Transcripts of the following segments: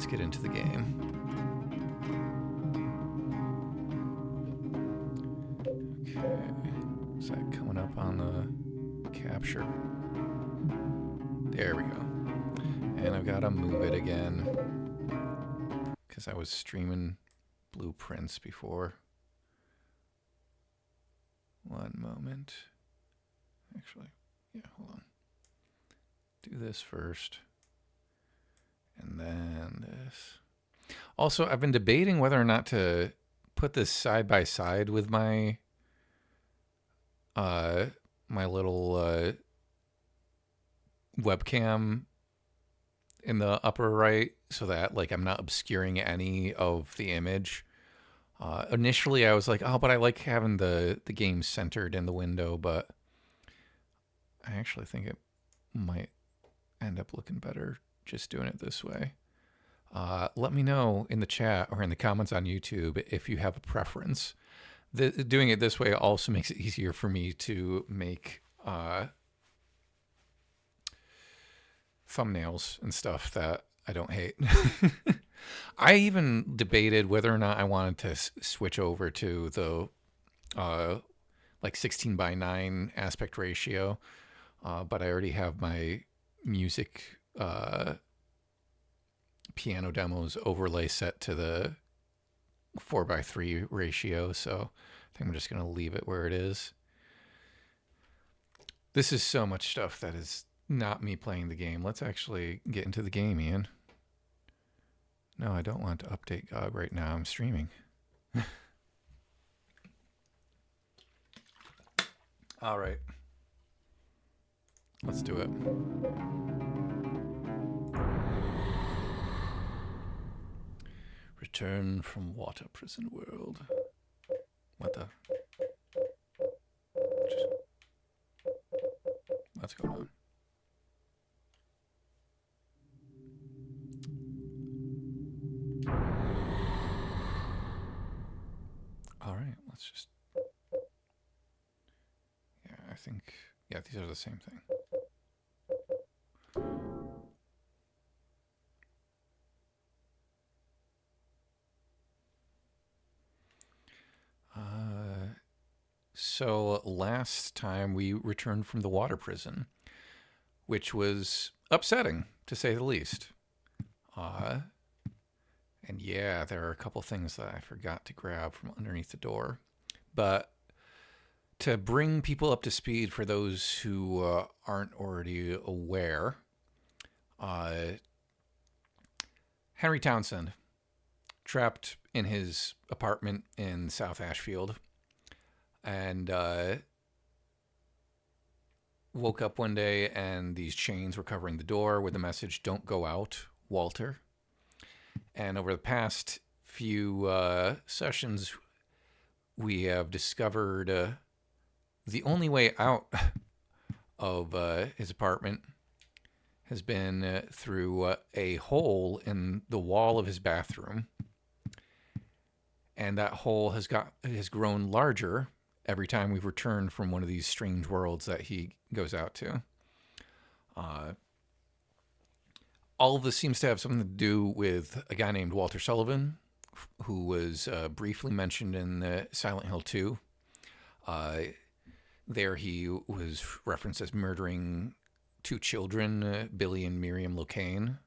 let's get into the game. Okay, is that coming up on the capture? There we go. And I've got to move it again because I was streaming blueprints before. One moment. Actually, yeah, hold on. Do this first. And then this. Also, I've been debating whether or not to put this side by side with my my little webcam in the upper right, so that like I'm not obscuring any of the image. Initially, I was like, oh, but I like having the game centered in the window, but I actually think it might end up looking better just doing it this way. Let me know in the chat or in the comments on YouTube if you have a preference. Doing it this way also makes it easier for me to make thumbnails and stuff that I don't hate. I even debated whether or not I wanted to switch over to the like 16:9 aspect ratio, but I already have my music piano demos overlay set to the 4:3 ratio, so I think I'm just going to leave it where it is. This is so much stuff that is not me playing the game. Let's actually get into the game, Ian. No, I don't want to update GOG right now. I'm streaming. All right. Let's do it. Return from water prison world. What the? What's going on? All right, let's just... Yeah, I think... Yeah, these are the same thing. So last time we returned from the water prison, which was upsetting, to say the least. And yeah, there are a couple things that I forgot to grab from underneath the door. But to bring people up to speed for those who aren't already aware, Henry Townsend, trapped in his apartment in South Ashfield, and woke up one day and these chains were covering the door with the message, "Don't go out, Walter." And over the past few sessions, we have discovered the only way out of his apartment has been through a hole in the wall of his bathroom. And that hole has grown larger every time we've returned from one of these strange worlds that he goes out to. All of this seems to have something to do with a guy named Walter Sullivan, who was briefly mentioned in Silent Hill 2. There he was referenced as murdering 2 children, Billy and Miriam Locane.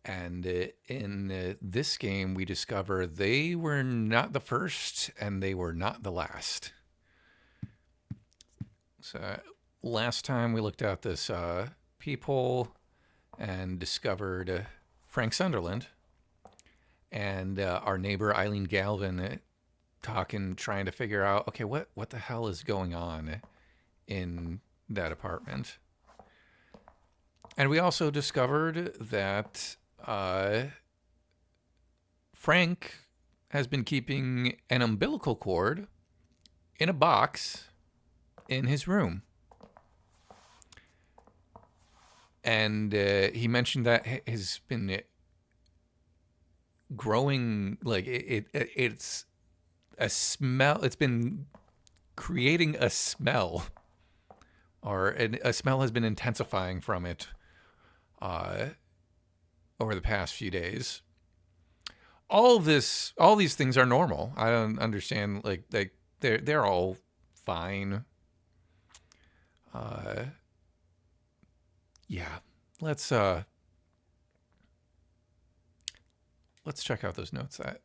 And in this game, we discover they were not the first and they were not the last. So last time we looked at this peephole and discovered Frank Sunderland and our neighbor Eileen Galvin talking, trying to figure out, okay, what the hell is going on in that apartment? And we also discovered that Frank has been keeping an umbilical cord in a box in his room. And he mentioned that has been growing, like it's a smell. It's been creating a smell, or a smell has been intensifying from it over the past few days. All these things are normal. I don't understand. Like they're all fine. Yeah. Let's check out those notes that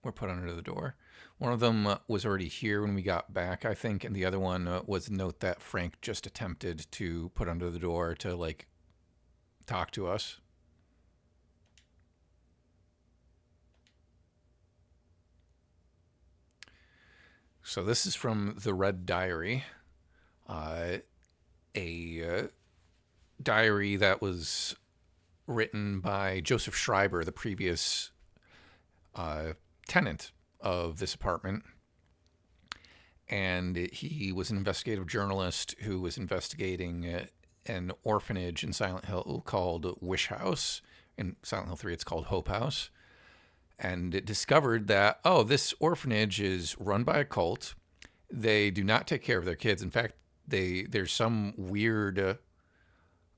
were put under the door. One of them was already here when we got back, I think, and the other one was a note that Frank just attempted to put under the door to like talk to us. So this is from the Red Diary, a diary that was written by Joseph Schreiber, the previous tenant of this apartment. And he was an investigative journalist who was investigating an orphanage in Silent Hill called Wish House. In Silent Hill 3, it's called Hope House. And it discovered that, oh, this orphanage is run by a cult. They do not take care of their kids. In fact, there's some weird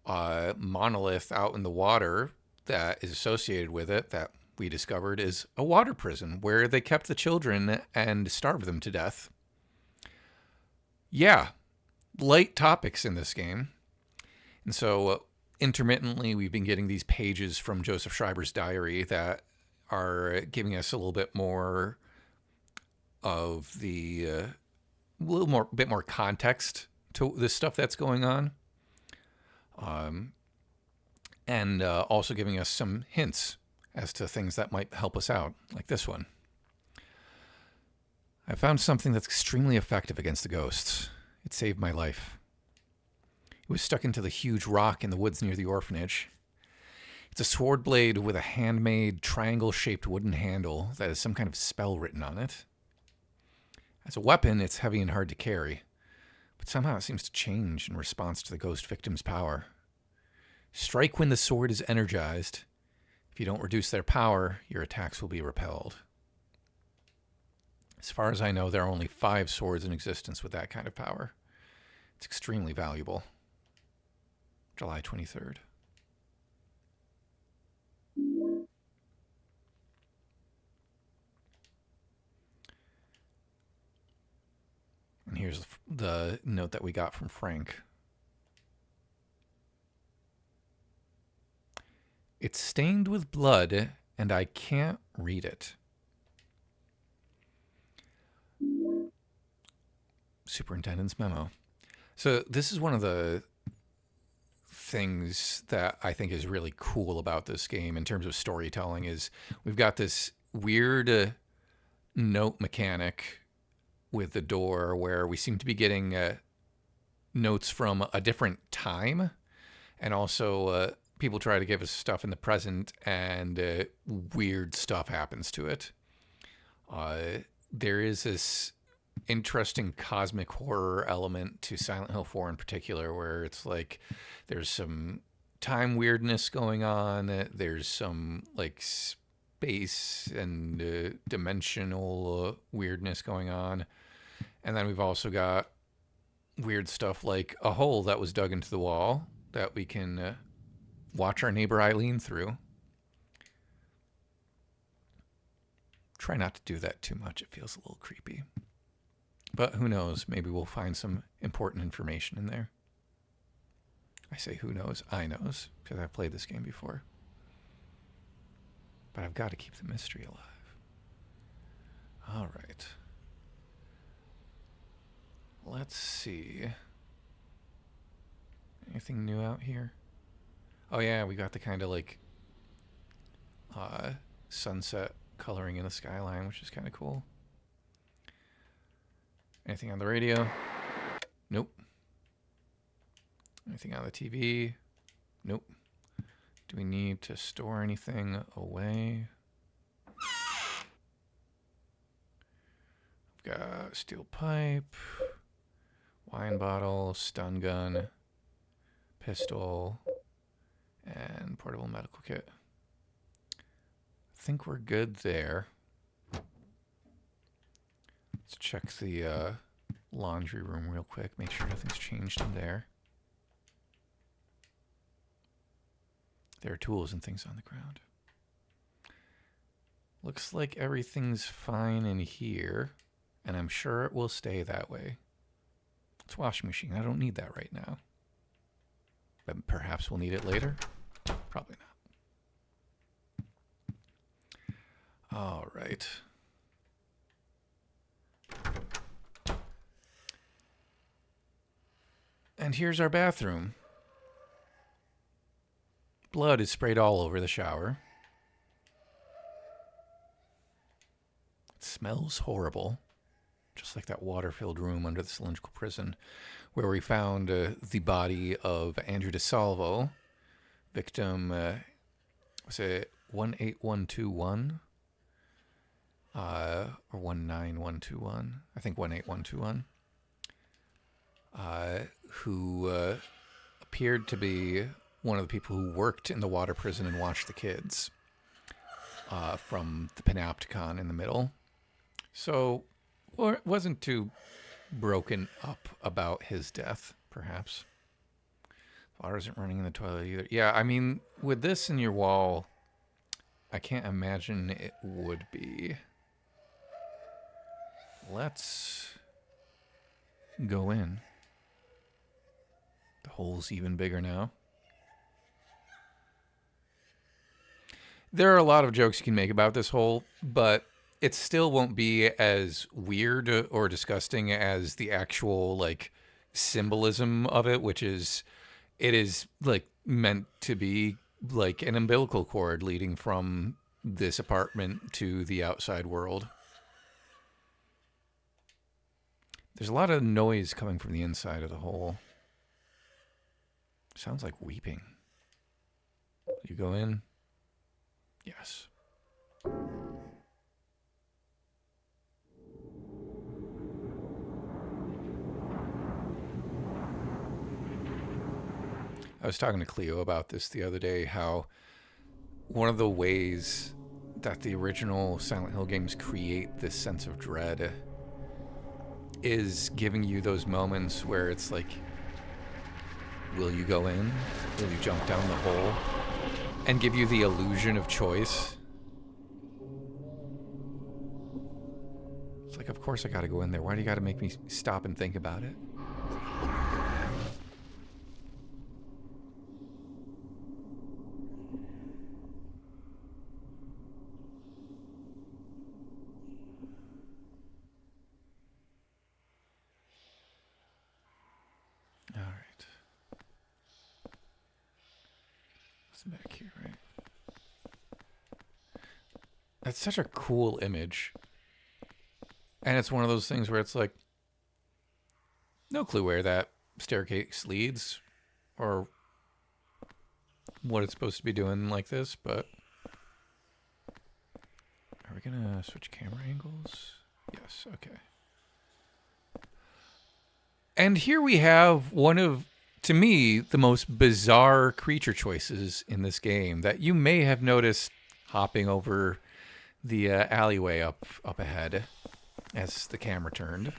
monolith out in the water that is associated with it that we discovered is a water prison where they kept the children and starved them to death. Yeah, light topics in this game. And so intermittently, we've been getting these pages from Joseph Schreiber's diary that are giving us a little bit more of the bit more context to this stuff that's going on, and also giving us some hints as to things that might help us out, like this one. I found something that's extremely effective against the ghosts. It saved my life. It was stuck into the huge rock in the woods near the orphanage. It's a sword blade with a handmade triangle-shaped wooden handle that has some kind of spell written on it. As a weapon, it's heavy and hard to carry, but somehow it seems to change in response to the ghost victim's power. Strike when the sword is energized. If you don't reduce their power, your attacks will be repelled. As far as I know, there are only 5 swords in existence with that kind of power. It's extremely valuable. July 23rd. And here's the note that we got from Frank. It's stained with blood, and I can't read it. Superintendent's memo. So this is one of the things that I think is really cool about this game in terms of storytelling is we've got this weird note mechanic with the door where we seem to be getting notes from a different time, and also people try to give us stuff in the present, and weird stuff happens to it. There is this interesting cosmic horror element to Silent Hill 4 in particular, where it's like there's some time weirdness going on, there's some like space and dimensional weirdness going on, and then we've also got weird stuff like a hole that was dug into the wall that we can watch our neighbor Eileen through. Try not to do that too much, it feels a little creepy. But who knows, maybe we'll find some important information in there. I say who knows, I knows, because I've played this game before. But I've got to keep the mystery alive. All right. Let's see. Anything new out here? Oh yeah, we got the kind of like sunset coloring in the skyline, which is kind of cool. Anything on the radio? Nope. Anything on the TV? Nope. Do we need to store anything away? We've got steel pipe, wine bottle, stun gun, pistol, and portable medical kit. I think we're good there. Let's check the laundry room real quick, make sure nothing's changed in there. There are tools and things on the ground. Looks like everything's fine in here, and I'm sure it will stay that way. It's a washing machine. I don't need that right now. But perhaps we'll need it later. Probably not. All right. And here's our bathroom. Blood is sprayed all over the shower. It smells horrible. Just like that water-filled room under the cylindrical prison where we found the body of Andrew DeSalvo, victim, was it 18121? Or 19121? I think 18121. Who appeared to be one of the people who worked in the water prison and watched the kids from the Panopticon in the middle. So, it wasn't too broken up about his death, perhaps. Water isn't running in the toilet either. Yeah, I mean, with this in your wall, I can't imagine it would be. Let's go in. The hole's even bigger now. There are a lot of jokes you can make about this hole, but it still won't be as weird or disgusting as the actual, like, symbolism of it, which is, it is, like, meant to be, like, an umbilical cord leading from this apartment to the outside world. There's a lot of noise coming from the inside of the hole. Sounds like weeping. You go in? Yes. I was talking to Cleo about this the other day, how one of the ways that the original Silent Hill games create this sense of dread is giving you those moments where it's like, will you go in? Will you jump down the hole? And give you the illusion of choice. It's like, of course I gotta go in there. Why do you gotta make me stop and think about it? Back here, right? That's such a cool image. And it's one of those things where it's like, no clue where that staircase leads or what it's supposed to be doing like this, but are we gonna switch camera angles? Yes, okay. And here we have one of, to me, the most bizarre creature choices in this game that you may have noticed hopping over the alleyway up ahead as the camera turned.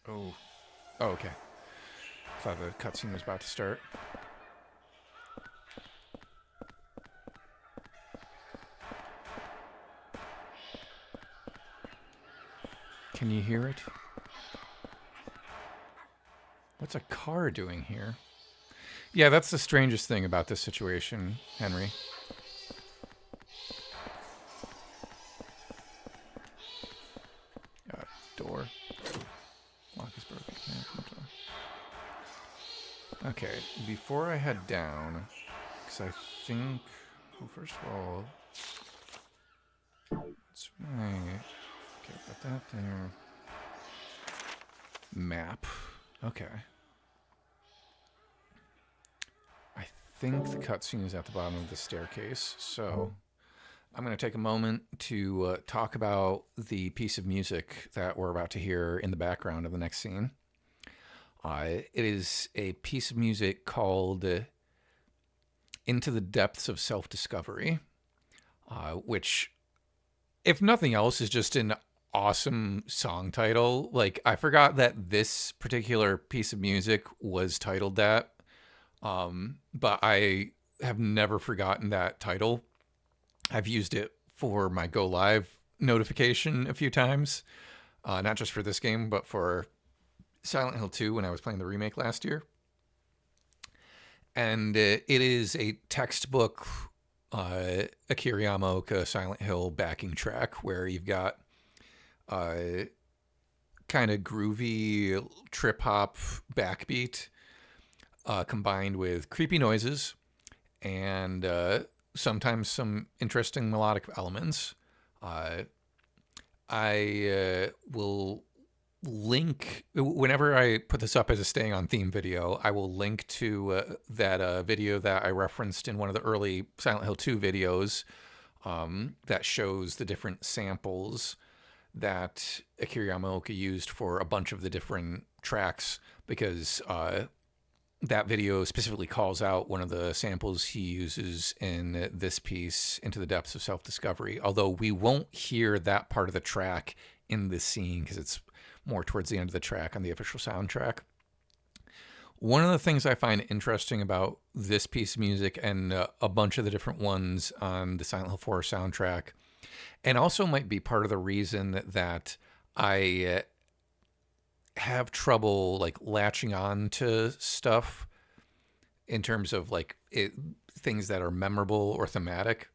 Oh, okay. I thought the cutscene was about to start. Can you hear it? What's a car doing here? Yeah, that's the strangest thing about this situation, Henry. Door. Lock is broken. Okay, before I head down, because I think, well, first of all, let's okay, got that there. Map. Okay. I think the cutscene is at the bottom of the staircase, so I'm going to take a moment to talk about the piece of music that we're about to hear in the background of the next scene. It is a piece of music called Into the Depths of Self-Discovery, which, if nothing else, is just an awesome song title. Like, I forgot that this particular piece of music was titled that, but I have never forgotten that title. I've used it for my Go Live notification a few times, not just for this game, but for Silent Hill 2 when I was playing the remake last year. And it is a textbook Akira Yamaoka Silent Hill backing track where you've got kind of groovy trip hop backbeat combined with creepy noises and sometimes some interesting melodic elements. I will link, whenever I put this up as a staying on theme video, I will link to that video that I referenced in one of the early Silent Hill 2 videos that shows the different samples that Akira Yamaoka used for a bunch of the different tracks, because that video specifically calls out one of the samples he uses in this piece, Into the Depths of Self-Discovery, although we won't hear that part of the track in this scene because it's more towards the end of the track on the official soundtrack. One of the things I find interesting about this piece of music and a bunch of the different ones on the Silent Hill 4 soundtrack, and also might be part of the reason that I have trouble like latching on to stuff in terms of like things that are memorable or thematic.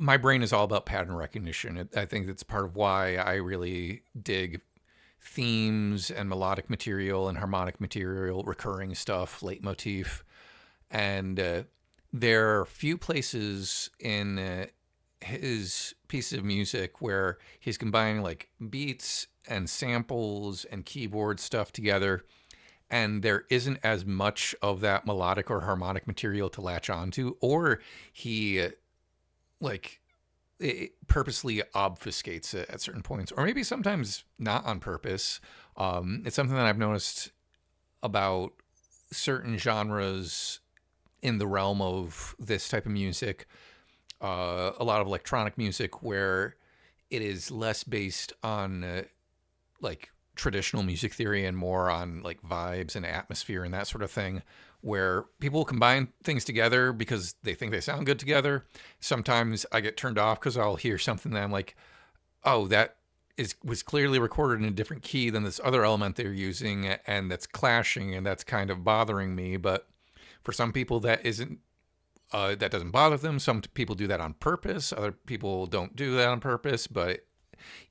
My brain is all about pattern recognition. I think that's part of why I really dig themes and melodic material and harmonic material, recurring stuff, leitmotif. And there are few places in his piece of music where he's combining like beats and samples and keyboard stuff together, and there isn't as much of that melodic or harmonic material to latch onto, or he like it purposely obfuscates it at certain points, or maybe sometimes not on purpose. It's something that I've noticed about certain genres in the realm of this type of music, a lot of electronic music where it is less based on like traditional music theory and more on like vibes and atmosphere and that sort of thing, where people combine things together because they think they sound good together. Sometimes I get turned off because I'll hear something that I'm like, oh, that was clearly recorded in a different key than this other element they're using, and that's clashing, and that's kind of bothering me. But for some people that isn't, that doesn't bother them. Some people do that on purpose. Other people don't do that on purpose. But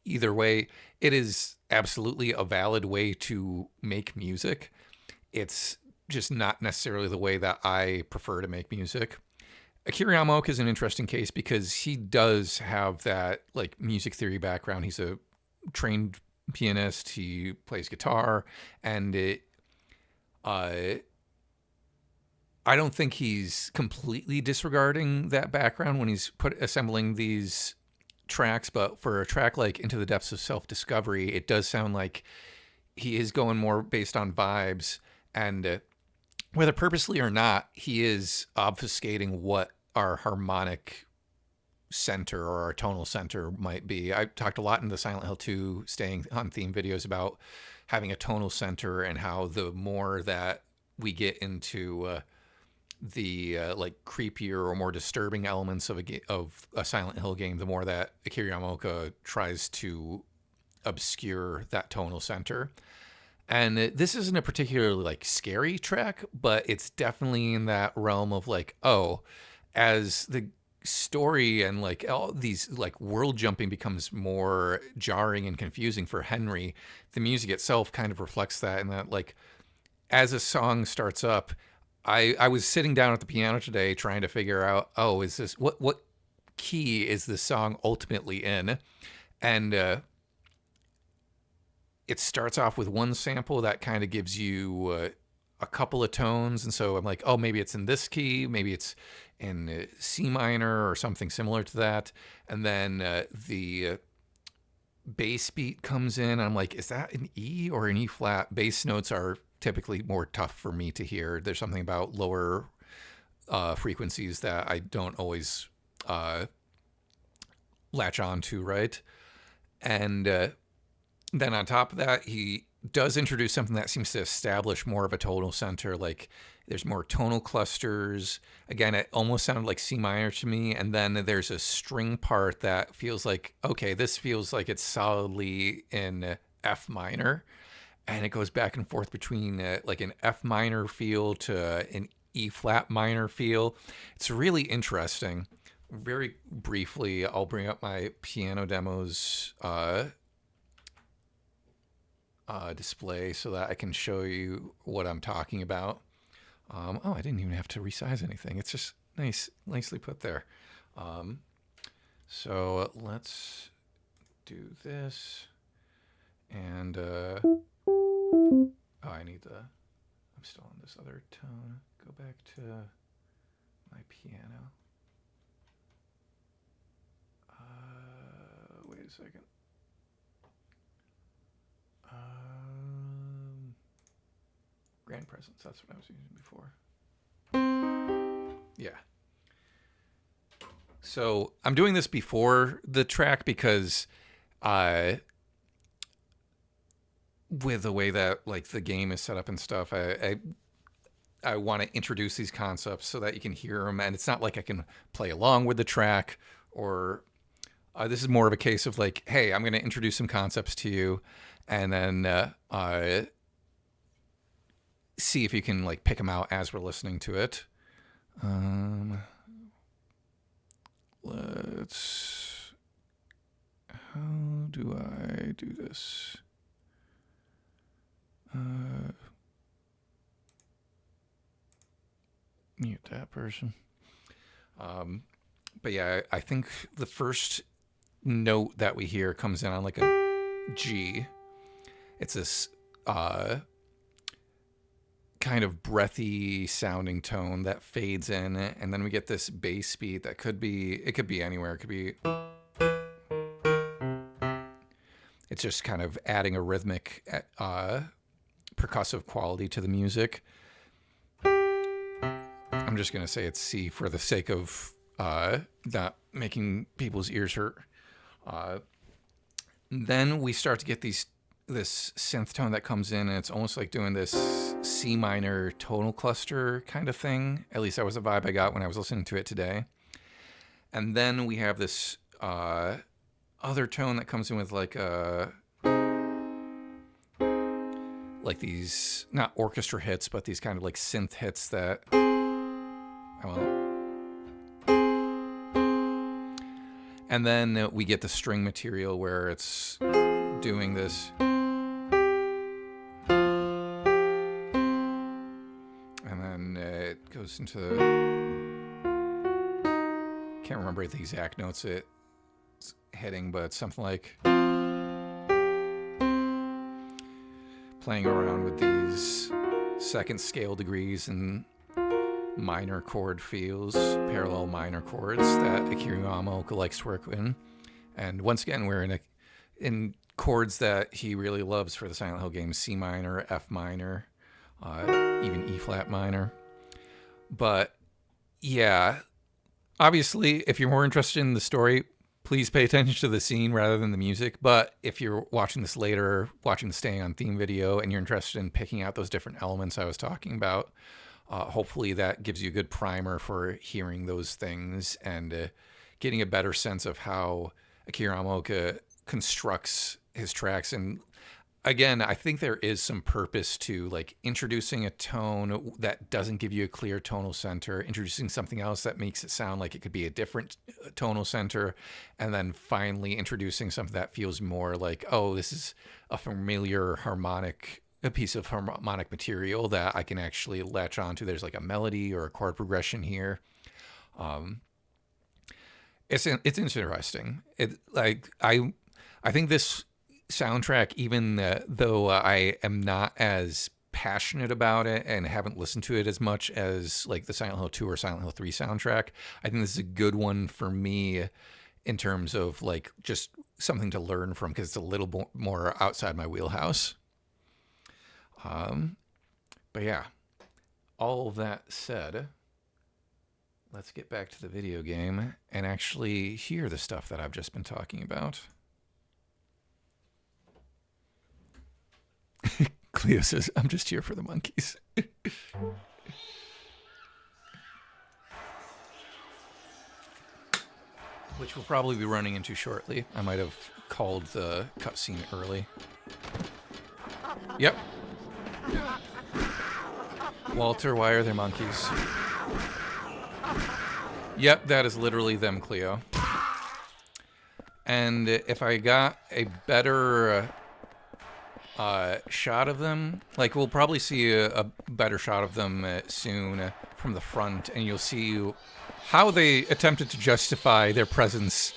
either way, it is absolutely a valid way to make music. It's just not necessarily the way that I prefer to make music. Akira Yamaoka is an interesting case because he does have that like music theory background. He's a trained pianist. He plays guitar, and I don't think he's completely disregarding that background when he's assembling these tracks. But for a track like Into the Depths of Self-Discovery, it does sound like he is going more based on vibes, and whether purposely or not, he is obfuscating what our harmonic center or our tonal center might be. I talked a lot in the Silent Hill 2 staying on theme videos about having a tonal center, and how the more that we get into the like creepier or more disturbing elements of a Silent Hill game, the more that Akira Yamaoka tries to obscure that tonal center. And this isn't a particularly like scary track, but it's definitely in that realm of like, oh, as the story and like all these like world jumping becomes more jarring and confusing for Henry, the music itself kind of reflects that. And that like as a song starts up, I was sitting down at the piano today trying to figure out, oh, is this what key is this song ultimately in? And it starts off with one sample that kind of gives you a couple of tones. And so I'm like, oh, maybe it's in this key. Maybe it's in C minor or something similar to that. And then the bass beat comes in. I'm like, is that an E or an E flat? Bass notes are typically more tough for me to hear. There's something about lower frequencies that I don't always latch on to, right? And then on top of that, he does introduce something that seems to establish more of a tonal center. Like there's more tonal clusters. Again, it almost sounded like C minor to me. And then there's a string part that feels like, okay, this feels like it's solidly in F minor. And it goes back and forth between like an F minor feel to an E flat minor feel. It's really interesting. Very briefly, I'll bring up my piano demos display so that I can show you what I'm talking about. Oh, I didn't even have to resize anything. It's just nicely put there. So let's do this. And, oh, I'm still on this other tone. Go back to my piano. Wait a second. Grand Presence, that's what I was using before. Yeah. So I'm doing this before the track because with the way that like the game is set up and stuff, I want to introduce these concepts so that you can hear them, and it's not like I can play along with the track, or this is more of a case of like, hey, I'm going to introduce some concepts to you, and then see if you can like pick them out as we're listening to it. How do I do this? Mute that person. But yeah, I think the first note that we hear comes in on like a G. It's this kind of breathy sounding tone that fades in, and then we get this bass beat that could be anywhere. It could be, it's just kind of adding a rhythmic percussive quality to the music. I'm just going to say it's C for the sake of not making people's ears hurt. Then we start to get this synth tone that comes in, and it's almost like doing this C minor tonal cluster kind of thing. At least that was the vibe I got when I was listening to it today. And then we have this other tone that comes in with like these, not orchestra hits, but these kind of like synth hits that, and then we get the string material where it's doing this. And then it goes into, can't remember the exact notes it's hitting, but it's something like playing around with these second scale degrees and minor chord feels, parallel minor chords that Akira Yamaoka likes to work in. And once again, we're in chords that he really loves for the Silent Hill games: C minor, F minor, even E flat minor. But yeah, obviously, if you're more interested in the story, please pay attention to the scene rather than the music. But if you're watching this later, watching the Staying on Theme video, and you're interested in picking out those different elements I was talking about, hopefully that gives you a good primer for hearing those things and getting a better sense of how Akira Yamaoka constructs his tracks. And again, I think there is some purpose to like introducing a tone that doesn't give you a clear tonal center, introducing something else that makes it sound like it could be a different tonal center, and then finally introducing something that feels more like, oh, this is a familiar a piece of harmonic material that I can actually latch onto. There's like a melody or a chord progression here. It's interesting. I think this soundtrack, even though I am not as passionate about it and haven't listened to it as much as like the Silent Hill 2 or Silent Hill 3 soundtrack, I think this is a good one for me in terms of like just something to learn from, because it's a little more outside my wheelhouse. But yeah, all of that said, let's get back to the video game and actually hear the stuff that I've just been talking about. Cleo says, I'm just here for the monkeys. Which we'll probably be running into shortly. I might have called the cutscene early. Yep. Walter, why are there monkeys? Yep, that is literally them, Cleo. And if I got a better shot of them, like we'll probably see a better shot of them soon from the front, and you'll see how they attempted to justify their presence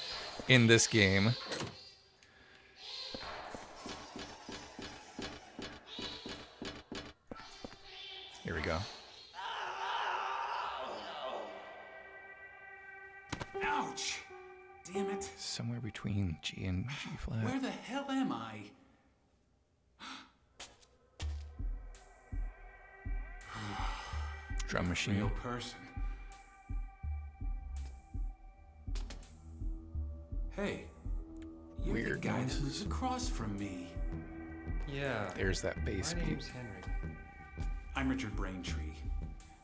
in this game. Here we go. Ouch! Damn it. Somewhere between G and G flat. Where the hell am I? Drum machine. Real person. Hey, you're Weird the guy that noises. lives across from me. Yeah. There's that bass My beat. name's Henry. I'm Richard Braintree,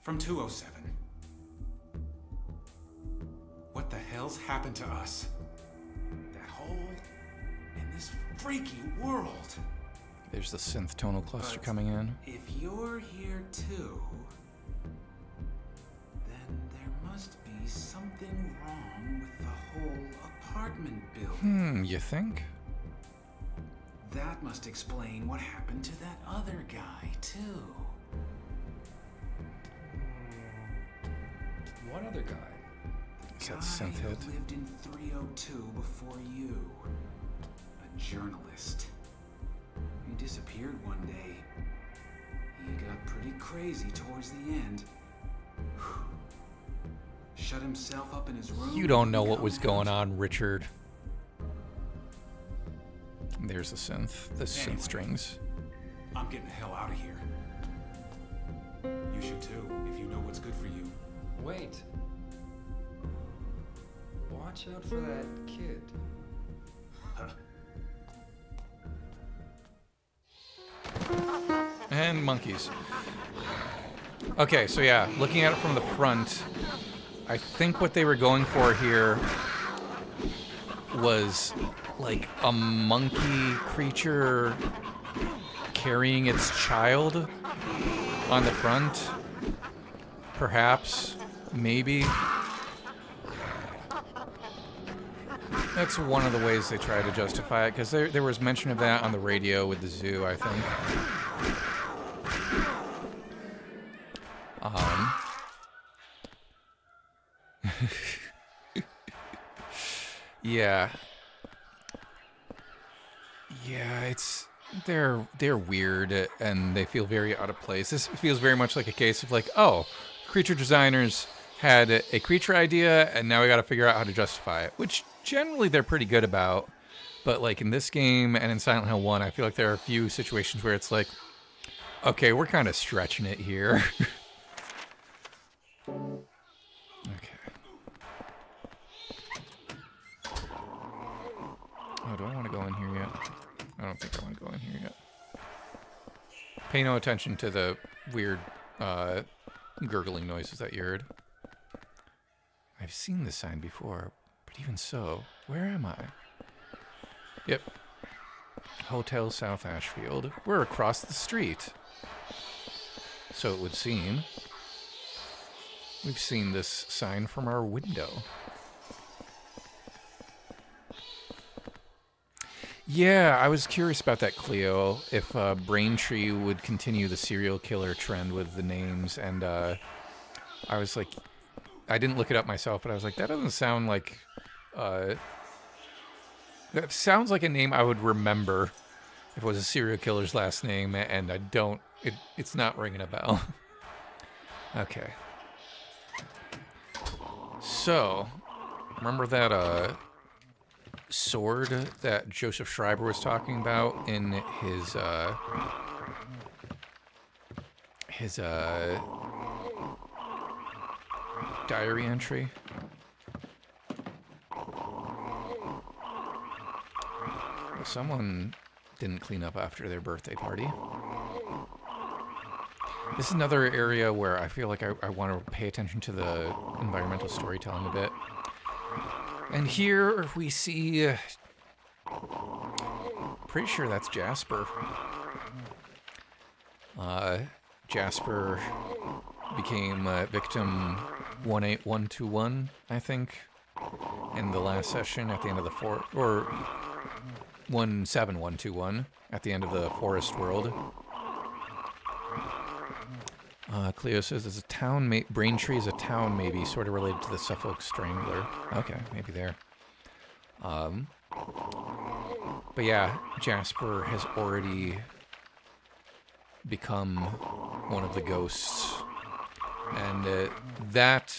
from 207. What the hell's happened to us? That hole in this freaky world. There's the synth tonal cluster coming in. If you're here too, then there must be something wrong with the whole apartment building. You think? That must explain what happened to that other guy too. What other guy? Is that synth Guy who hit? lived in 302 before you. A journalist. He disappeared one day. He got pretty crazy towards the end. Shut himself up in his room. You don't know what and was got going out. on, Richard. There's the synth. The synth Anyway. strings. I'm getting the hell out of here. You should too, if you know what's good for you. Wait. Watch out for that kid. And monkeys. Okay, so yeah, looking at it from the front, I think what they were going for here was like a monkey creature carrying its child on the front. Perhaps. Maybe. That's one of the ways they try to justify it, because there was mention of that on the radio with the zoo, I think. Yeah. Yeah, they're weird and they feel very out of place. This feels very much like a case of like, oh, creature designers had a creature idea and now we got to figure out how to justify it, which generally they're pretty good about. But like in this game and in Silent Hill 1, I feel like there are a few situations where it's like, okay, we're kind of stretching it here. Okay. Oh, do I want to go in here yet? I don't think I want to go in here yet. Pay no attention to the weird gurgling noises that you heard. I've seen this sign before, but even so, where am I? Yep. Hotel South Ashfield. We're across the street. So it would seem. We've seen this sign from our window. Yeah, I was curious about that, Cleo, if Braintree would continue the serial killer trend with the names, and I was like, I didn't look it up myself, but I was like, that doesn't sound like, that sounds like a name I would remember if it was a serial killer's last name, and I don't, it's not ringing a bell. Okay. So, remember that, sword that Joseph Schreiber was talking about in his diary entry. Someone didn't clean up after their birthday party. This is another area where I feel like I want to pay attention to the environmental storytelling a bit. And here we see... pretty sure that's Jasper. Jasper became victim 18121, I think, in the last session at the end of the or 17121 at the end of the Forest World. Cleo says there's a town, Braintree is a town maybe, sort of related to the Suffolk Strangler. Okay, maybe there. But yeah, Jasper has already become one of the ghosts. And that,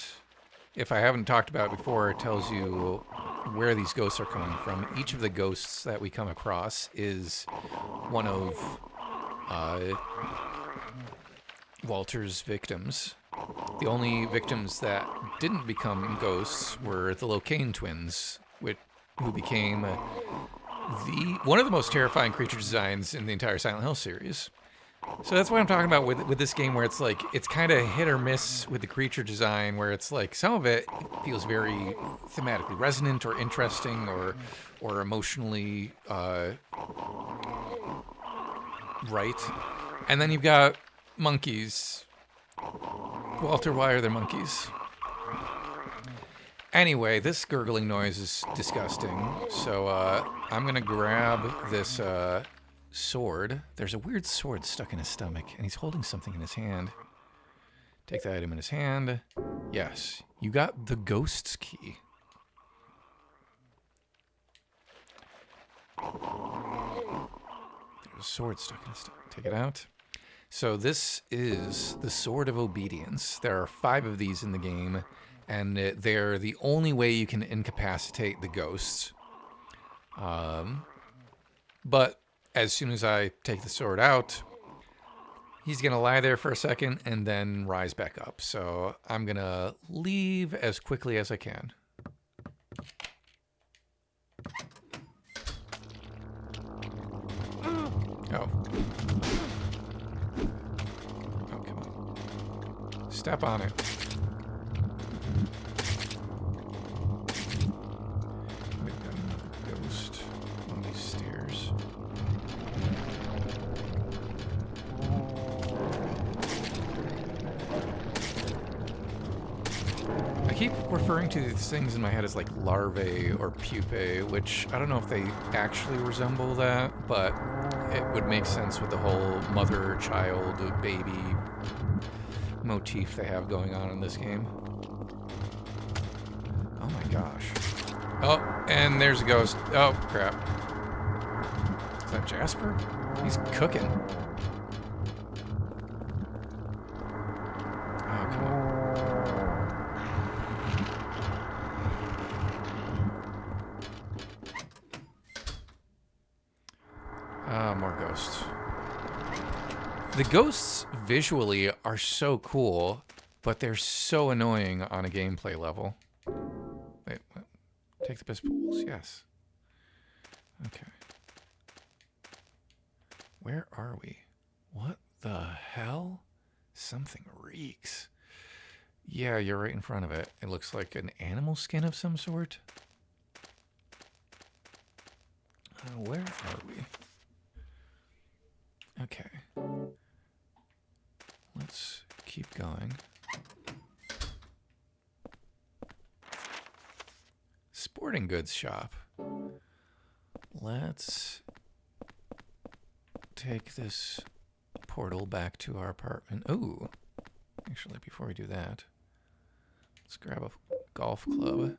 if I haven't talked about it before, it tells you where these ghosts are coming from. Each of the ghosts that we come across is one of Walter's victims. The only victims that didn't become ghosts were the Locane twins, who became one of the most terrifying creature designs in the entire Silent Hill series. So that's what I'm talking about with this game, where it's like, it's kind of hit or miss with the creature design, where it's like some of it feels very thematically resonant or interesting or emotionally right. And then you've got monkeys. Walter, why are there monkeys? Anyway, this gurgling noise is disgusting, so I'm gonna grab this sword. There's a weird sword stuck in his stomach, and he's holding something in his hand. Take the item in his hand. Yes, you got the ghost's key. There's a sword stuck in his stomach. Take it out. So this is the Sword of Obedience. There are 5 of these in the game, and they're the only way you can incapacitate the ghosts. But as soon as I take the sword out, he's going to lie there for a second and then rise back up. So I'm going to leave as quickly as I can. Oh. Oh, come on. Step on it. Ghost on these stairs. I keep referring to these things in my head as like larvae or pupae, which I don't know if they actually resemble that, but it would make sense with the whole mother-child, baby motif they have going on in this game. Oh my gosh. Oh, and there's a ghost. Oh, crap. Is that Jasper? He's cooking. Oh, come on. More ghosts. The ghosts visually are so cool, but they're so annoying on a gameplay level. Wait, what? Take the pistols, yes. Okay. Where are we? What the hell? Something reeks. Yeah, you're right in front of it. It looks like an animal skin of some sort. Where are we? Okay. Let's keep going. Sporting goods shop. Let's take this portal back to our apartment. Ooh. Actually, before we do that, let's grab a golf club.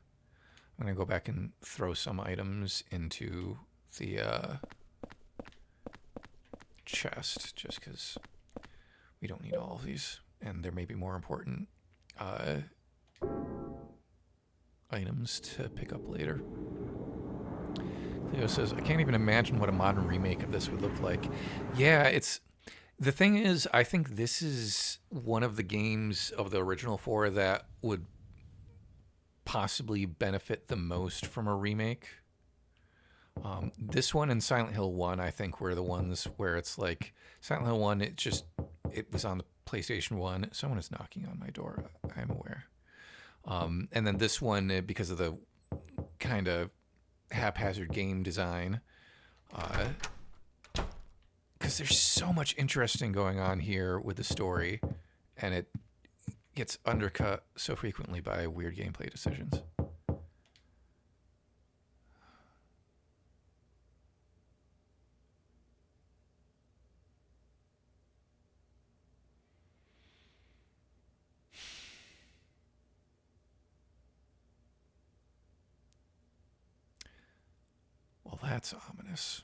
I'm going to go back and throw some items into the chest, just because we don't need all of these, and there may be more important items to pick up later. Cleo says, I can't even imagine what a modern remake of this would look like. Yeah, The thing is, I think this is one of the games of the original four that would possibly benefit the most from a remake. This one and Silent Hill 1, I think, were the ones where it's like Silent Hill 1, it was on the PlayStation 1. Someone is knocking on my door, I'm aware. And then this one, because of the kind of haphazard game design, because there's so much interesting going on here with the story, and it gets undercut so frequently by weird gameplay decisions. Well, that's ominous.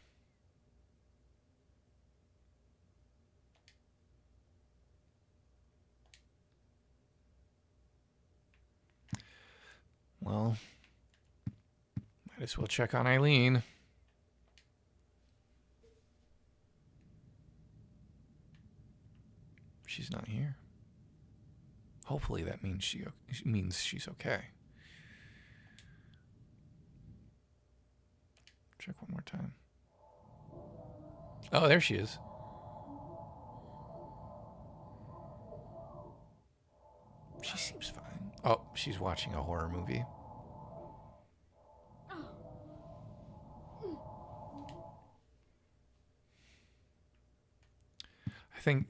Well, might as well check on Eileen. She's not here. Hopefully that means she's okay. Check one more time. Oh, there she is. She seems fine. Oh, she's watching a horror movie. I think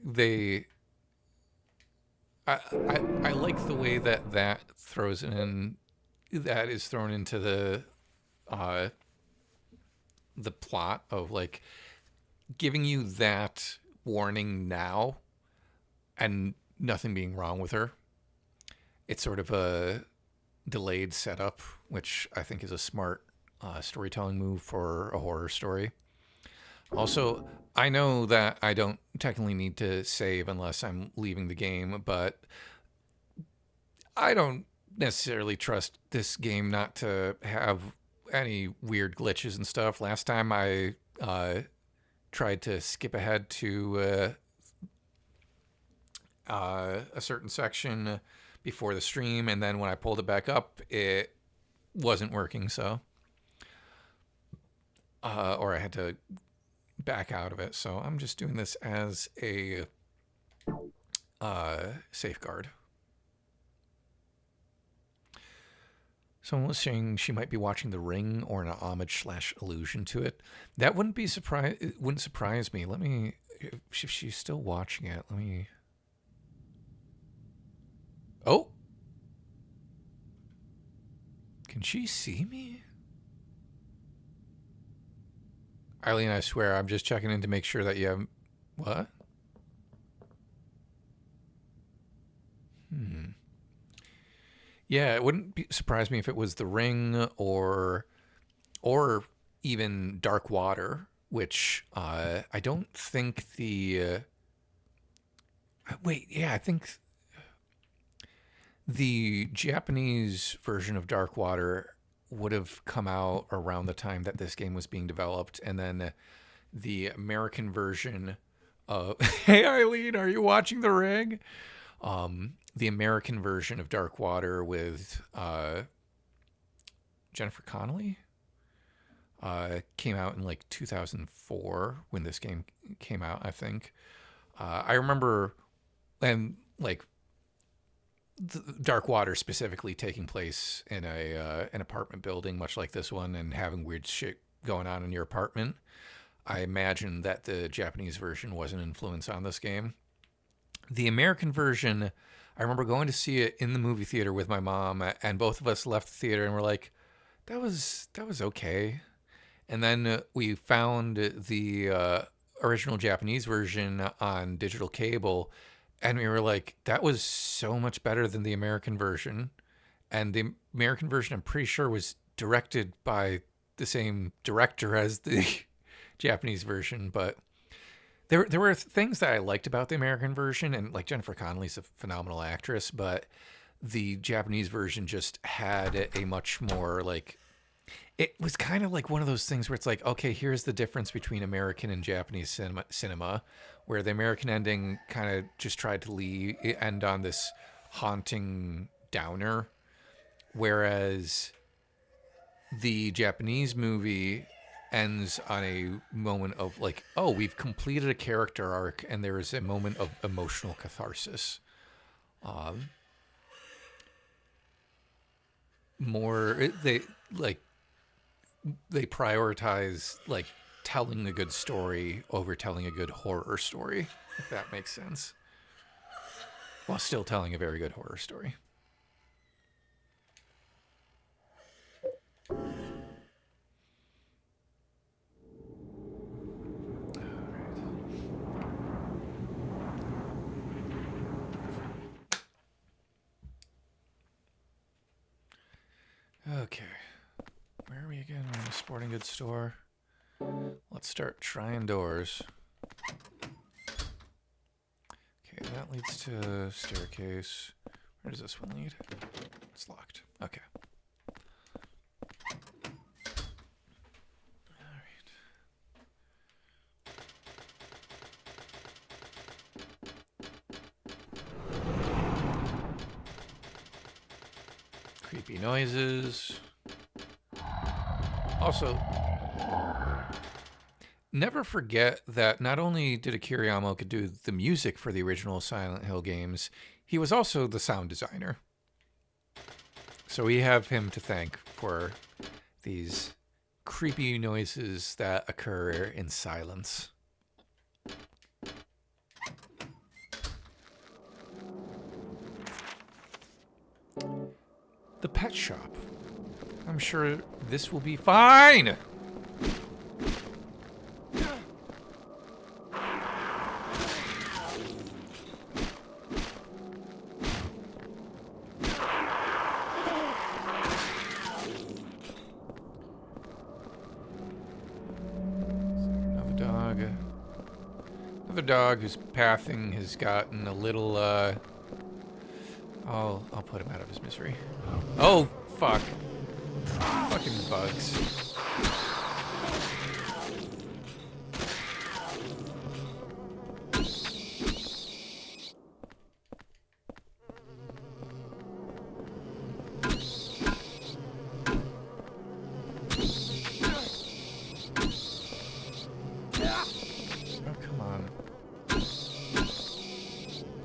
I like the way that is thrown into the plot of like giving you that warning now and nothing being wrong with her. It's sort of a delayed setup, which I think is a smart storytelling move for a horror story. Also, I know that I don't technically need to save unless I'm leaving the game, but I don't necessarily trust this game not to have any weird glitches and stuff. Last time I tried to skip ahead to a certain section before the stream, and then when I pulled it back up, it wasn't working, so or I had to back out of it. So I'm just doing this as a safeguard. Someone was saying she might be watching The Ring or an homage / allusion to it. That wouldn't surprise me. Let me, if she's still watching it, let me. Oh, can she see me? Eileen, I swear, I'm just checking in to make sure that you have... What? Yeah, it wouldn't surprise me if it was The Ring or even Dark Water, which I don't think the... wait, yeah, I think the Japanese version of Dark Water would have come out around the time that this game was being developed, and then the American version of Hey Eileen, are you watching The Ring? The American version of Dark Water with Jennifer Connelly came out in like 2004 when this game came out, I think. I remember, and like Dark Water specifically taking place in an apartment building, much like this one, and having weird shit going on in your apartment. I imagine that the Japanese version was an influence on this game. The American version, I remember going to see it in the movie theater with my mom, and both of us left the theater and were like, that was okay. And then we found the original Japanese version on digital cable, and we were like, that was so much better than the American version. And the American version, I'm pretty sure, was directed by the same director as the Japanese version. But there were things that I liked about the American version, and like Jennifer Connelly's a phenomenal actress, but the Japanese version just had a much more like It was kind of like one of those things where it's like, okay, here's the difference between American and Japanese cinema, where the American ending kind of just tried to end on this haunting downer, whereas the Japanese movie ends on a moment of like, oh, we've completed a character arc, and there is a moment of emotional catharsis. More they like they prioritize like telling a good story over telling a good horror story, if that makes sense, while still telling a very good horror story. Okay, where are we again? We're in a sporting goods store. Let's start trying doors. Okay, that leads to a staircase. Where does this one lead? It's locked. Okay. Alright. Creepy noises. Also, never forget that not only did Akira Yamaoka do the music for the original Silent Hill games, he was also the sound designer. So we have him to thank for these creepy noises that occur in silence. The pet shop. I'm sure this will be fine. Another dog whose pathing has gotten a little, I'll put him out of his misery. Oh, fuck. Fucking bugs.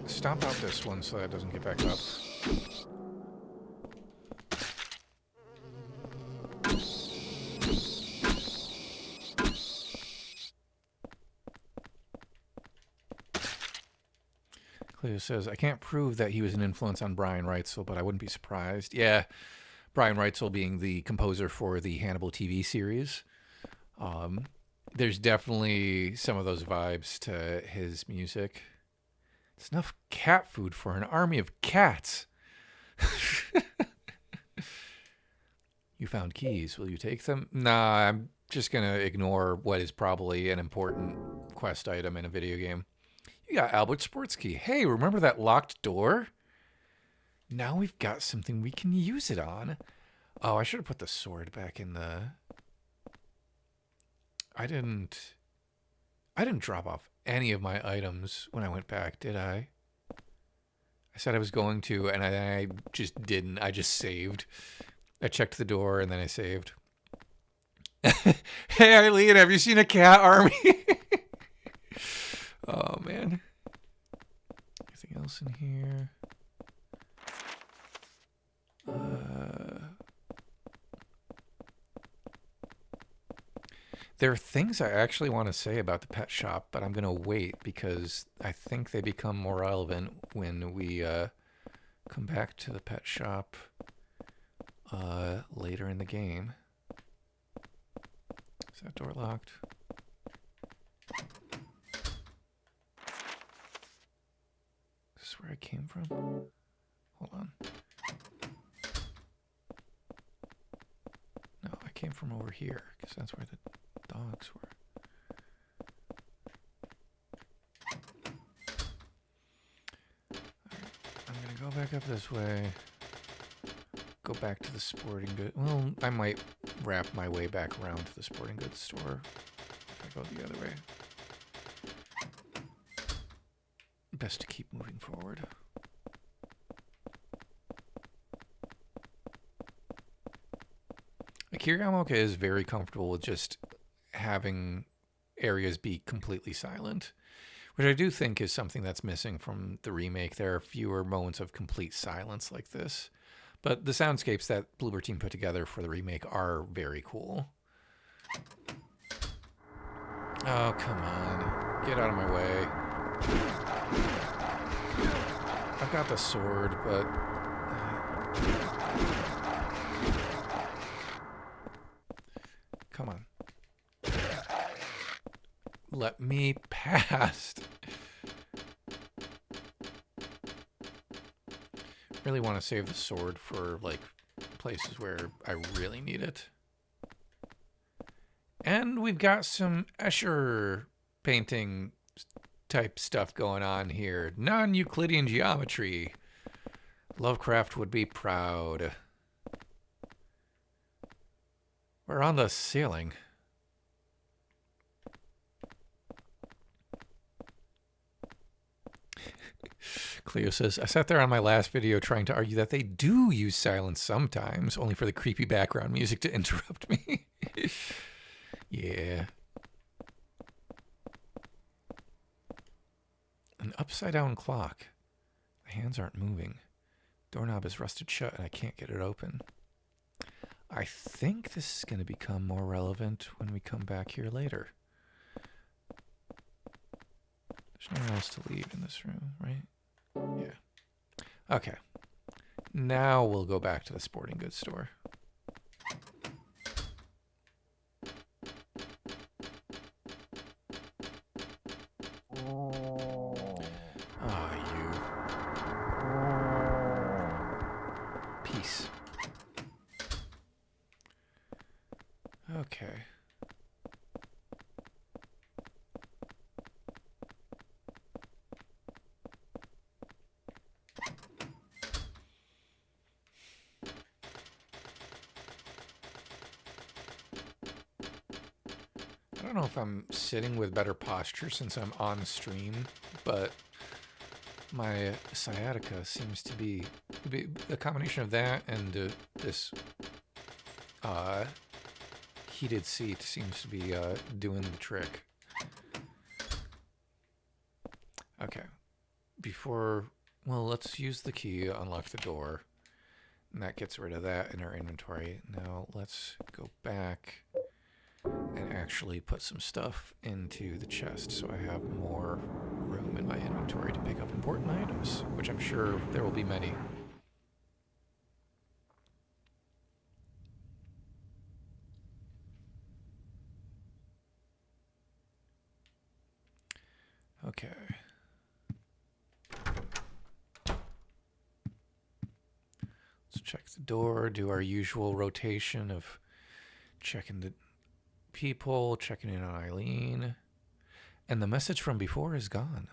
Stomp out this one so that doesn't get back up. Cleo says, I can't prove that he was an influence on Brian Reitzel, but I wouldn't be surprised. Yeah, Brian Reitzel being the composer for the Hannibal TV series. There's definitely some of those vibes to his music. It's enough cat food for an army of cats. You found keys. Will you take them? Nah, I'm just going to ignore what is probably an important quest item in a video game. You got Albert's sports key. Hey, remember that locked door? Now we've got something we can use it on. Oh, I should have put the sword back in the... I didn't drop off any of my items when I went back, did I? I said I was going to, and I just didn't. I just saved. I checked the door, and then I saved. Hey, Eileen, have you seen a cat army? Oh, man. Anything else in here? There are things I actually want to say about the pet shop, but I'm going to wait because I think they become more relevant when we come back to the pet shop later in the game. Is that door locked? Is this where I came from? Hold on. No, I came from over here because that's where the dogs were. Right, I'm gonna go back up this way. Go back to the sporting good. Well, I might wrap my way back around to the sporting goods store if I go the other way. Best to keep moving forward. Akira Yamaoka is very comfortable with just having areas be completely silent, which I do think is something that's missing from the remake. There are fewer moments of complete silence like this, but the soundscapes that Bloober Team put together for the remake are very cool. Oh, come on. Get out of my way. I've got the sword, but... Come on. Let me past. Really want to save the sword for, like, places where I really need it. And we've got some Escher painting type stuff going on here. Non-Euclidean geometry. Lovecraft would be proud. We're on the ceiling. Cleo says, I sat there on my last video trying to argue that they do use silence sometimes, only for the creepy background music to interrupt me. Yeah. An upside-down clock. The hands aren't moving. Doorknob is rusted shut and I can't get it open. I think this is going to become more relevant when we come back here later. There's no one else to leave in this room, right? Yeah. Okay. Now we'll go back to the sporting goods store. Peace. Okay. I don't know if I'm sitting with better posture since I'm on stream, but my sciatica seems to be a combination of that and this heated seat seems to be doing the trick. Okay. Well, let's use the key, unlock the door, and that gets rid of that in our inventory. Now let's go back and actually put some stuff into the chest so I have more room in my inventory to pick up important items, which I'm sure there will be many. Okay. Let's check the door, do our usual rotation of checking the people, checking in on Eileen. And the message from before is gone.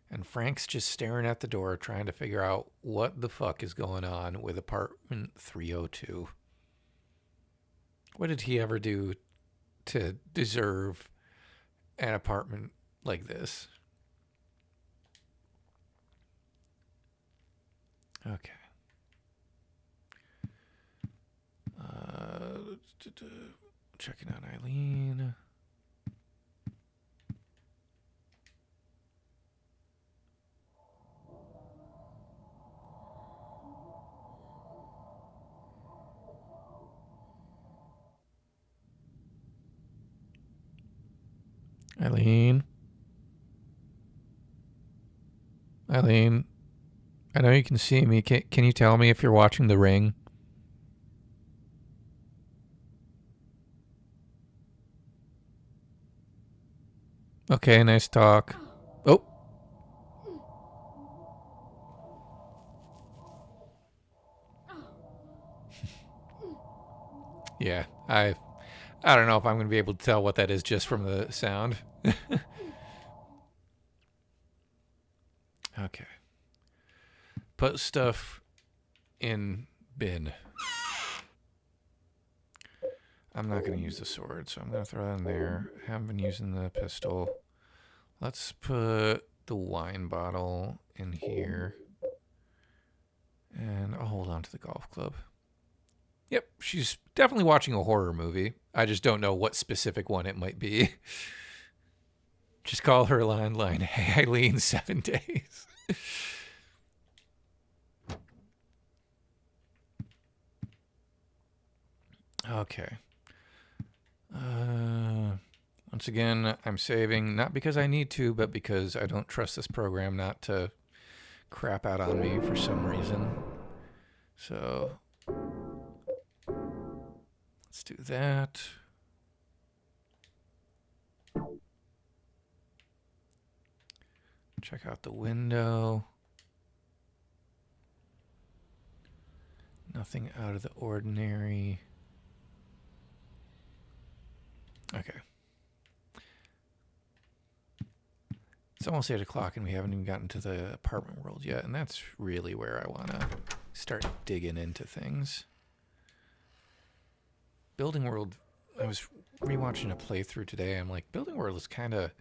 And Frank's just staring at the door trying to figure out what the fuck is going on with apartment 302. What did he ever do to deserve an apartment like this? Okay. Checking out Eileen. Eileen. Eileen. I know you can see me. Can you tell me if you're watching The Ring? Okay, nice talk. Oh. Yeah, I don't know if I'm going to be able to tell what that is just from the sound. Okay. Put stuff in bin. I'm not going to use the sword, so I'm going to throw that in there. Haven't been using the pistol. Let's put the wine bottle in here. And I'll hold on to the golf club. Yep, she's definitely watching a horror movie. I just don't know what specific one it might be. Just call her landline. Hey, Eileen, 7 days. Okay. Once again, I'm saving, not because I need to, but because I don't trust this program not to crap out on me for some reason. So let's do that. Check out the window. Nothing out of the ordinary. Okay. It's almost 8 o'clock and we haven't even gotten to the apartment world yet, and that's really where I want to start digging into things. Building World, I was rewatching a playthrough today. I'm like, Building World is kind of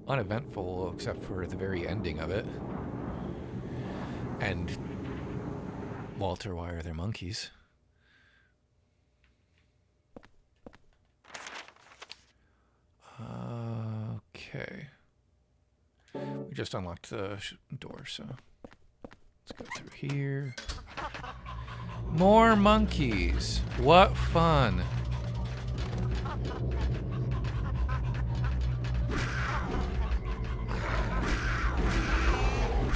uneventful except for the very ending of it. And Walter, why are there monkeys? Okay. We just unlocked the door, so let's go through here. More monkeys. What fun.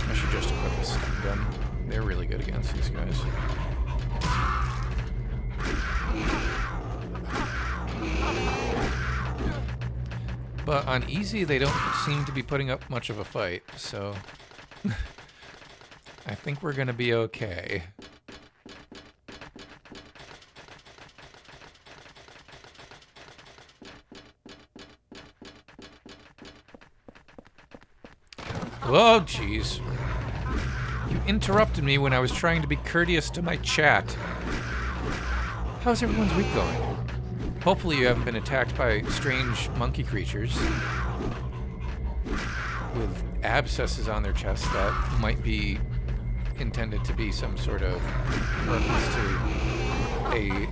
I should just equip the stun gun. They're really good against these guys. But on easy, they don't seem to be putting up much of a fight, so I think we're gonna be okay. Oh, jeez. You interrupted me when I was trying to be courteous to my chat. How's everyone's week going? Hopefully you haven't been attacked by strange monkey creatures with abscesses on their chest that might be intended to be some sort of reference to a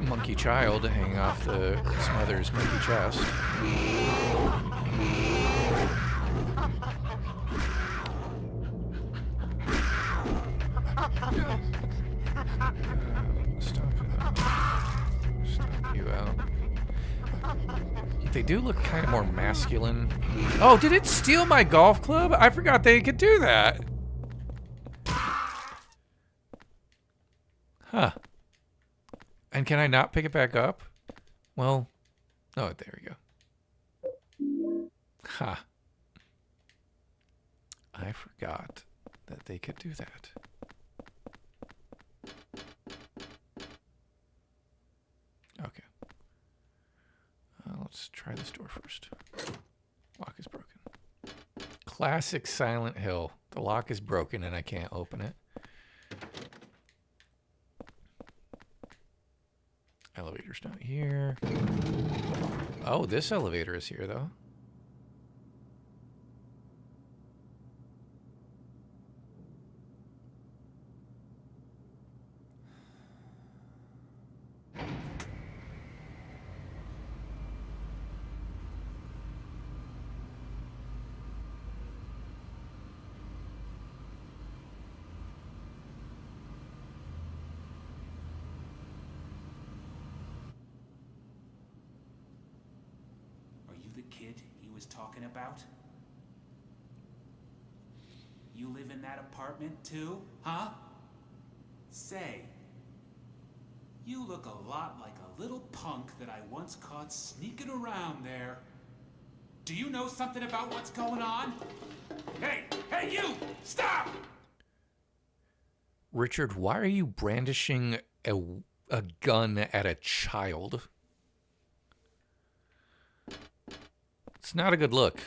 monkey child hanging off the mother's monkey chest. They do look kind of more masculine. Oh, did it steal my golf club? I forgot they could do that. Huh. And can I not pick it back up? Well, oh, there we go. Huh. I forgot that they could do that. Okay. Let's try this door first. Lock is broken. Classic Silent Hill. The lock is broken and I can't open it. Elevator's not here. Oh, this elevator is here though. Kid he was talking about? You live in that apartment too, huh? Say, you look a lot like a little punk that I once caught sneaking around there. Do you know something about what's going on? Hey, you! Stop! Richard, why are you brandishing a gun at a child? It's not a good look.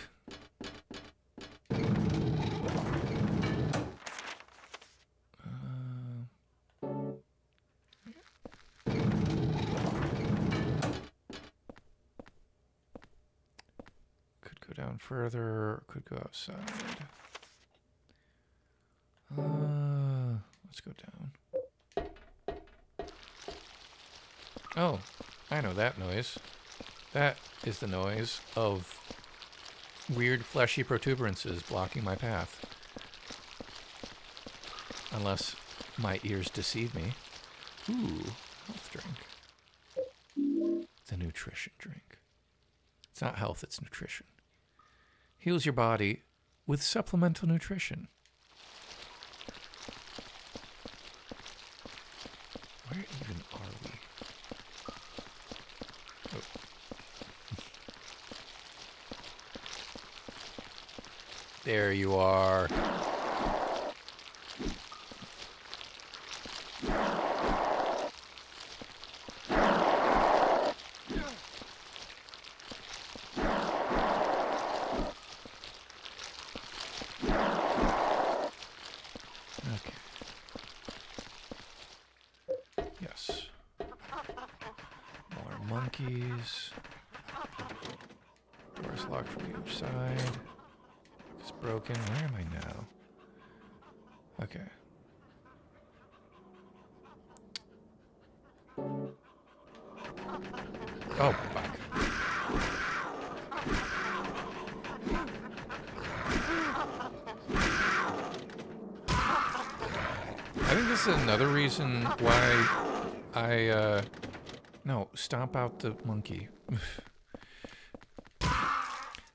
down further, or could go outside. Let's go down. Oh, I know that noise. That is the noise of weird fleshy protuberances blocking my path. Unless my ears deceive me. Ooh, health drink. It's a nutrition drink. It's not health, it's nutrition. Heals your body with supplemental nutrition. Where even are we? Oh. There you are. Okay. Yes. More monkeys. Door's locked from the other side. It's broken. Where am I now? Okay. Oh, fuck. I think this is another reason why I, no, stomp out the monkey.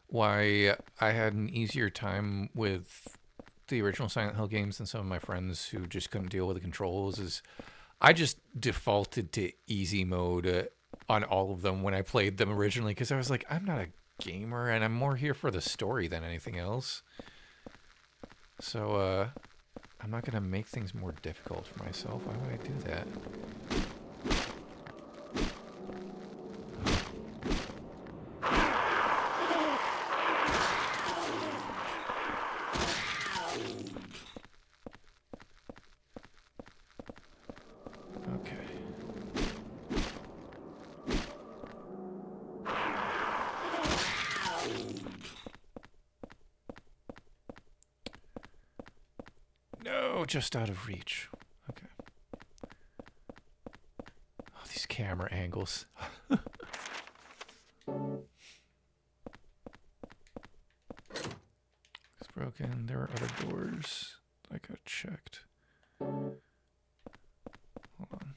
Why I had an easier time with the original Silent Hill games than some of my friends who just couldn't deal with the controls is I just defaulted to easy mode on all of them when I played them originally because I was like, I'm not a gamer and I'm more here for the story than anything else. So, I'm not going to make things more difficult for myself. Why would I do that? Just out of reach. Okay. Oh, these camera angles. It's broken. There are other doors that I got checked. Hold on.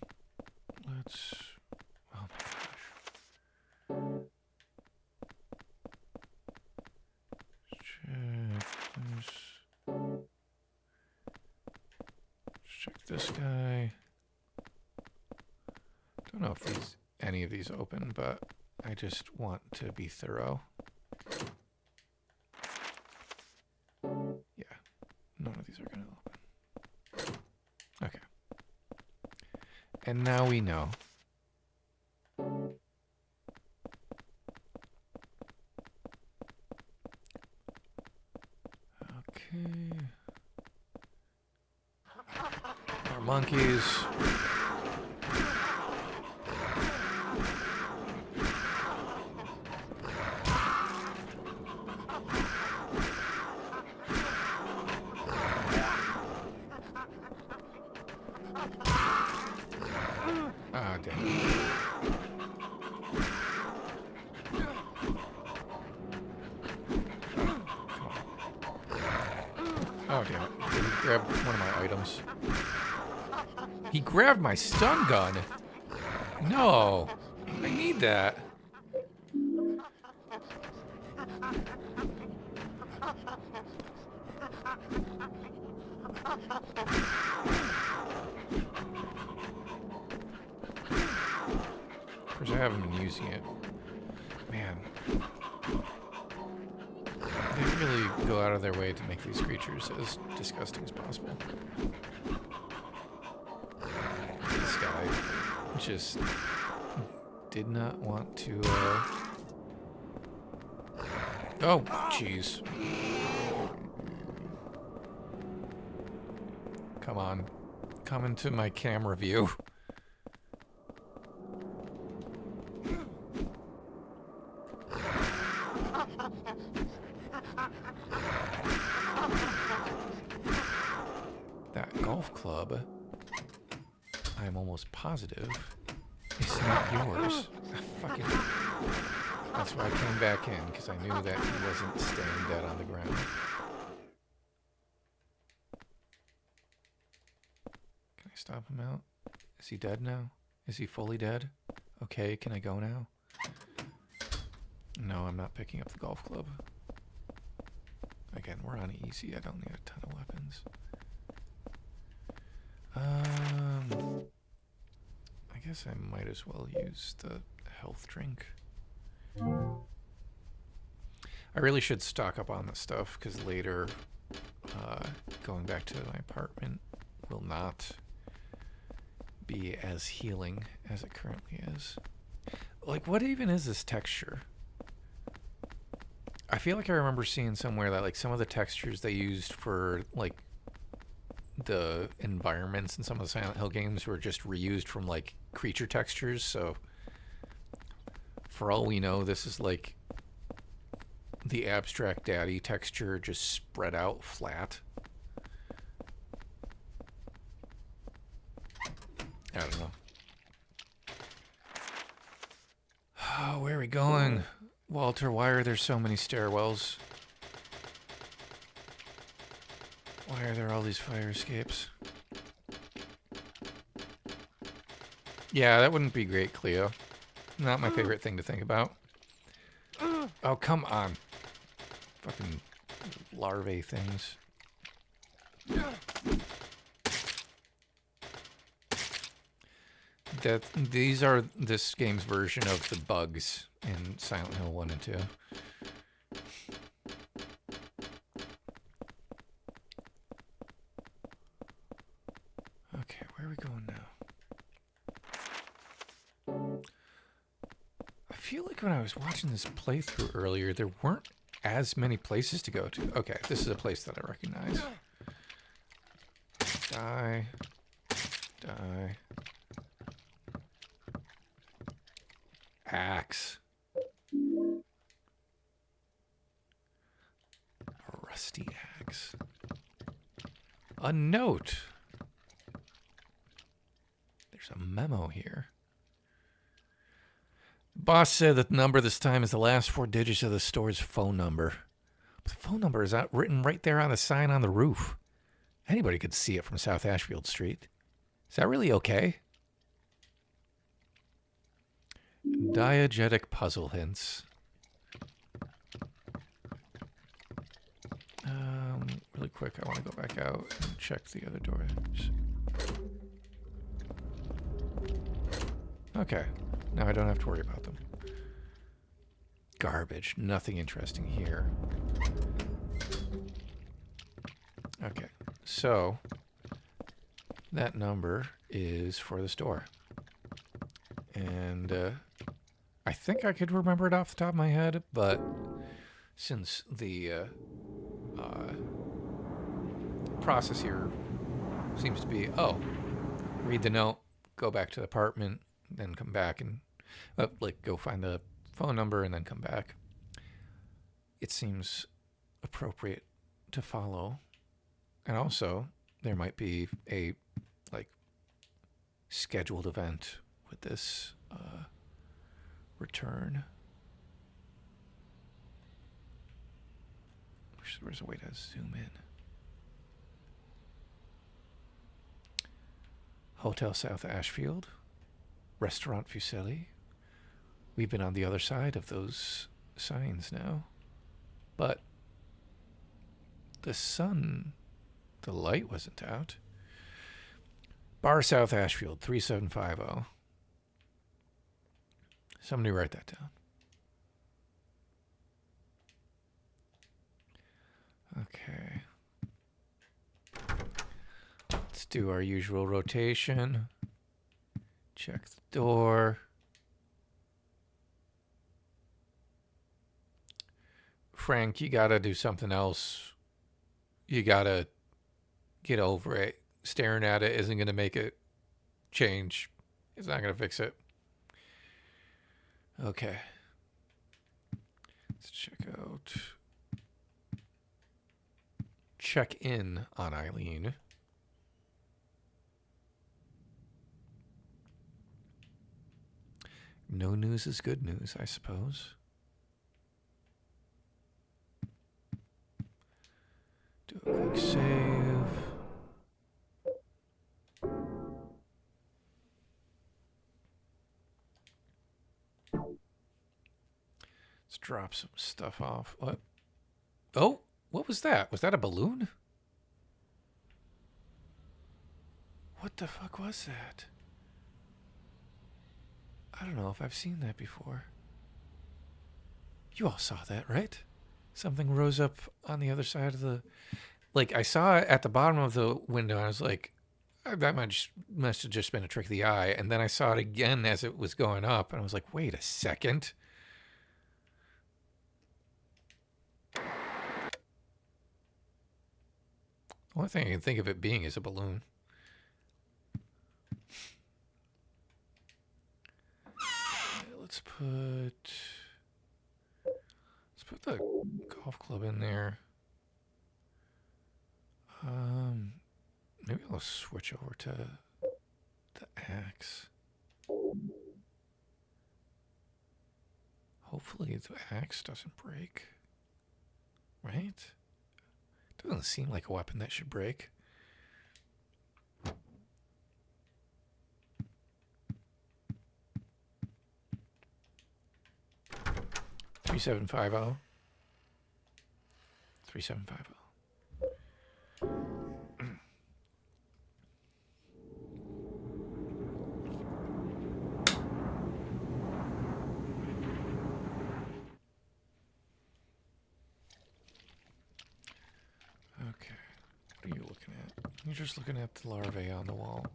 Let's... Oh my gosh. Check this. Check this guy. Don't know if any of these open, but I just want to be thorough. Yeah, none of these are going to open. Okay. And now we know. Okay. More monkeys. Ah, damn it. Oh, damn it. Did he grab one of my items? He grabbed my stun gun. No. I need that. Of course, I haven't been using it. Man. They really go out of their way to make these creatures as disgusting as possible. This guy just did not want to, Oh, jeez. Come on. Come into my camera view. club, I'm almost positive it's not yours. Fucking. That's why I came back in, because I knew that he wasn't staying dead on the ground. Can I stop him out? Is he dead now? Is he fully dead? Okay, can I go now? No, I'm not picking up the golf club. Again, we're on easy. I don't need a ton of weapons. I guess I might as well use the health drink. I really should stock up on this stuff, because later, going back to my apartment will not be as healing as it currently is. Like, what even is this texture? I feel like I remember seeing somewhere that, like, some of the textures they used for, like, the environments in some of the Silent Hill games were just reused from, like, creature textures, so for all we know, this is, like, the Abstract Daddy texture just spread out flat. I don't know. Oh, where are we going? Walter, why are there so many stairwells? Why are there all these fire escapes? Yeah, that wouldn't be great, Cleo. Not my favorite thing to think about. Oh, come on. Fucking larvae things. These are this game's version of the bugs in Silent Hill 1 and 2. Okay, where are we going now? I feel like when I was watching this playthrough earlier, there weren't as many places to go to. Okay, this is a place that I recognize. Die. Die. Axe. A rusty axe. A note. There's a memo here. Boss said that the number this time is the last 4 digits of the store's phone number. But the phone number is written right there on the sign on the roof. Anybody could see it from South Ashfield Street. Is that really okay? Diegetic puzzle hints. Really quick, I want to go back out and check the other doors. Okay, now I don't have to worry about them. Garbage, nothing interesting here. Okay, so that number is for the store. And I think I could remember it off the top of my head, but since the process here seems to be, read the note, go back to the apartment, then come back and go find the phone number and then come back. It seems appropriate to follow. And also, there might be a scheduled event with this return. Wish there was a way to zoom in. Hotel South Ashfield, Restaurant Fusilli. We've been on the other side of those signs now. But the light wasn't out. Bar South Ashfield, 3750. Somebody write that down. Okay. Let's do our usual rotation. Check the door. Frank, you gotta do something else. You gotta get over it. Staring at it isn't gonna make it change. It's not gonna fix it. Okay. Let's check in on Eileen. No news is good news, I suppose. Do a quick save. Let's drop some stuff off. What? Oh, what was that? Was that a balloon? What the fuck was that? I don't know if I've seen that before. You all saw that, right? Something rose up on the other side of the... Like, I saw it at the bottom of the window, and I was like, that must have just been a trick of the eye. And then I saw it again as it was going up, and I was like, wait a second. The only thing I can think of it being is a balloon. Let's put the golf club in there. Maybe I'll switch over to the axe. Hopefully the axe doesn't break. Right? Doesn't seem like a weapon that should break. 3750. 3750. Okay. What are you looking at? You're just looking at the larvae on the wall.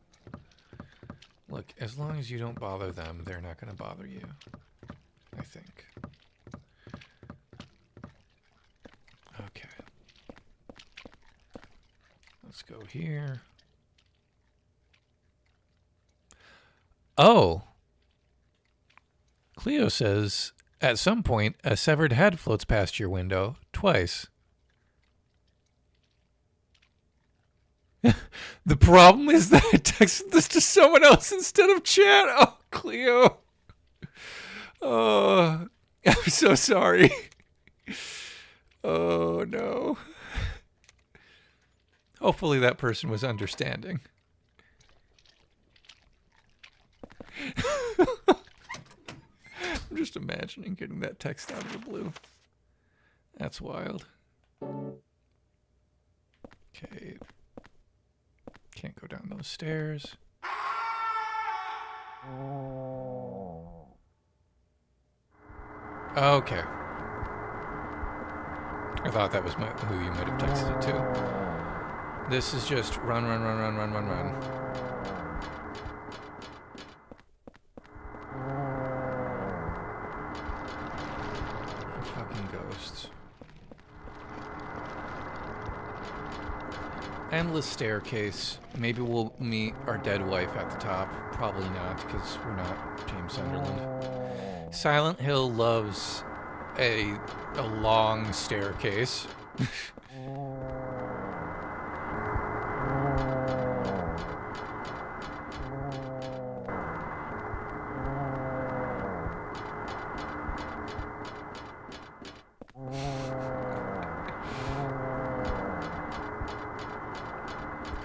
Look, as long as you don't bother them, they're not going to bother you. I think. Okay. Let's go here. Oh! Cleo says, at some point, a severed head floats past your window twice. The problem is that I texted this to someone else instead of chat. Oh, Cleo. Oh, I'm so sorry. Oh, no. Hopefully that person was understanding. I'm just imagining getting that text out of the blue. That's wild. Okay. Can't go down those stairs. Okay. I thought that was who you might have texted it to. This is just run, run, run, run, run, run, run. Fucking ghosts. Endless staircase. Maybe we'll meet our dead wife at the top. Probably not, because we're not James Sunderland. Silent Hill loves a long staircase.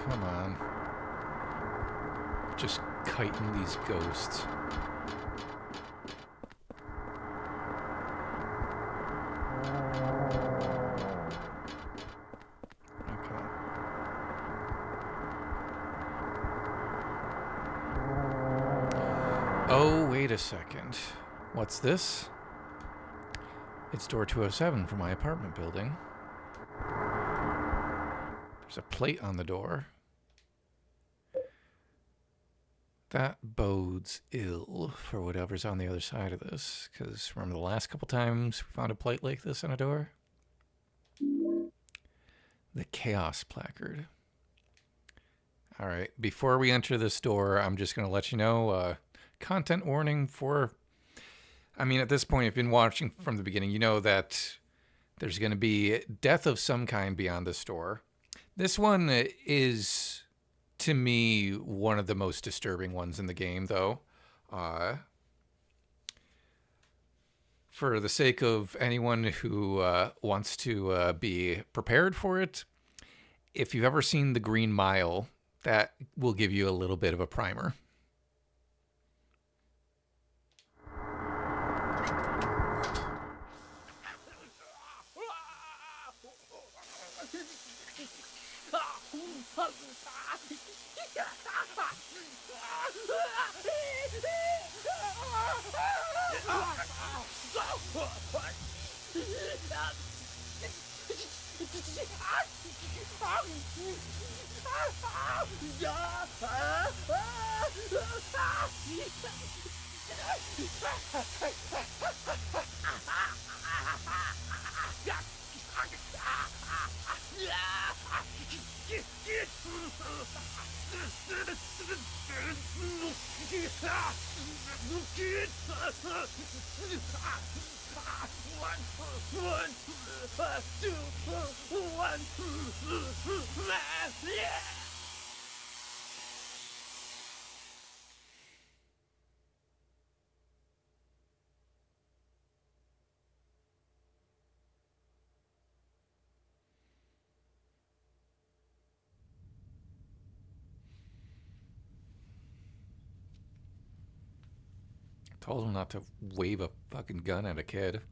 Come on. Just kiting these ghosts. Okay. Oh, wait a second. What's this? It's door 207 for my apartment building. There's a plate on the door. That bodes ill for whatever's on the other side of this. Because remember the last couple times we found a plate like this on a door? The Chaos Placard. All right. Before we enter this door, I'm just going to let you know, content warning for... I mean, at this point, if you've been watching from the beginning, you know that there's going to be death of some kind beyond this door. This one is, to me, one of the most disturbing ones in the game, though. for the sake of anyone who wants to be prepared for it, if you've ever seen The Green Mile, that will give you a little bit of a primer. Told him not to wave a fucking gun at a kid.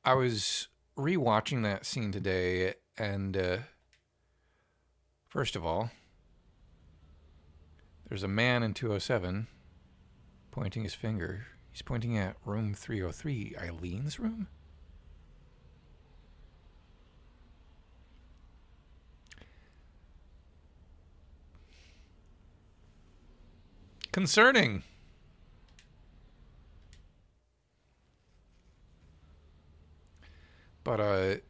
I was rewatching that scene today, and first of all, there's a man in 207 pointing his finger. He's pointing at room 303, Eileen's room? Concerning. But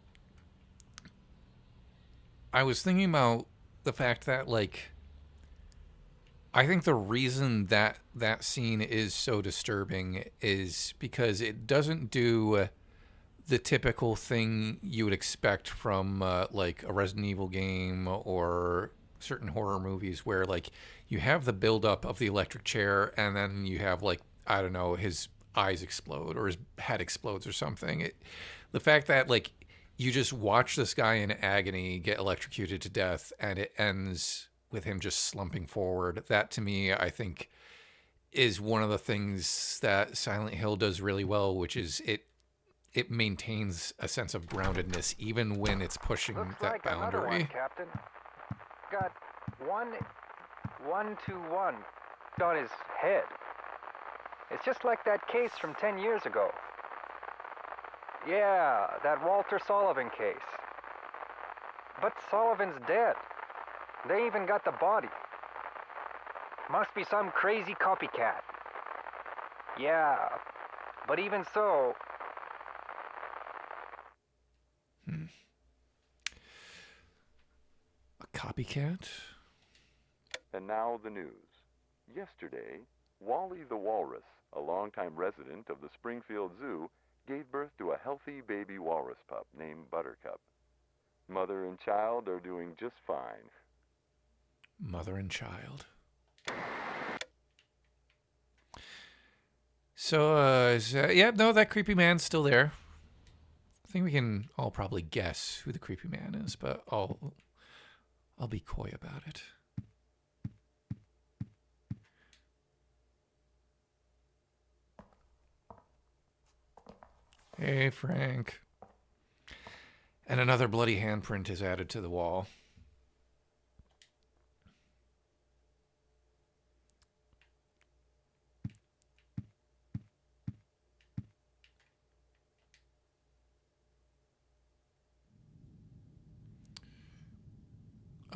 I was thinking about the fact that, like, I think the reason that that scene is so disturbing is because it doesn't do the typical thing you would expect from like a Resident Evil game or certain horror movies where, like, you have the buildup of the electric chair and then you have, like, I don't know, his eyes explode or his head explodes or something. The fact that, like, you just watch this guy in agony get electrocuted to death and it ends with him just slumping forward, that to me, I think, is one of the things that Silent Hill does really well, which is it maintains a sense of groundedness even when it's pushing Looks that like boundary. another one, Captain. Got 121 on his head. It's just like that case from 10 years ago. Yeah, that Walter Sullivan case. But Sullivan's dead. They even got the body. Must be some crazy copycat. Yeah, but even so... A copycat? And now the news. Yesterday, Wally the Walrus, a longtime resident of the Springfield Zoo, gave birth to a healthy baby walrus pup named Buttercup. Mother and child are doing just fine. Mother and child. So, that creepy man's still there. I think we can all probably guess who the creepy man is, but I'll be coy about it. Hey, Frank. And another bloody handprint is added to the wall.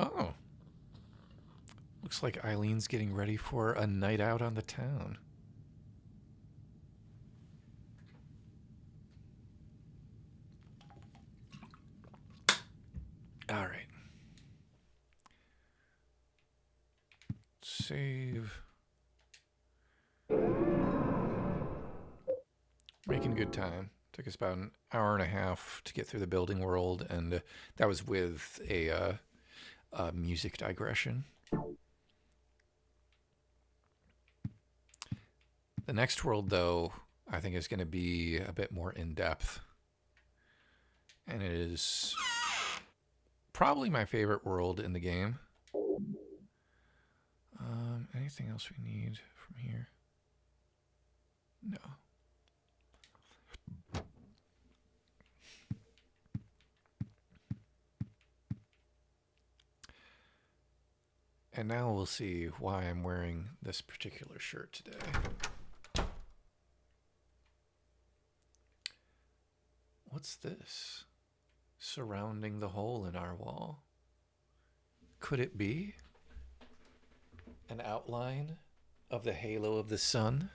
Oh. Looks like Eileen's getting ready for a night out on the town. All right. Save. Making good time. Took us about an hour and a half to get through the building world, and that was with a music digression. The next world, though, I think is going to be a bit more in-depth. And it is probably my favorite world in the game. Anything else we need from here? No. And now we'll see why I'm wearing this particular shirt today. What's this? Surrounding the hole in our wall. Could it be an outline of the halo of the sun?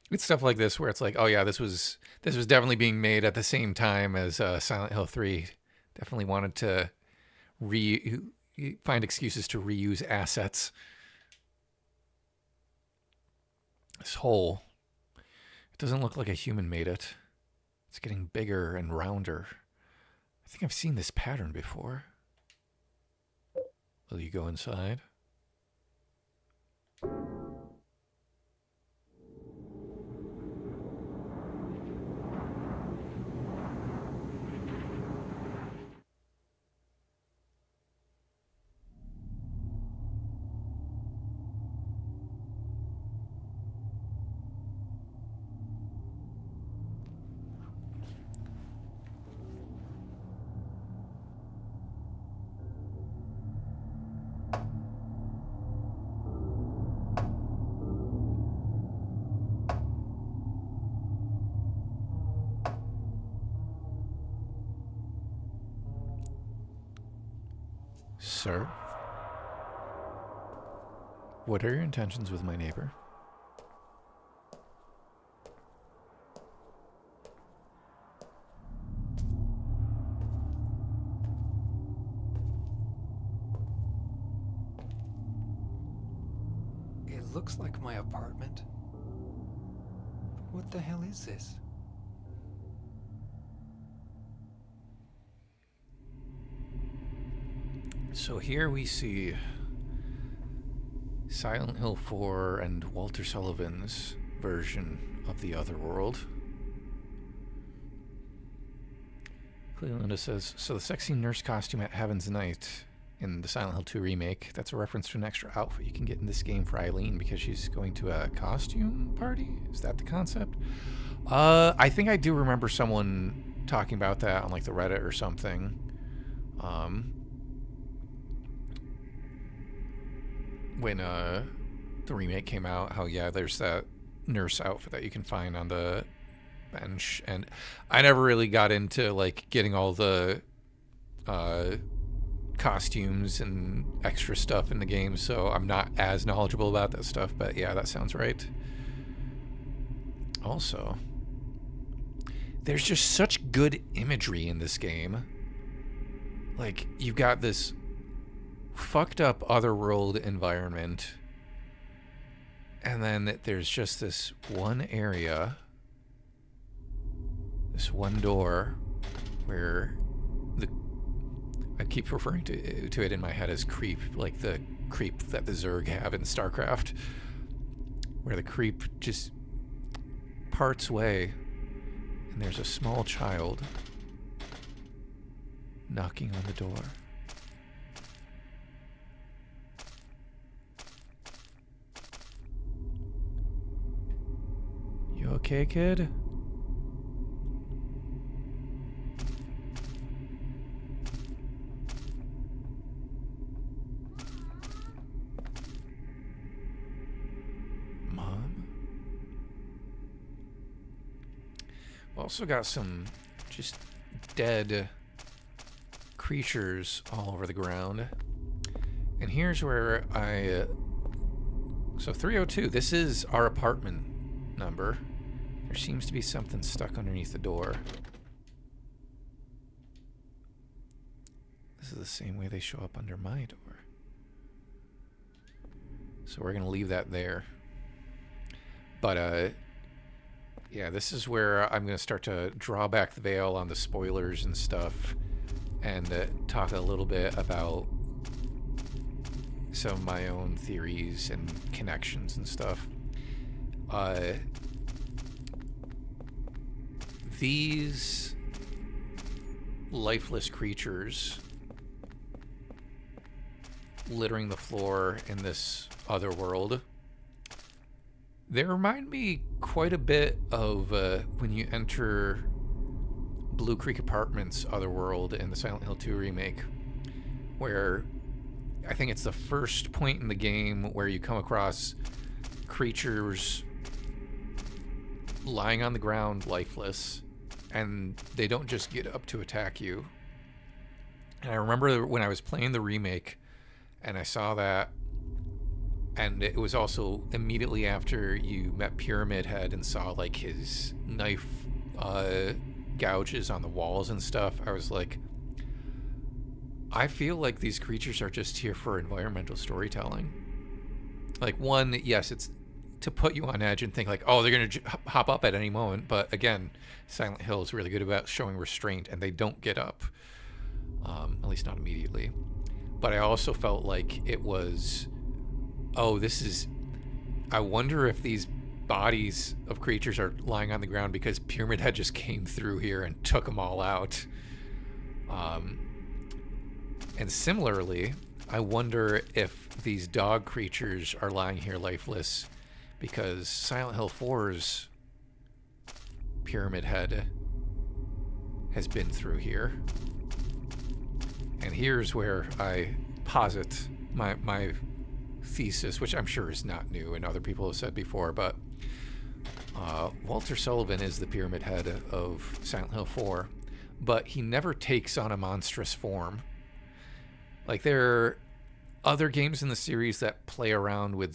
It's stuff like this where it's like, oh yeah, this was definitely being made at the same time as Silent Hill 3. Definitely wanted to find excuses to reuse assets. This hole, it doesn't look like a human made it. It's getting bigger and rounder. I think I've seen this pattern before. Will you go inside? Sir, what are your intentions with my neighbor? It looks like my apartment. But what the hell is this? So here we see Silent Hill 4 and Walter Sullivan's version of the other world. Cleveland says, so the sexy nurse costume at Heaven's Night in the Silent Hill 2 remake, that's a reference to an extra outfit you can get in this game for Eileen because she's going to a costume party? Is that the concept? I think I do remember someone talking about that on like the Reddit or something. When the remake came out, how yeah, there's that nurse outfit that you can find on the bench, and I never really got into like getting all the costumes and extra stuff in the game, so I'm not as knowledgeable about that stuff, but yeah, that sounds right. Also, there's just such good imagery in this game. Like, you've got this fucked up otherworld environment, and then there's just this one area, this one door, where I keep referring to it in my head as creep, like the creep that the Zerg have in StarCraft, where the creep just parts way, and there's a small child knocking on the door. You okay, kid? Mom? Also got some just dead creatures all over the ground. And here's where so 302, this is our apartment number. There seems to be something stuck underneath the door. This is the same way they show up under my door. So we're going to leave that there. But yeah, this is where I'm going to start to draw back the veil on the spoilers and stuff, and talk a little bit about some of my own theories and connections and stuff. These lifeless creatures littering the floor in this other world, they remind me quite a bit of when you enter Blue Creek Apartments' Otherworld in the Silent Hill 2 remake, where I think it's the first point in the game where you come across creatures lying on the ground lifeless, and they don't just get up to attack you. And I remember when I was playing the remake and I saw that, and it was also immediately after you met Pyramid Head and saw like his knife gouges on the walls and stuff. I was like, I feel like these creatures are just here for environmental storytelling. Like, one, yes, it's to put you on edge and think like, oh, they're going to hop up at any moment. But again, Silent Hill is really good about showing restraint, and they don't get up, at least not immediately. But I also felt like it was, oh, this is, I wonder if these bodies of creatures are lying on the ground because Pyramid Head just came through here and took them all out. And similarly, I wonder if these dog creatures are lying here lifeless because Silent Hill 4's Pyramid Head has been through here. And here's where I posit my thesis, which I'm sure is not new and other people have said before, but Walter Sullivan is the Pyramid Head of Silent Hill 4, but he never takes on a monstrous form. Like, there are other games in the series that play around with,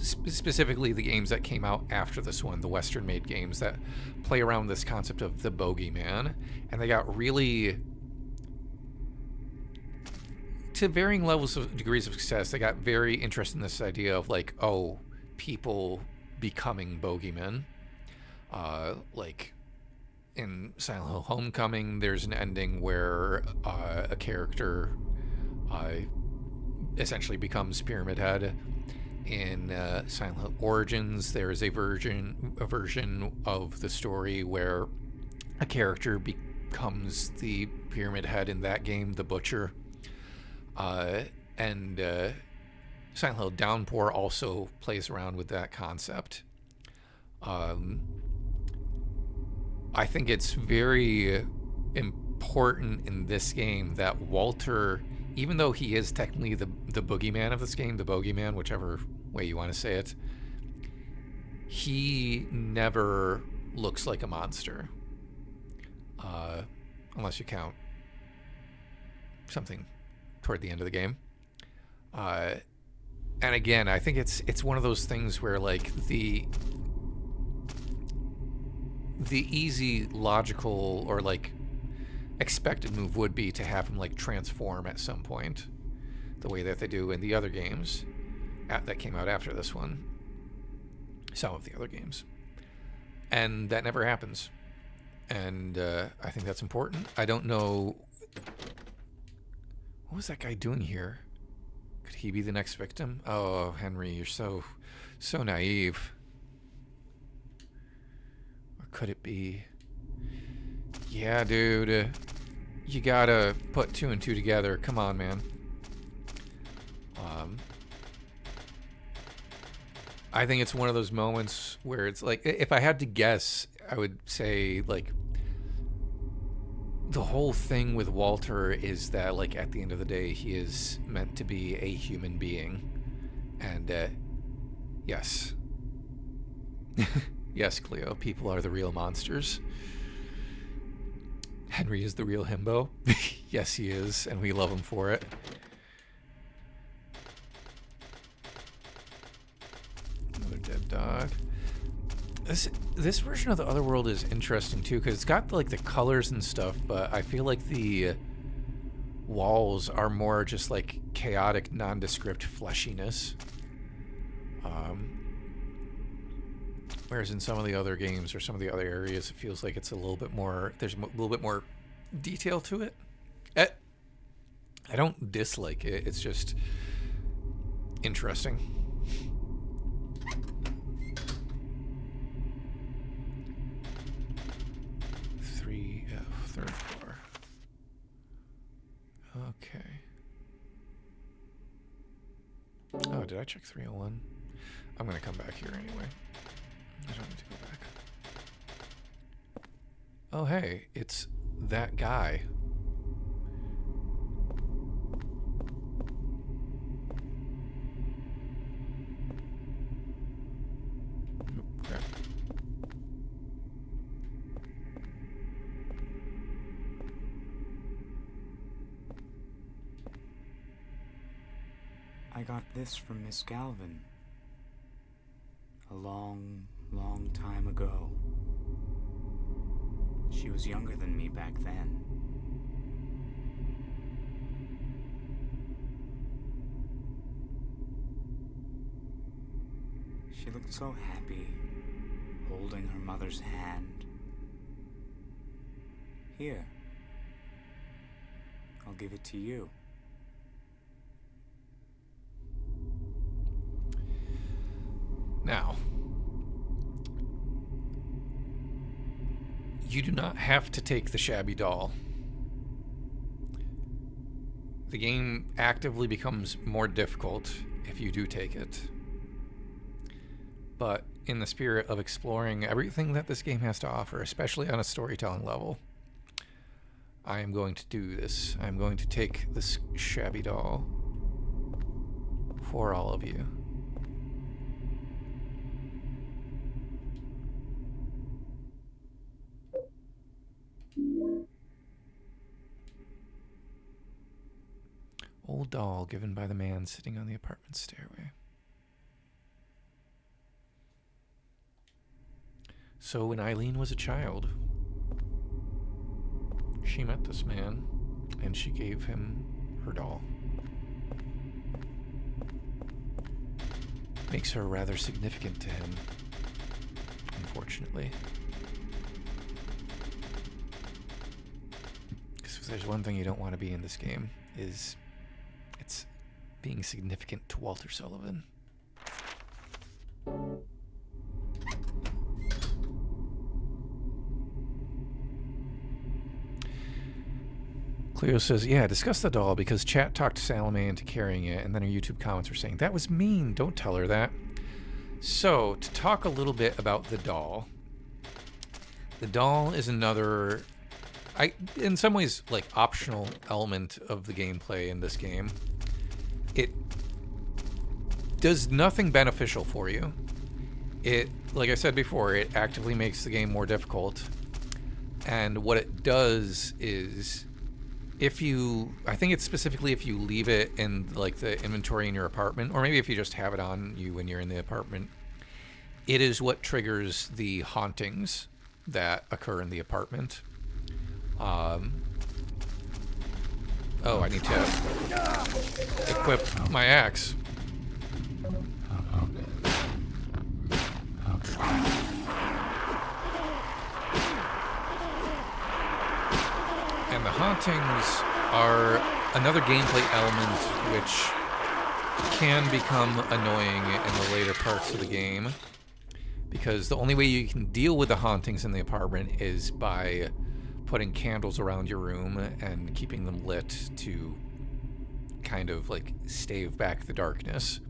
specifically the games that came out after this one, the Western-made games that play around this concept of the bogeyman, and they got really, to varying levels of degrees of success, they got very interested in this idea of like, oh, people becoming bogeymen. Like in Silent Hill Homecoming, there's an ending where a character essentially becomes Pyramid Head. In Silent Hill Origins, there is a version of the story where a character becomes the Pyramid Head in that game, the Butcher. And Silent Hill Downpour also plays around with that concept. I think it's very important in this game that Walter, even though he is technically the boogeyman of this game, the bogeyman, whichever way you want to say it, he never looks like a monster. Unless you count something toward the end of the game. And again, I think it's one of those things where like the easy, logical, or like expected move would be to have him like transform at some point, the way that they do in the other games that came out after this one, some of the other games, and that never happens. And I think that's important. I don't know, what was that guy doing here? Could he be the next victim? Oh, Henry, you're so naive. Or could it be? Yeah, dude. You gotta put 2 and 2 together. Come on, man. I think it's one of those moments where it's like, if I had to guess, I would say like the whole thing with Walter is that like at the end of the day he is meant to be a human being, and yes yes, Cleo, people are the real monsters. Henry is the real himbo. Yes, he is, and we love him for it. Another dead dog. This version of the Otherworld is interesting too, because it's got like the colors and stuff, but I feel like the walls are more just like chaotic, nondescript fleshiness. Whereas in some of the other games or some of the other areas, it feels like it's a little bit more, there's a little bit more detail to it. I don't dislike it, it's just interesting. Third floor. Okay. Oh, did I check 301? I'm gonna come back here anyway. I don't need to go back. Oh, hey, it's that guy. Oop, crap. I got this from Miss Galvin. A long, long time ago. She was younger than me back then. She looked so happy, holding her mother's hand. Here. I'll give it to you. Now, you do not have to take the Shabby doll. The game actively becomes more difficult if you do take it. But in the spirit of exploring everything that this game has to offer, especially on a storytelling level, I am going to do this. I'm going to take this Shabby doll for all of you. Old doll given by the man sitting on the apartment stairway. So when Eileen was a child, she met this man and she gave him her doll. Makes her rather significant to him, unfortunately. Because if there's one thing you don't want to be in this game, is it's being significant to Walter Sullivan. Cleo says, yeah, discuss the doll because chat talked Salome into carrying it, and then her YouTube comments were saying, that was mean, don't tell her that. So, to talk a little bit about the doll is another, in some ways, like, optional element of the gameplay in this game. It does nothing beneficial for you. It, like I said before, it actively makes the game more difficult. And what it does is, if you, I think it's specifically if you leave it in like the inventory in your apartment, or maybe if you just have it on you when you're in the apartment, it is what triggers the hauntings that occur in the apartment. Oh, I need to equip my axe. And the hauntings are another gameplay element which can become annoying in the later parts of the game, because the only way you can deal with the hauntings in the apartment is by putting candles around your room and keeping them lit to kind of like stave back the darkness.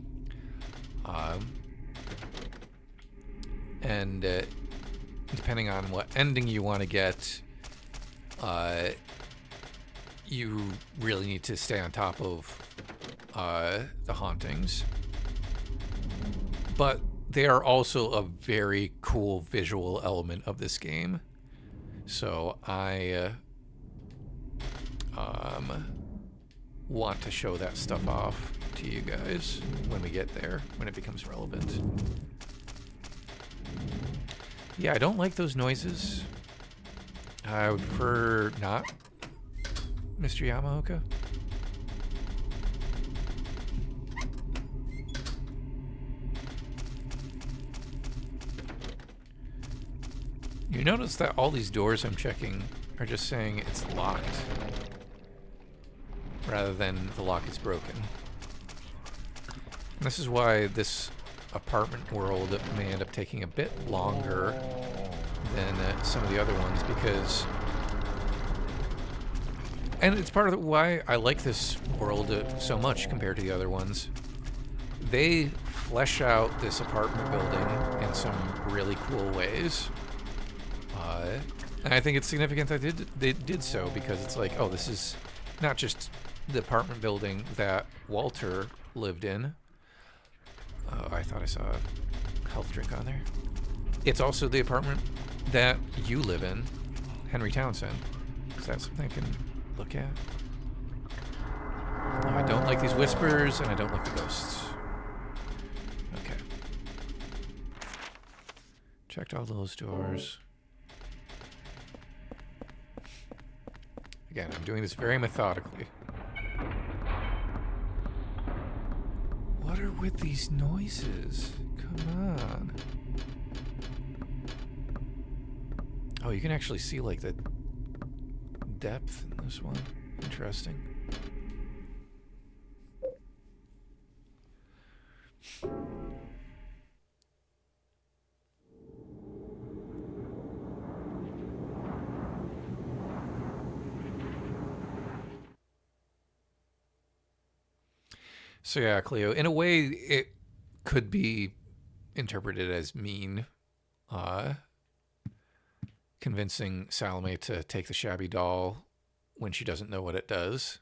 And depending on what ending you want to get, you really need to stay on top of the hauntings. But they are also a very cool visual element of this game. So I want to show that stuff off to you guys when we get there, when it becomes relevant. Yeah, I don't like those noises. I would prefer not, Mr. Yamaoka. You notice that all these doors I'm checking are just saying it's locked, rather than the lock is broken. And this is why this apartment world may end up taking a bit longer than some of the other ones, because... And it's part of why I like this world so much compared to the other ones. They flesh out this apartment building in some really cool ways. And I think it's significant that they did so, because it's like, oh, this is not just the apartment building that Walter lived in. Oh, I thought I saw a health drink on there. It's also the apartment that you live in, Henry Townsend. Is that something I can look at? No, I don't like these whispers, and I don't like the ghosts. Okay. Checked all those doors. Again, I'm doing this very methodically. What are with these noises? Come on. Oh, you can actually see, like, the depth in this one. Interesting. So yeah, Cleo, in a way, it could be interpreted as mean, convincing Salome to take the Shabby doll when she doesn't know what it does.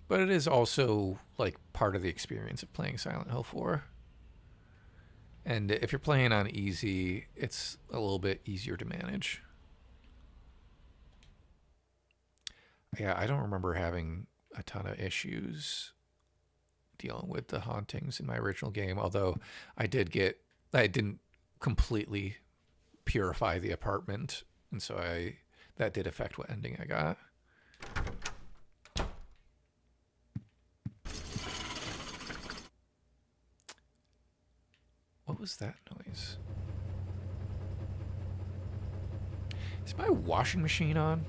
But it is also, like, part of the experience of playing Silent Hill 4. And if you're playing on easy, it's a little bit easier to manage. Yeah, I don't remember having a ton of issues dealing with the hauntings in my original game, although I didn't completely purify the apartment, and so that did affect what ending I got. What was that noise? Is my washing machine on?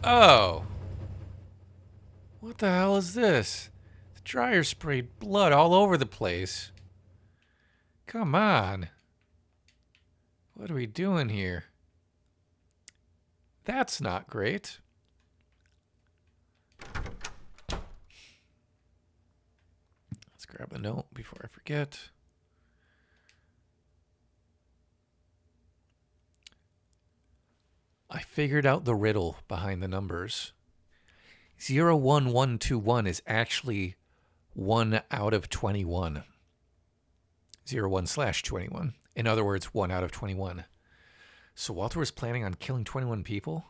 Oh. What the hell is this? The dryer sprayed blood all over the place. Come on. What are we doing here? That's not great. Let's grab a note before I forget. I figured out the riddle behind the numbers. 01121 is actually 1 out of 21. 01/21. In other words, 1 out of 21. So Walter was planning on killing 21 people,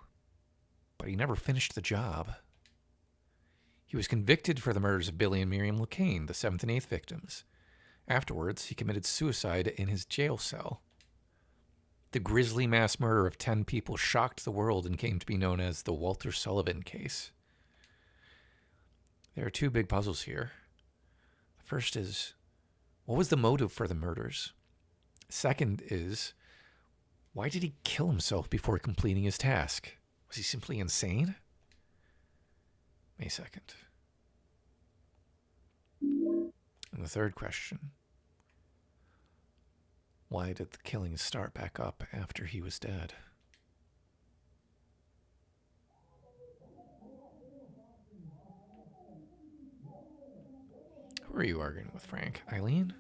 but he never finished the job. He was convicted for the murders of Billy and Miriam Locane, the 7th and 8th victims. Afterwards, he committed suicide in his jail cell. The grisly mass murder of 10 people shocked the world and came to be known as the Walter Sullivan case. There are two big puzzles here. The first is, what was the motive for the murders? Second is, why did he kill himself before completing his task? Was he simply insane? May 2nd. And the third question, why did the killings start back up after he was dead? Who are you arguing with, Frank? Eileen?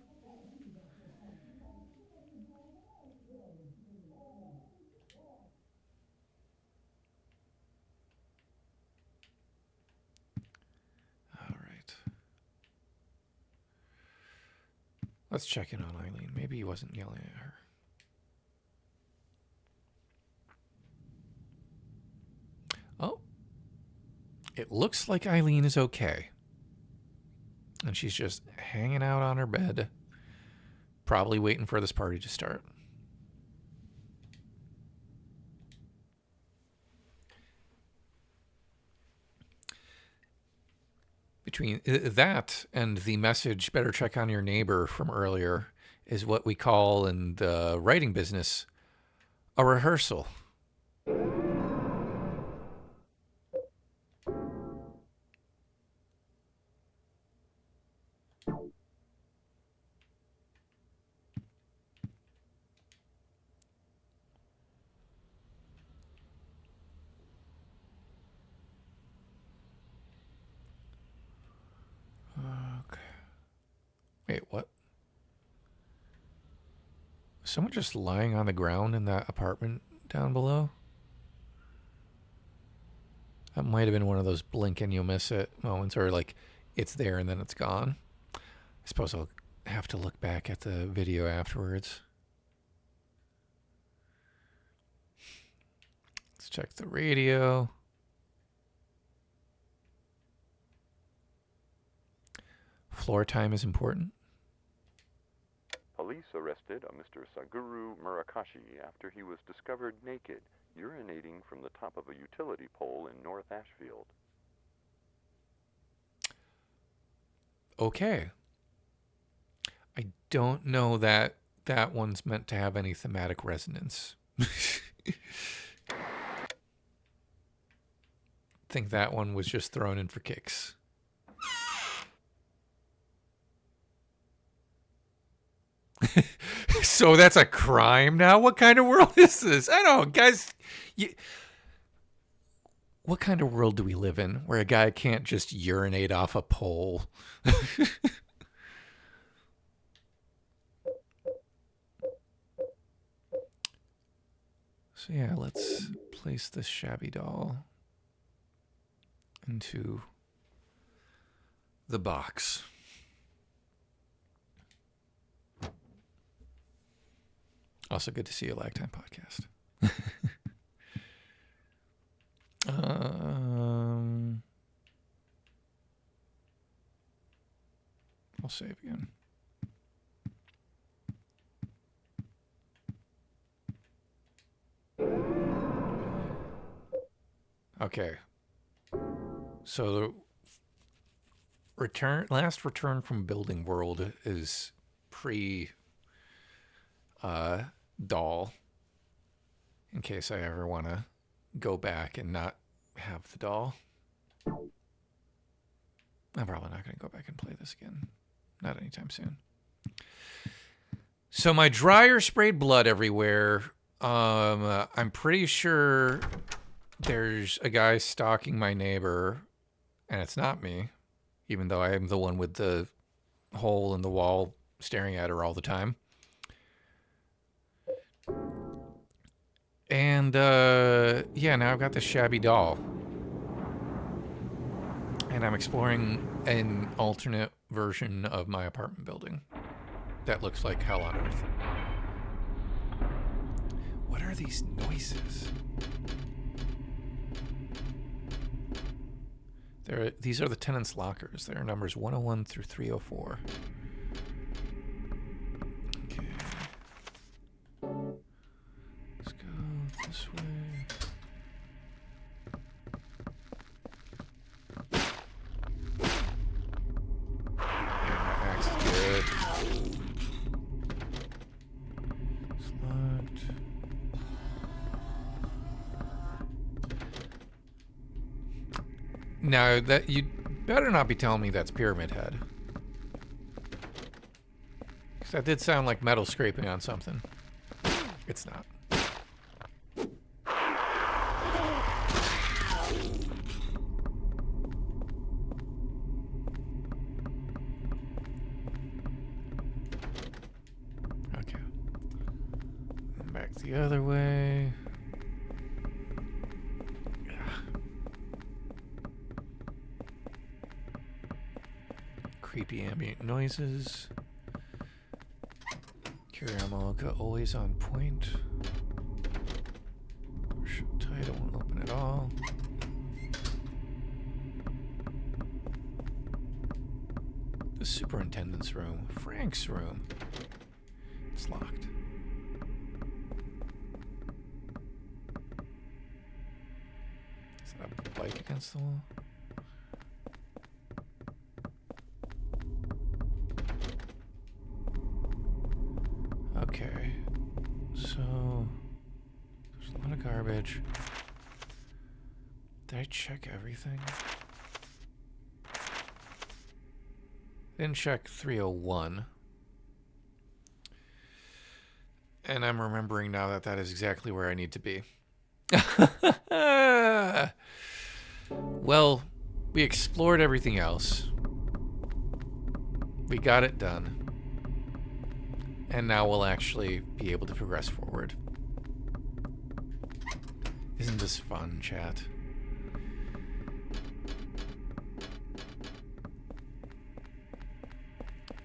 All right. Let's check in on Eileen. Maybe he wasn't yelling at her. Oh. It looks like Eileen is okay. And she's just hanging out on her bed, probably waiting for this party to start. between that and the message, better check on your neighbor from earlier, is what we call in the writing business a rehearsal. Okay. Wait, what? Was someone just lying on the ground in that apartment down below? That might have been one of those blink and you'll miss it moments, or like it's there and then it's gone. I suppose I'll have to look back at the video afterwards. Let's check the radio. Floor time is important. Police arrested a Mr. Saguru Murakashi after he was discovered naked, urinating from the top of a utility pole in North Ashfield. Okay. I don't know that that one's meant to have any thematic resonance. Think that one was just thrown in for kicks. So that's a crime now? What kind of world is this? I don't know, guys. What kind of world do we live in where a guy can't just urinate off a pole? So yeah, let's place this Shabby doll into the box. Also good to see you, Lag Time Podcast. I'll save again. Okay. So the last return from Building World is pre doll, in case I ever want to go back and not have the doll. I'm probably not going to go back and play this again. Not anytime soon. So my dryer sprayed blood everywhere. I'm pretty sure there's a guy stalking my neighbor, and it's not me, even though I am the one with the hole in the wall staring at her all the time. And yeah, now I've got this Shabby doll. And I'm exploring an alternate version of my apartment building that looks like hell on earth. What are these noises? These are the tenants' lockers. They're numbers 101 through 304. Okay. Let's go this way. Now, that you better not be telling me that's Pyramid Head. Because that did sound like metal scraping on something. It's not. Okay. And back the other way. Creepy ambient noises. Akira Yamaoka always on point. Shut tight, it won't open at all. The superintendent's room. Frank's room. It's locked. Is that a bike against the wall? Okay. So, there's a lot of garbage. Did I check everything? Didn't check 301. And I'm remembering now that that is exactly where I need to be. Well, we explored everything else. We got it done. And now we'll actually be able to progress forward. Isn't this fun, chat?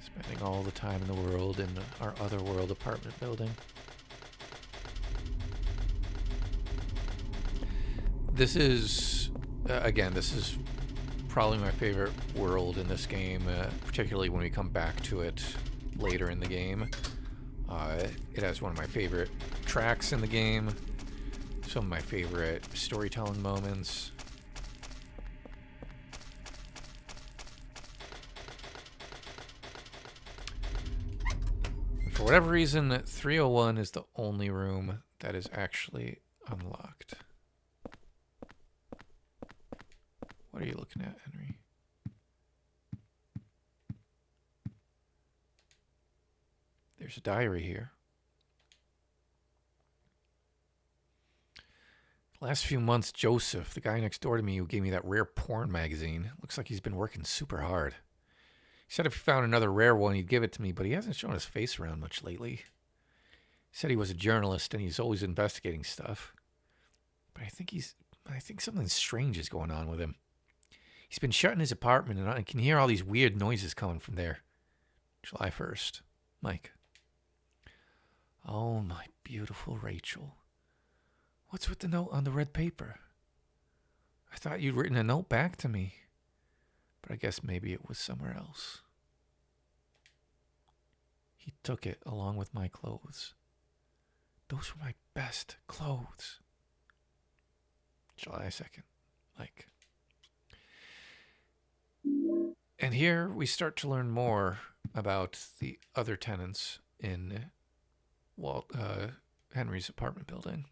Spending all the time in the world in our otherworld apartment building. This is, again, this is probably my favorite world in this game, particularly when we come back to it later in the game. It has one of my favorite tracks in the game, some of my favorite storytelling moments. And for whatever reason, 301 is the only room that is actually unlocked. What are you looking at, Henry? There's a diary here. Last few months, Joseph, the guy next door to me who gave me that rare porn magazine, looks like he's been working super hard. He said if he found another rare one, he'd give it to me, but he hasn't shown his face around much lately. He said he was a journalist and he's always investigating stuff. But I think something strange is going on with him. He's been shut in his apartment, and I can hear all these weird noises coming from there. July 1st. Mike. Oh, my beautiful Rachel. What's with the note on the red paper? I thought you'd written a note back to me. But I guess maybe it was somewhere else. He took it along with my clothes. Those were my best clothes. July 2nd. Mike. And here we start to learn more about the other tenants in Henry's apartment building.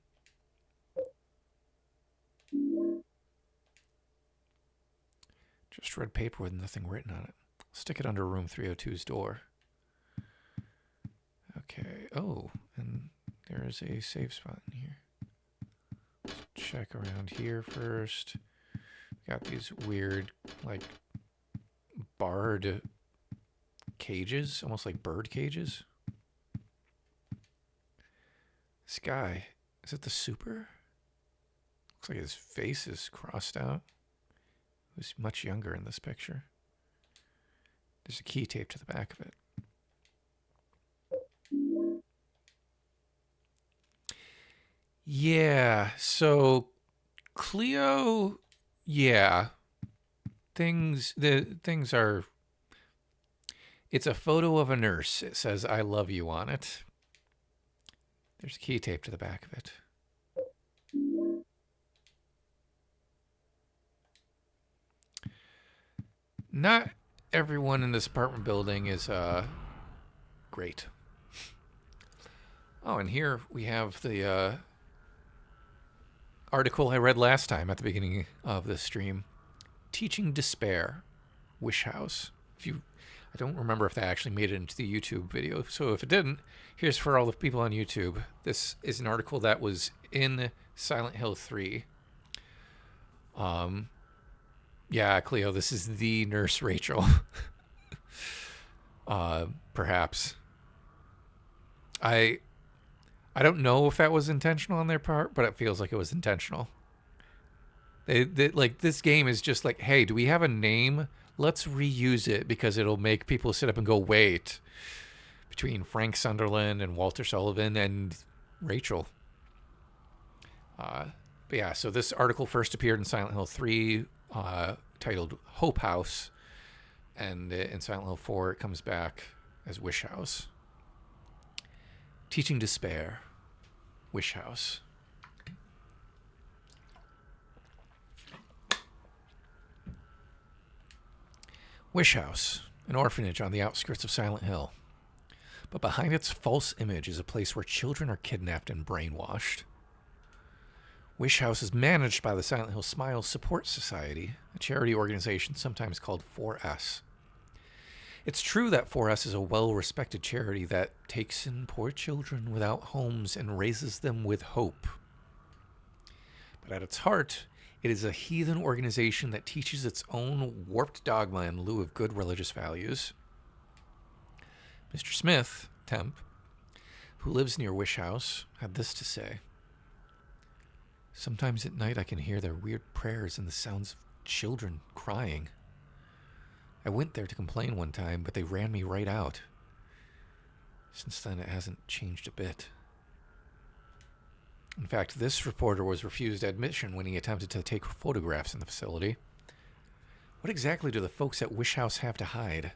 Just red paper with nothing written on it. Stick it under room 302's door. Okay. Oh, and there is a safe spot in here. Let's check around here first. Got these weird, like, barred cages, almost like bird cages. This guy, is it the super? Looks like his face is crossed out. He was much younger in this picture. There's a key taped to the back of it. Yeah, so Cleo, yeah. Things are, it's a photo of a nurse. It says, I love you on it. There's a key tape to the back of it. Not everyone in this apartment building is great. Oh, and here we have the article I read last time at the beginning of this stream. Teaching Despair, Wish House. I don't remember if that actually made it into the YouTube video. So if it didn't, here's for all the people on YouTube. This is an article that was in Silent Hill 3. Yeah, Cleo, this is the Nurse Rachel. Perhaps. I don't know if that was intentional on their part, but it feels like it was intentional. They like, this game is just like, hey, do we have a name? Let's reuse it because it'll make people sit up and go, wait. Between Frank Sunderland and Walter Sullivan and Rachel. But yeah, so this article first appeared in Silent Hill 3, titled Hope House. And in Silent Hill 4, it comes back as Wish House. Teaching Despair, Wish House. Wish House, an orphanage on the outskirts of Silent Hill. But behind its false image is a place where children are kidnapped and brainwashed. Wish House is managed by the Silent Hill Smile Support Society, a charity organization sometimes called 4S. It's true that 4S is a well-respected charity that takes in poor children without homes and raises them with hope. But at its heart, it is a heathen organization that teaches its own warped dogma in lieu of good religious values. Mr. Smith, temp, who lives near Wish House, had this to say. Sometimes at night I can hear their weird prayers and the sounds of children crying. I went there to complain one time, but they ran me right out. Since then, it hasn't changed a bit. In fact, this reporter was refused admission when he attempted to take photographs in the facility. What exactly do the folks at Wish House have to hide?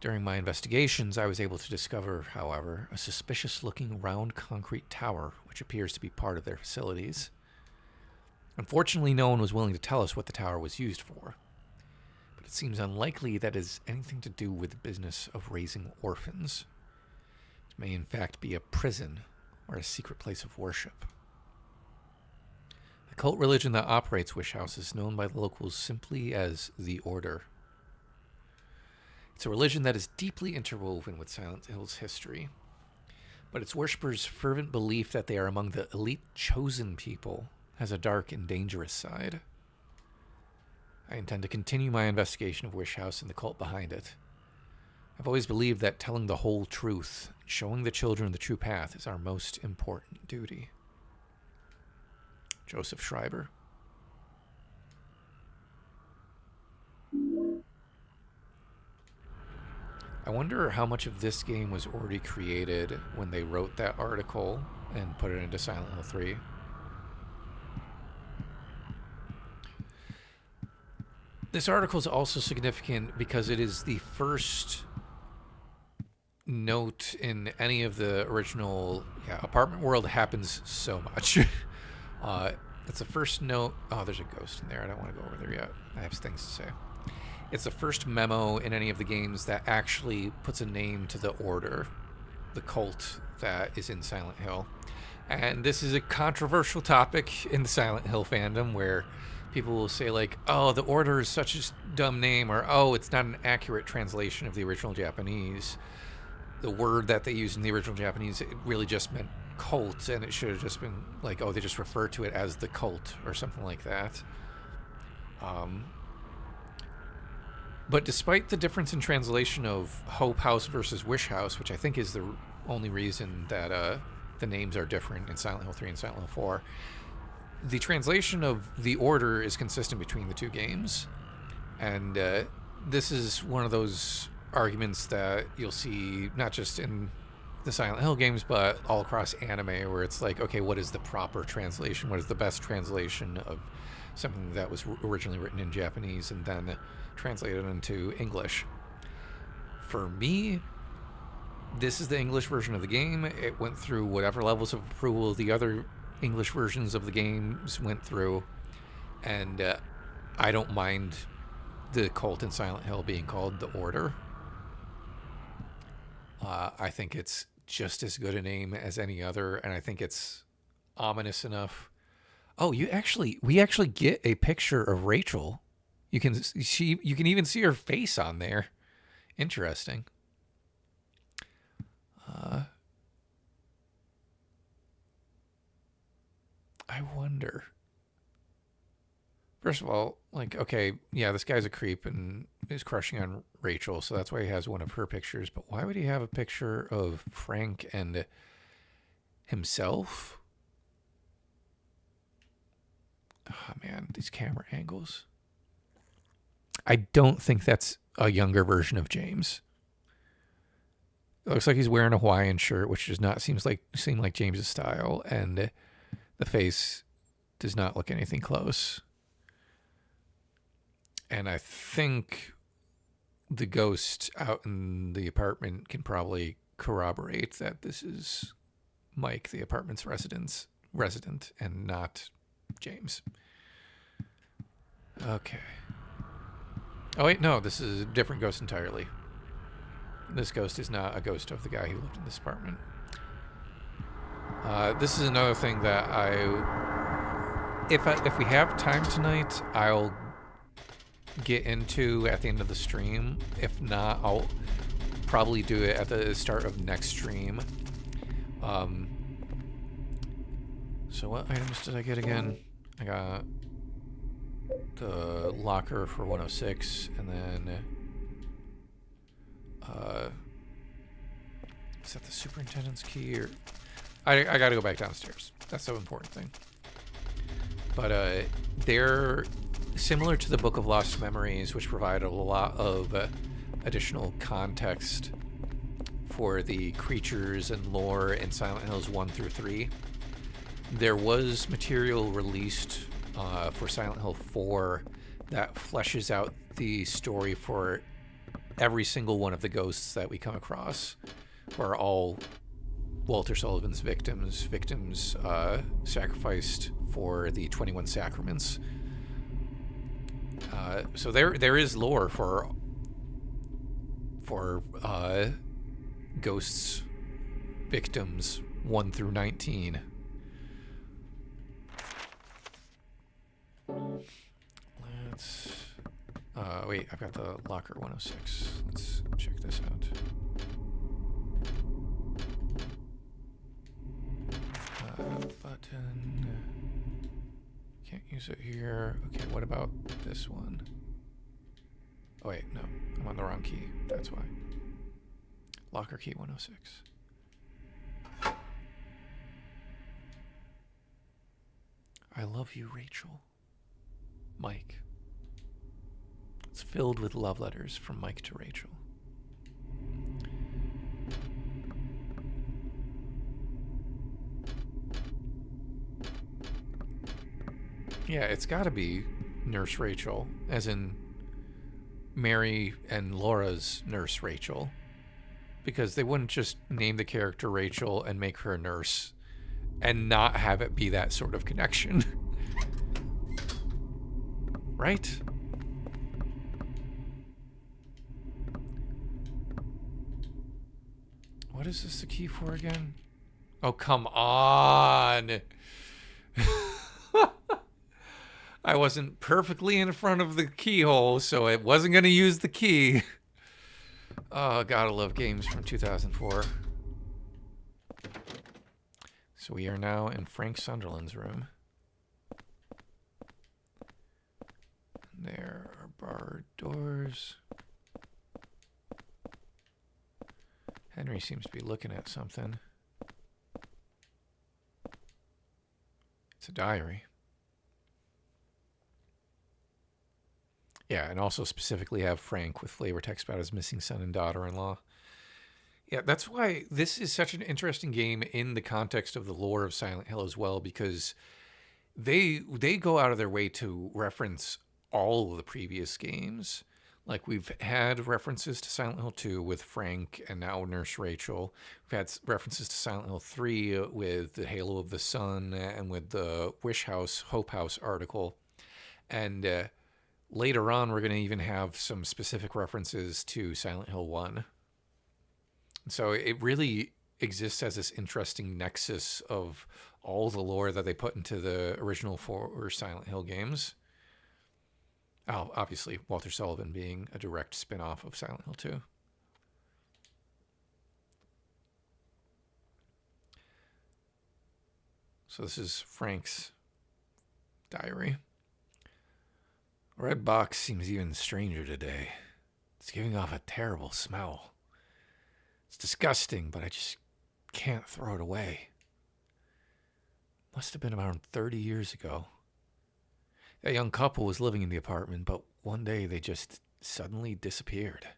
During my investigations, I was able to discover, however, a suspicious-looking round concrete tower, which appears to be part of their facilities. Unfortunately, no one was willing to tell us what the tower was used for. But it seems unlikely that it has anything to do with the business of raising orphans. It may in fact be a prison or a secret place of worship. The cult religion that operates Wish House is known by the locals simply as the Order. It's a religion that is deeply interwoven with Silent Hill's history, but its worshippers' fervent belief that they are among the elite chosen people has a dark and dangerous side. I intend to continue my investigation of Wish House and the cult behind it. I've always believed that telling the whole truth, showing the children the true path, is our most important duty. Joseph Schreiber. I wonder how much of this game was already created when they wrote that article and put it into Silent Hill 3. This article is also significant because it is the first note in any of the original Apartment World happens so much. It's the first note. Oh, there's a ghost in there. I don't want to go over there yet. I have things to say. It's the first memo in any of the games that actually puts a name to the Order, the cult that is in Silent Hill. And this is a controversial topic in the Silent Hill fandom where people will say like, oh, the Order is such a dumb name, or oh, it's not an accurate translation of the original Japanese. The word that they used in the original Japanese, it really just meant cult, and it should have just been like, oh, they just refer to it as the cult or something like that. But despite the difference in translation of Hope House versus Wish House, which I think is the only reason that the names are different in Silent Hill 3 and Silent Hill 4, the translation of the Order is consistent between the two games. And this is one of those arguments that you'll see not just in the Silent Hill games, but all across anime, where it's like, okay, what is the proper translation? What is the best translation of something that was originally written in Japanese and then translated into English? For me, this is the English version of the game. It went through whatever levels of approval the other English versions of the games went through, and I don't mind the cult in Silent Hill being called the Order. I think it's just as good a name as any other, and I think it's ominous enough. Oh, we actually get a picture of Rachel. You can even see her face on there. Interesting. I wonder. First of all, like, okay, yeah, this guy's a creep and is crushing on Rachel, so that's why he has one of her pictures. But why would he have a picture of Frank and himself? Oh, man, these camera angles. I don't think that's a younger version of James. It looks like he's wearing a Hawaiian shirt, which does not seem like James's style, and the face does not look anything close. And I think the ghost out in the apartment can probably corroborate that this is Mike, the apartment's resident, and not James. Okay. Oh, wait, no, this is a different ghost entirely. This ghost is not a ghost of the guy who lived in this apartment. This is another thing that if we have time tonight, I'll get into at the end of the stream. If not, I'll probably do it at the start of next stream. So what items did I get again? I got the locker for 106, and then is that the superintendent's key? Or I gotta go back downstairs. That's the important thing. But they're similar to the Book of Lost Memories, which provided a lot of additional context for the creatures and lore in Silent Hills 1 through 3. There was material released for Silent Hill 4 that fleshes out the story for every single one of the ghosts that we come across, who are all Walter Sullivan's victims sacrificed for the 21 sacraments. So there is lore for ghosts victims 1 through 19. Let's wait, I've got the locker 106. Let's check this out. Button. Can't use it here. Okay, what about this one? Oh wait, no, I'm on the wrong key. That's why. Locker key 106. I love you, Rachel. Mike. It's filled with love letters from Mike to Rachel. Yeah, it's gotta be Nurse Rachel, as in Mary and Laura's Nurse Rachel. Because they wouldn't just name the character Rachel and make her a nurse and not have it be that sort of connection. Right? What is this the key for again? Oh, come on! I wasn't perfectly in front of the keyhole, so it wasn't going to use the key. Oh, gotta love games from 2004. So we are now in Frank Sunderland's room. There are barred doors. Henry seems to be looking at something. It's a diary. Yeah, and also specifically have Frank with flavor text about his missing son and daughter-in-law. Yeah, that's why this is such an interesting game in the context of the lore of Silent Hill as well, because they go out of their way to reference all of the previous games. Like, we've had references to Silent Hill 2 with Frank and now Nurse Rachel. We've had references to Silent Hill 3 with the Halo of the Sun and with the Wish House, Hope House article. And later on, we're going to even have some specific references to Silent Hill 1. So it really exists as this interesting nexus of all the lore that they put into the original 4 Silent Hill games. Oh, obviously, Walter Sullivan being a direct spin-off of Silent Hill 2. So this is Frank's diary. Red box seems even stranger today. It's giving off a terrible smell. It's disgusting, but I just can't throw it away. Must have been around 30 years ago. That young couple was living in the apartment, but one day they just suddenly disappeared.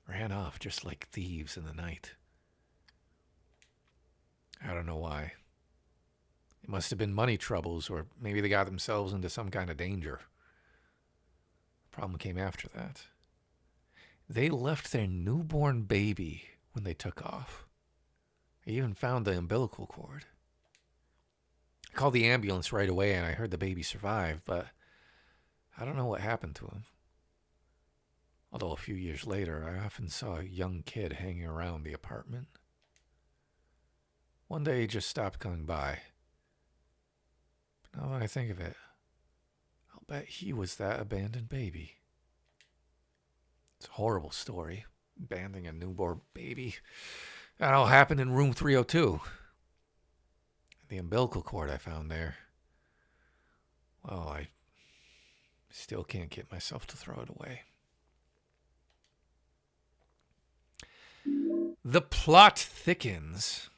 Ran off just like thieves in the night. I don't know why. It must have been money troubles, or maybe they got themselves into some kind of danger. Problem came after that. They left their newborn baby when they took off. I even found the umbilical cord. I called the ambulance right away and I heard the baby survived, but I don't know what happened to him. Although a few years later, I often saw a young kid hanging around the apartment. One day he just stopped coming by. But now that I think of it, I'll bet he was that abandoned baby. It's a horrible story, abandoning a newborn baby. That all happened in room 302. The umbilical cord I found there. Well, I still can't get myself to throw it away. The plot thickens.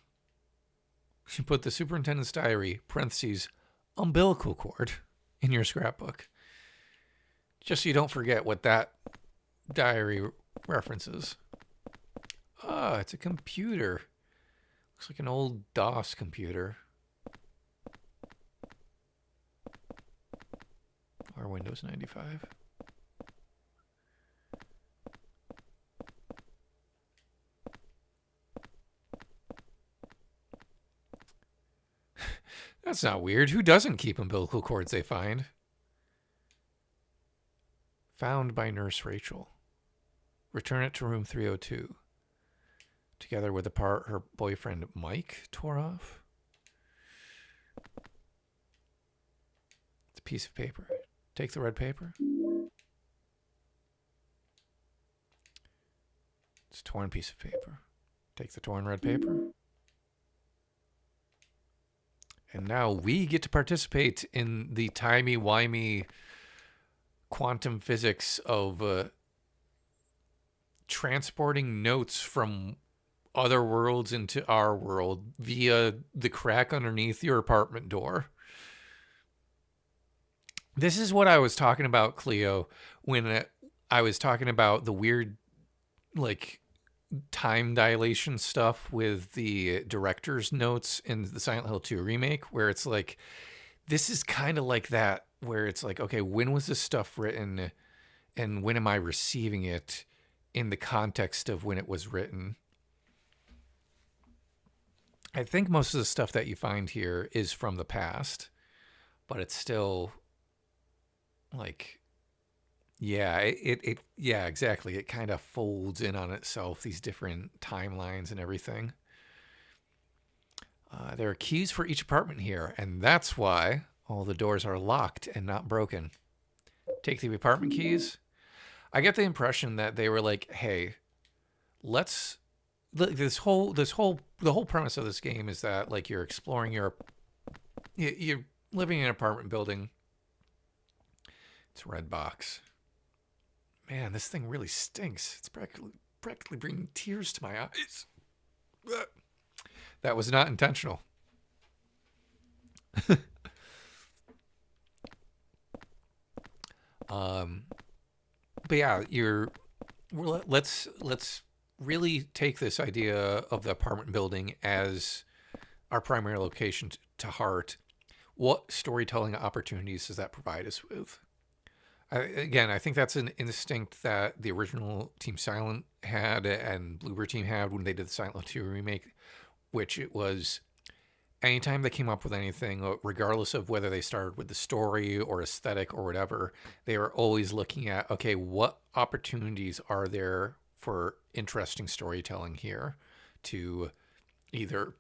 You put the superintendent's diary, parentheses, umbilical cord, in your scrapbook. Just so you don't forget what that diary references. Ah, it's a computer. Looks like an old DOS computer. Or Windows 95. That's not weird. Who doesn't keep umbilical cords they find? Found by Nurse Rachel. Return it to room 302. Together with the part her boyfriend Mike tore off. It's a piece of paper. Take the red paper. It's a torn piece of paper. Take the torn red paper. And now we get to participate in the timey-wimey quantum physics of transporting notes from other worlds into our world via the crack underneath your apartment door. This is what I was talking about, Cleo, when I was talking about the weird, like, time dilation stuff with the director's notes in the Silent Hill 2 remake, where it's like, this is kind of like that, where it's like, okay, when was this stuff written and when am I receiving it in the context of when it was written? I think most of the stuff that you find here is from the past, but it's still like, yeah, yeah, exactly. It kind of folds in on itself, these different timelines and everything. There are keys for each apartment here, and that's why all the doors are locked and not broken. Take the apartment keys. I get the impression that they were like, hey, the whole premise of this game is that, like, you're exploring you're living in an apartment building. It's a red box. Man, this thing really stinks. It's practically bringing tears to my eyes. That was not intentional. But yeah, let's really take this idea of the apartment building as our primary location to heart. What storytelling opportunities does that provide us with? I think that's an instinct that the original Team Silent had and Bloober Team had when they did the Silent Hill 2 remake, which it was anytime they came up with anything, regardless of whether they started with the story or aesthetic or whatever, they were always looking at, okay, what opportunities are there for interesting storytelling here to either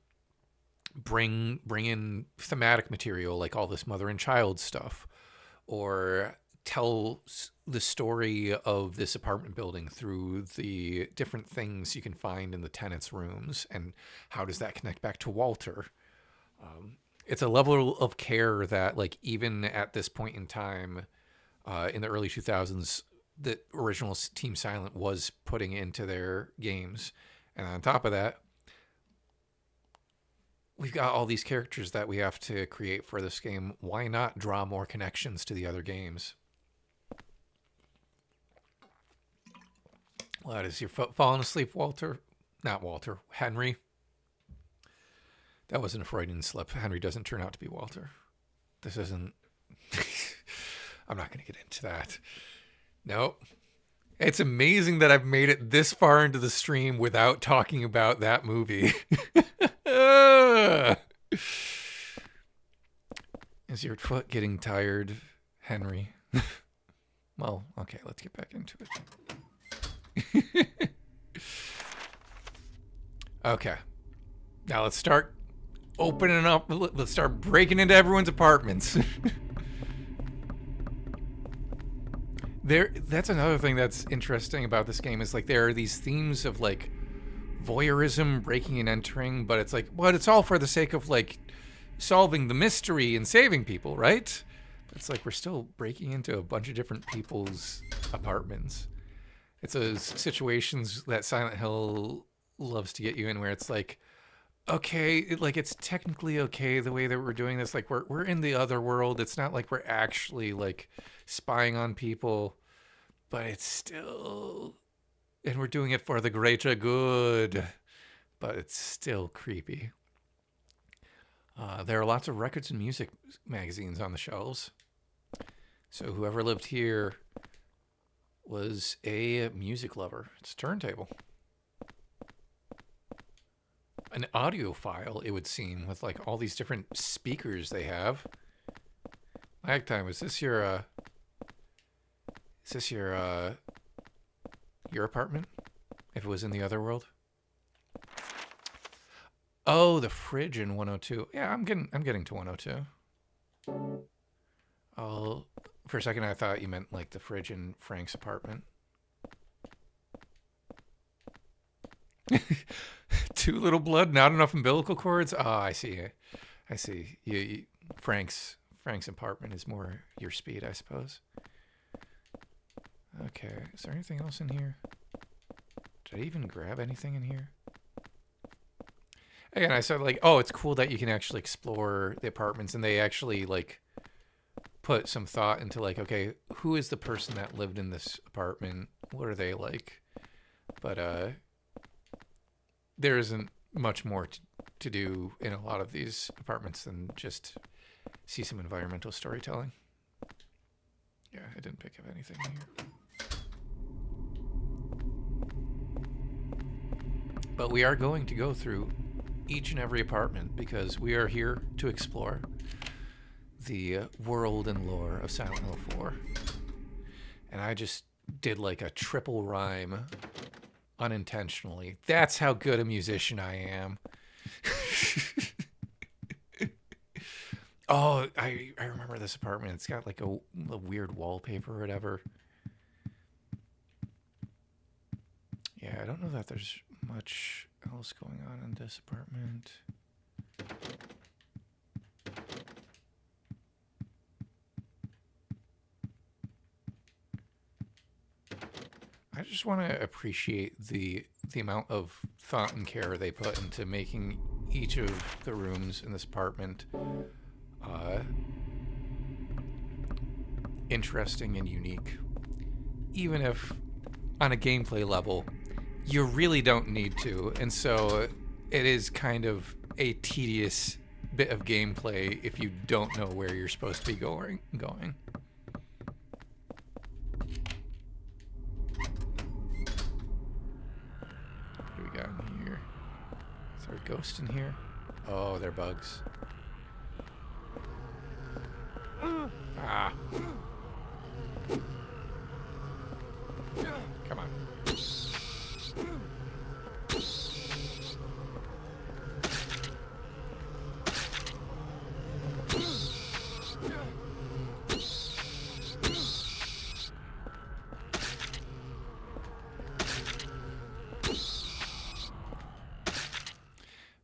bring in thematic material like all this mother and child stuff, or tell the story of this apartment building through the different things you can find in the tenants' rooms, and how does that connect back to Walter? It's a level of care that, like, even at this point in time, in the early 2000s, the original Team Silent was putting into their games. And on top of that, we've got all these characters that we have to create for this game. Why not draw more connections to the other games? What, is you falling asleep, Walter? Not Walter, Henry. That wasn't a Freudian slip. Henry doesn't turn out to be Walter. This isn't... I'm not going to get into that. Nope. It's amazing that I've made it this far into the stream without talking about that movie. Is your foot getting tired, Henry? Well, okay, let's get back into it. Okay. Now let's start opening up. Let's start breaking into everyone's apartments. That's another thing that's interesting about this game is like there are these themes of like voyeurism, breaking and entering, but it's like, well, it's all for the sake of like solving the mystery and saving people, right? It's like we're still breaking into a bunch of different people's apartments. It's those situations that Silent Hill loves to get you in where it's like, okay, it's technically okay the way that we're doing this. Like we're in the other world. It's not like we're actually like spying on people, but it's still, and we're doing it for the greater good, but it's still creepy. There are lots of records and music magazines on the shelves. So whoever lived here was a music lover. It's a turntable. An audiophile, it would seem, with like all these different speakers they have. Lag time, is this your apartment? If it was in the other world? Oh, the fridge in 102. Yeah, I'm getting to 102. Oh, for a second I thought you meant like the fridge in Frank's apartment. Too little blood, not enough umbilical cords. Oh, I see. I see. Frank's apartment is more your speed, I suppose. Okay, is there anything else in here? Did I even grab anything in here? Again, I said like, oh, it's cool that you can actually explore the apartments, and they actually like put some thought into like, okay, who is the person that lived in this apartment? What are they like? But there isn't much more to do in a lot of these apartments than just see some environmental storytelling. Yeah, I didn't pick up anything here. But we are going to go through each and every apartment because we are here to explore the world and lore of Silent Hill 4. And I just did like a triple rhyme unintentionally. That's how good a musician I am. Oh, I remember this apartment. It's got like a weird wallpaper or whatever. Yeah, I don't know that there's much else going on in this apartment. I just want to appreciate the amount of thought and care they put into making each of the rooms in this apartment interesting and unique. Even if on a gameplay level, you really don't need to. And so it is kind of a tedious bit of gameplay if you don't know where you're supposed to be going. What do we got in here? Is there a ghost in here? Oh, they're bugs. Ah. Come on.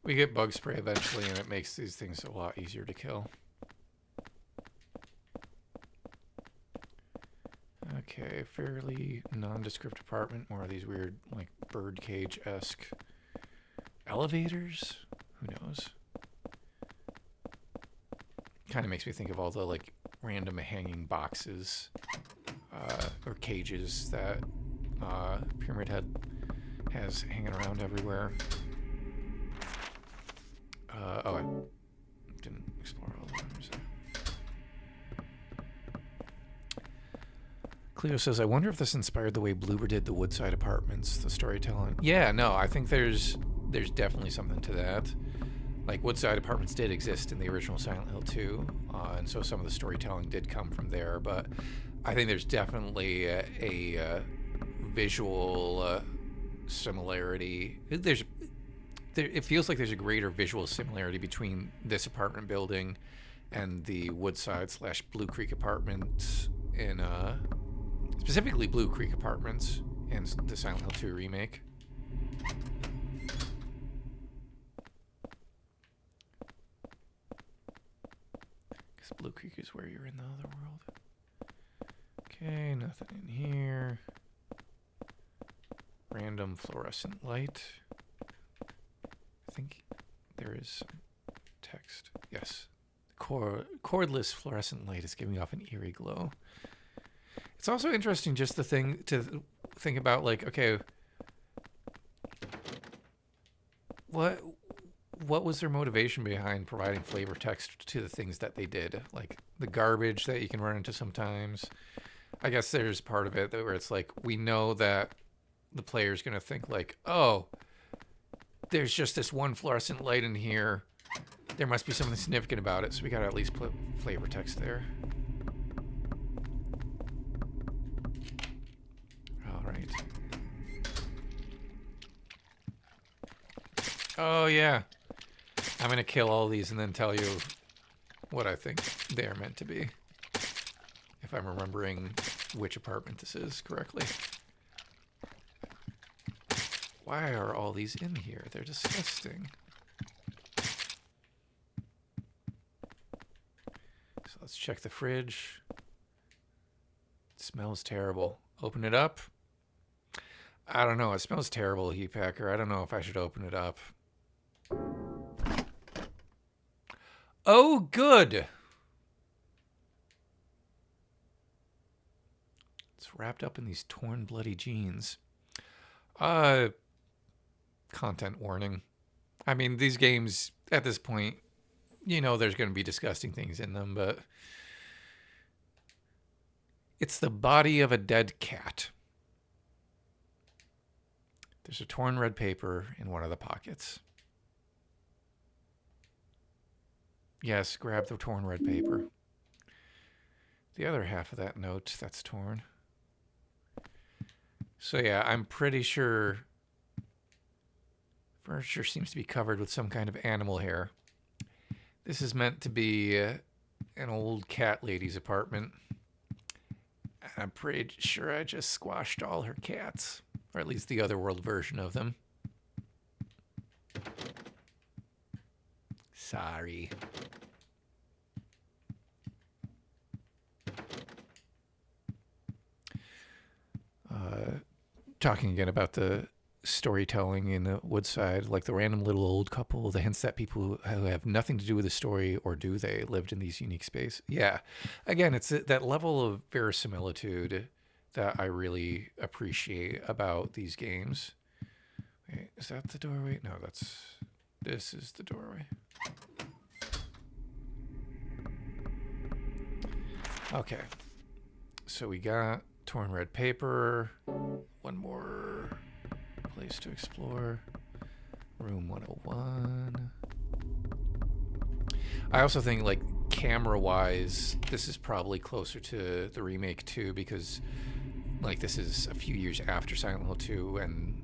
We get bug spray eventually, and it makes these things a lot easier to kill. Okay, fairly nondescript apartment. More of these weird, like, birdcage-esque elevators? Who knows? Kind of makes me think of all the, like, random hanging boxes or cages that Pyramid Head has hanging around everywhere. Oh, I didn't explore all of them. Cleo says, I wonder if this inspired the way Bloober did the Woodside Apartments, the storytelling. Yeah, no, I think there's definitely something to that. Like, Woodside Apartments did exist in the original Silent Hill 2, and so some of the storytelling did come from there, but I think there's definitely a visual similarity. It feels like there's a greater visual similarity between this apartment building and the Woodside/Blue Creek apartments in specifically Blue Creek Apartments and the Silent Hill 2 remake. Because Blue Creek is where you're in the other world. Okay, nothing in here. Random fluorescent light. I think there is some text. Yes. Cordless fluorescent light is giving off an eerie glow. It's also interesting just to think about, like, okay, what was their motivation behind providing flavor text to the things that they did? Like the garbage that you can run into sometimes. I guess there's part of it where it's like, we know that the player's going to think like, oh, there's just this one fluorescent light in here. There must be something significant about it, so we got to at least put flavor text there. All right. Oh, yeah. I'm going to kill all these and then tell you what I think they are meant to be. If I'm remembering which apartment this is correctly. Why are all these in here? They're disgusting. So let's check the fridge. It smells terrible. Open it up. I don't know. It smells terrible, Heat Packer. I don't know if I should open it up. Oh, good. It's wrapped up in these torn, bloody jeans. Content warning. I mean, these games, at this point, you know there's going to be disgusting things in them, but it's the body of a dead cat. There's a torn red paper in one of the pockets. Yes, grab the torn red paper. The other half of that note that's torn. So yeah, I'm pretty sure furniture seems to be covered with some kind of animal hair. This is meant to be an old cat lady's apartment. I'm pretty sure I just squashed all her cats, or at least the otherworld version of them. Sorry. Talking again about the storytelling in the Woodside, like the random little old couple, the hints that people who have nothing to do with the story, or do they, lived in these unique spaces. Yeah. Again, it's that level of verisimilitude that I really appreciate about these games. Wait, is that the doorway? No, this is the doorway. Okay. So we got torn red paper. One more place to explore. Room 101. I also think, like, camera-wise, this is probably closer to the remake too, because, like, this is a few years after Silent Hill 2, and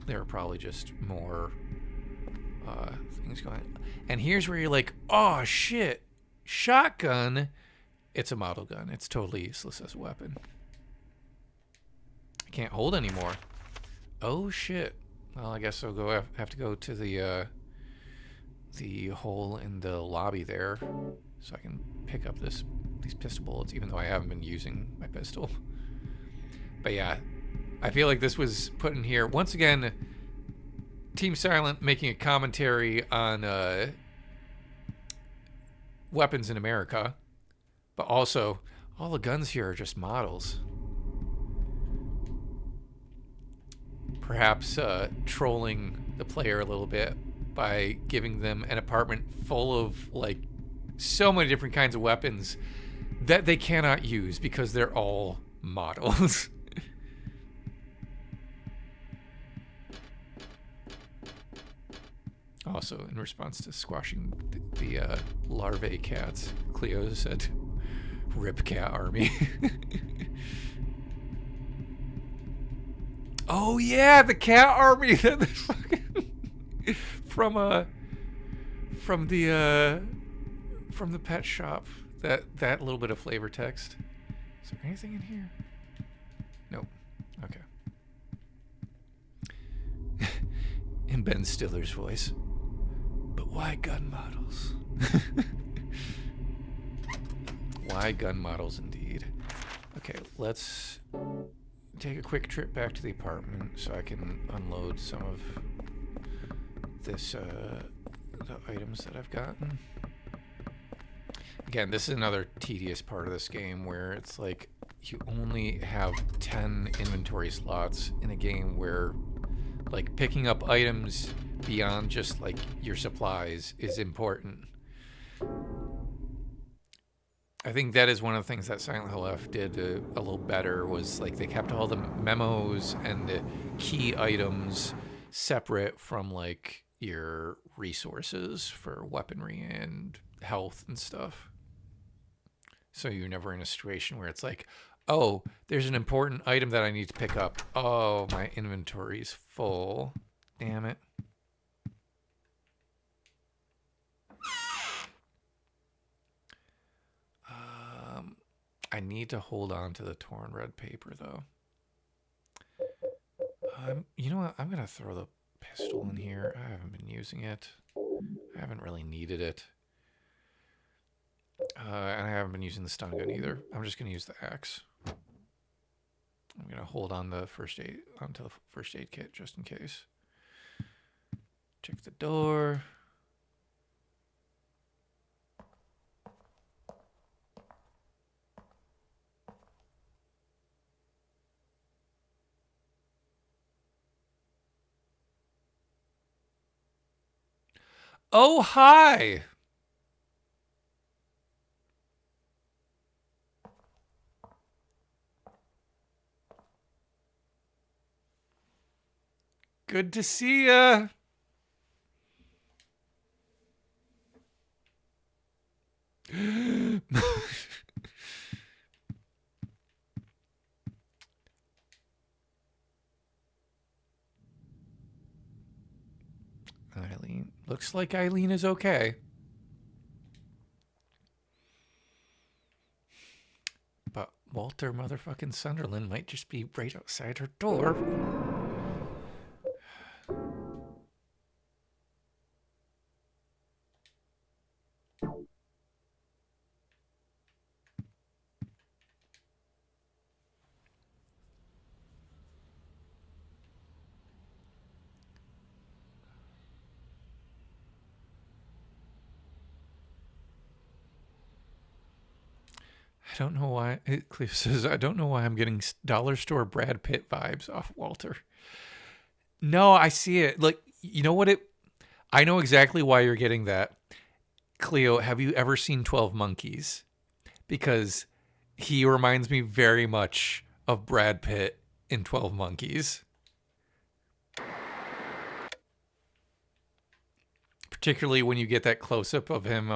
there are probably just more things going on. And here's where you're like, oh shit, shotgun. It's a model gun. It's totally useless as a weapon. I can't hold anymore. Oh shit. Well, I guess I'll have to go to the hole in the lobby there, so I can pick up these pistol bullets, even though I haven't been using my pistol. But yeah, I feel like this was put in here once again. Team Silent making a commentary on weapons in America, but also all the guns here are just models. Perhaps trolling the player a little bit by giving them an apartment full of, like, so many different kinds of weapons that they cannot use because they're all models. Also, in response to squashing the larvae cats, Cleo said, "Rip cat army." Oh yeah, the cat army that from the pet shop. That little bit of flavor text. Is there anything in here? Nope. Okay. In Ben Stiller's voice. But why gun models? Why gun models indeed. Okay, let's take a quick trip back to the apartment so I can unload some of this, the items that I've gotten. Again, this is another tedious part of this game where it's like you only have 10 inventory slots in a game where like picking up items beyond just like your supplies is important. I think that is one of the things that Silent Hill F did a little better, was like they kept all the memos and the key items separate from like your resources for weaponry and health and stuff. So you're never in a situation where it's like, oh, there's an important item that I need to pick up. Oh, my inventory's full. Damn it. I need to hold on to the torn red paper, though. You know what? I'm going to throw the pistol in here. I haven't been using it. I haven't really needed it. And I haven't been using the stun gun either. I'm just going to use the axe. I'm going to hold on the onto the first aid kit just in case. Check the door. Oh, hi! Good to see ya! Eileen. Looks like Eileen is okay. But Walter motherfucking Sunderland might just be right outside her door. I don't know why. Cleo says, I don't know why I'm getting dollar store Brad Pitt vibes off Walter. No, I see it. Like, you know what I know exactly why you're getting that. Cleo, have you ever seen 12 Monkeys? Because he reminds me very much of Brad Pitt in 12 Monkeys. Particularly when you get that close-up of him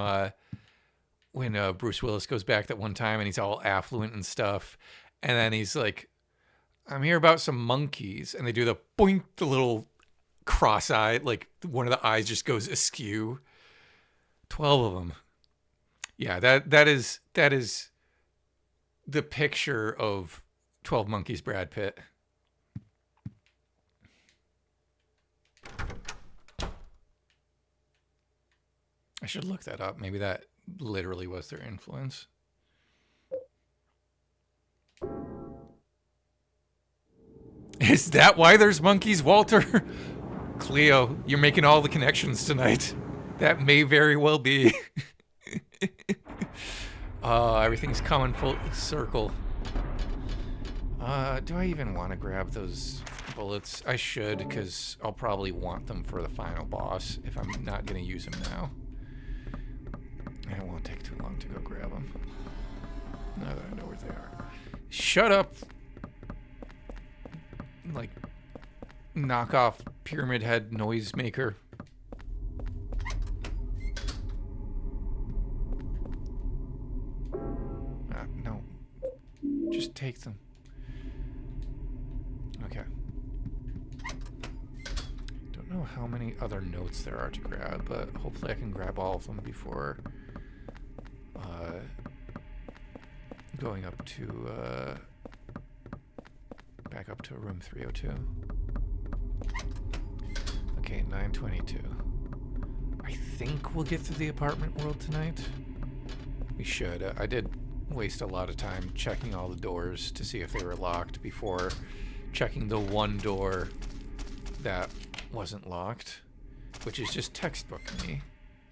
when Bruce Willis goes back that one time and he's all affluent and stuff. And then he's like, I'm here about some monkeys. And they do the boink, the little cross-eyed, like one of the eyes just goes askew. 12 of them. Yeah, that is the picture of 12 Monkeys Brad Pitt. I should look that up. Maybe that literally was their influence. Is that why there's monkeys, Walter? Cleo, you're making all the connections tonight. That may very well be. Everything's coming full circle. Do I even want to grab those bullets? I should, because I'll probably want them for the final boss if I'm not going to use them now. And it won't take too long to go grab them. Now that I know where they are. Shut up! Like, knockoff pyramid head noisemaker. No. Just take them. Okay. don't know how many other notes there are to grab, but hopefully I can grab all of them before going up to back up to room 302. Okay, 922. I think we'll get through the apartment world tonight. We should. I did waste a lot of time checking all the doors to see if they were locked before checking the one door that wasn't locked, which is just textbook me.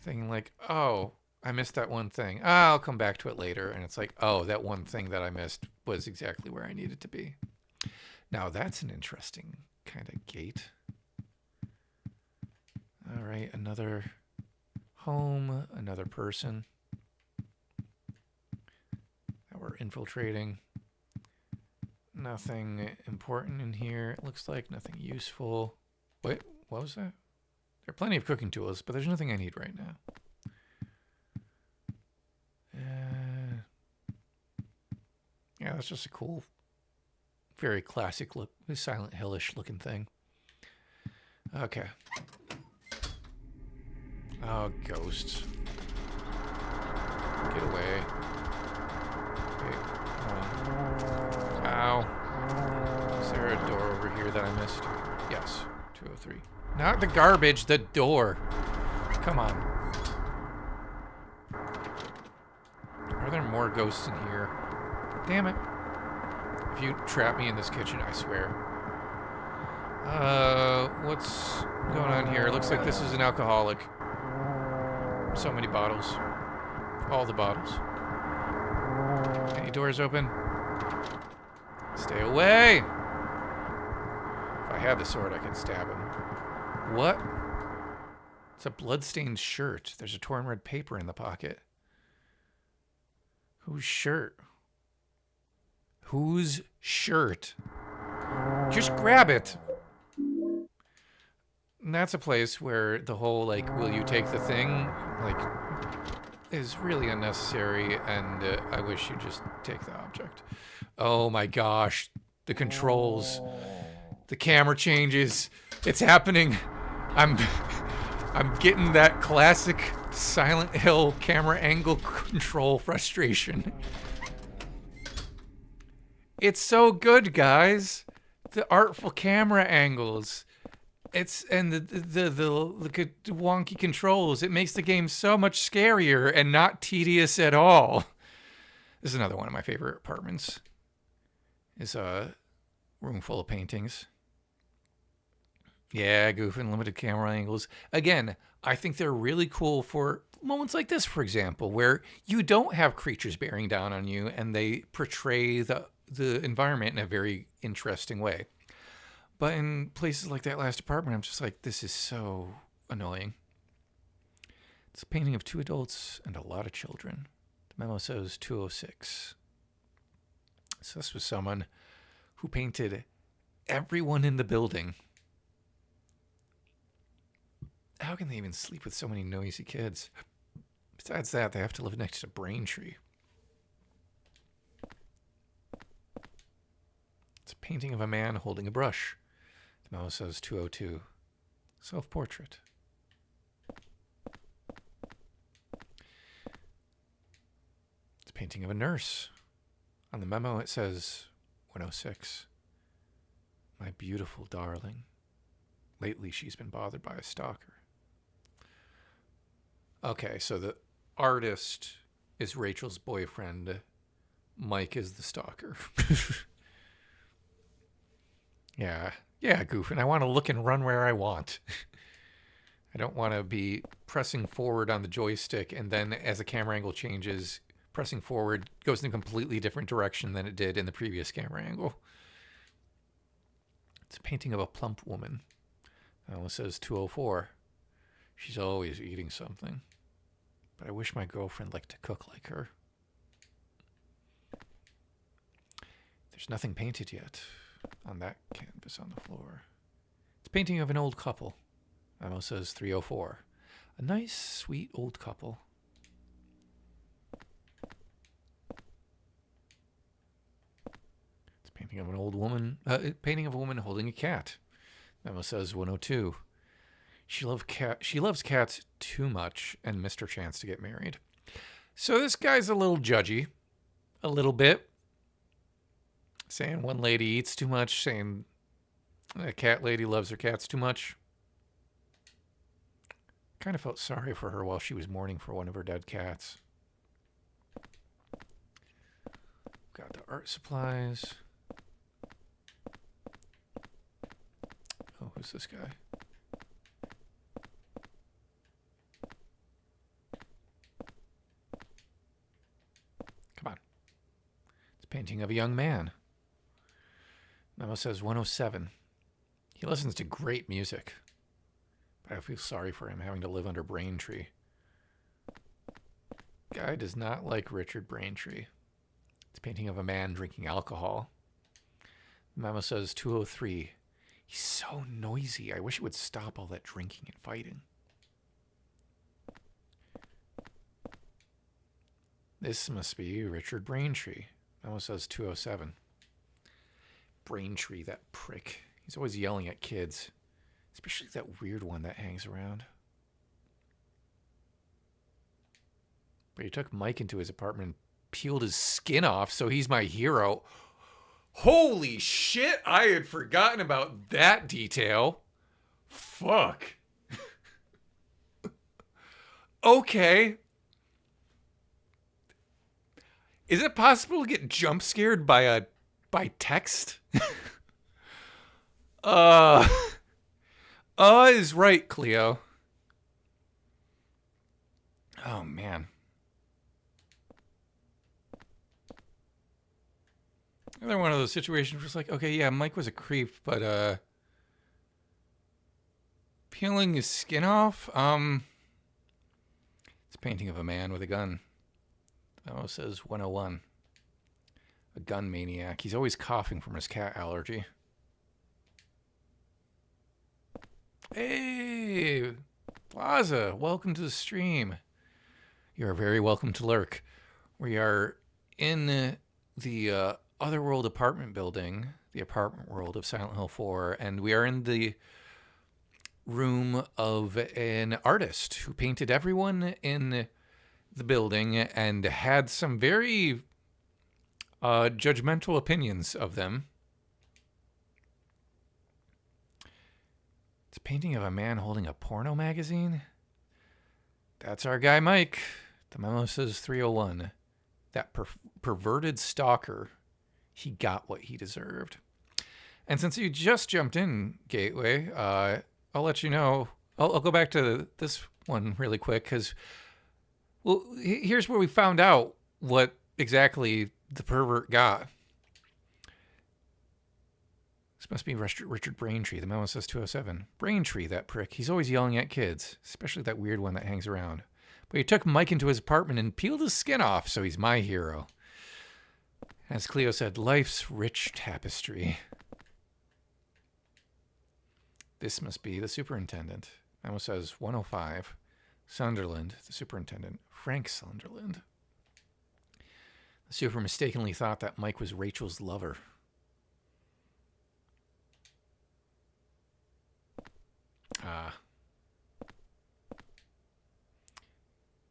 Thinking like, oh, I missed that one thing. I'll come back to it later. And it's like, oh, that one thing that I missed was exactly where I needed to be. Now that's an interesting kind of gate. All right, another home, another person that we're infiltrating. Nothing important in here. It looks like nothing useful. Wait, what was that? There are plenty of cooking tools, but there's nothing I need right now. Yeah, that's just a cool, very classic look, Silent Hill-ish looking thing. Okay. Oh, ghosts. Get away. Okay. Ow. Is there a door over here that I missed? Yes. 203. Not the garbage, the door. Come on. Are there more ghosts in here? Damn it. If you trap me in this kitchen, I swear. What's going on here? Looks like this is an alcoholic. So many bottles. All the bottles. Any doors open? Stay away! If I had the sword, I could stab him. What? It's a bloodstained shirt. There's a torn red paper in the pocket. Whose shirt? Whose shirt? Just grab it! And that's a place where the whole, like, will you take the thing, like, is really unnecessary, and I wish you'd just take the object. Oh my gosh. The controls. The camera changes. It's happening. I'm getting that classic Silent Hill camera angle control frustration. It's so good, guys. The artful camera angles. And the wonky controls. It makes the game so much scarier and not tedious at all. This is another one of my favorite apartments. It's a room full of paintings. Yeah, goofing, limited camera angles. Again, I think they're really cool for moments like this, for example, where you don't have creatures bearing down on you and they portray the environment in a very interesting way. But in places like that last apartment, I'm just like, this is so annoying. It's a painting of 2 adults and a lot of children. The memo says 206. So this was someone who painted everyone in the building. How can they even sleep with so many noisy kids? Besides that, they have to live next to Braintree. It's a painting of a man holding a brush. The memo says 202. Self-portrait. It's a painting of a nurse. On the memo, it says 106. My beautiful darling. Lately, she's been bothered by a stalker. Okay, so the artist is Rachel's boyfriend. Mike is the stalker. Yeah, goofing. I want to look and run where I want. I don't want to be pressing forward on the joystick and then as the camera angle changes, pressing forward goes in a completely different direction than it did in the previous camera angle. It's a painting of a plump woman. It almost says 204. She's always eating something. But I wish my girlfriend liked to cook like her. There's nothing painted yet on that canvas on the floor. It's a painting of an old couple. It almost says 304. A nice, sweet old couple. It's a painting of an old woman. Painting of a woman holding a cat. It almost says 102. She loves cats too much and missed her chance to get married. So this guy's a little judgy, a little bit. Saying one lady eats too much, saying a cat lady loves her cats too much. Kind of felt sorry for her while she was mourning for one of her dead cats. Got the art supplies. Oh, who's this guy? Come on. It's a painting of a young man. Memo says 107. He listens to great music. But I feel sorry for him having to live under Braintree. Guy does not like Richard Braintree. It's a painting of a man drinking alcohol. Memo says 203. He's so noisy. I wish it would stop all that drinking and fighting. This must be Richard Braintree. Memo says 207. Braintree, that prick. He's always yelling at kids. Especially that weird one that hangs around. But he took Mike into his apartment and peeled his skin off, so he's my hero. Holy shit, I had forgotten about that detail. Fuck. Okay. Is it possible to get jump scared by text? Is right, Cleo. Oh, man. Another one of those situations where it's like, okay, yeah, Mike was a creep, but, peeling his skin off? It's a painting of a man with a gun. Oh, it says 101. A gun maniac. He's always coughing from his cat allergy. Hey, Plaza, welcome to the stream. You're very welcome to lurk. We are in the Otherworld apartment building, the apartment world of Silent Hill 4, and we are in the room of an artist who painted everyone in the building and had some very judgmental opinions of them. It's a painting of a man holding a porno magazine. That's our guy, Mike. The memo says 301. That perverted stalker, he got what he deserved. And since you just jumped in, Gateway, I'll let you know. I'll go back to this one really quick because, well, here's where we found out what exactly the pervert got. This must be Richard Braintree. The memo says 207. Braintree, that prick. He's always yelling at kids, especially that weird one that hangs around. But he took Mike into his apartment and peeled his skin off, so he's my hero. As Cleo said, life's rich tapestry. This must be the superintendent. Memo says 105. Sunderland, the superintendent. Frank Sunderland. The super mistakenly thought that Mike was Rachel's lover.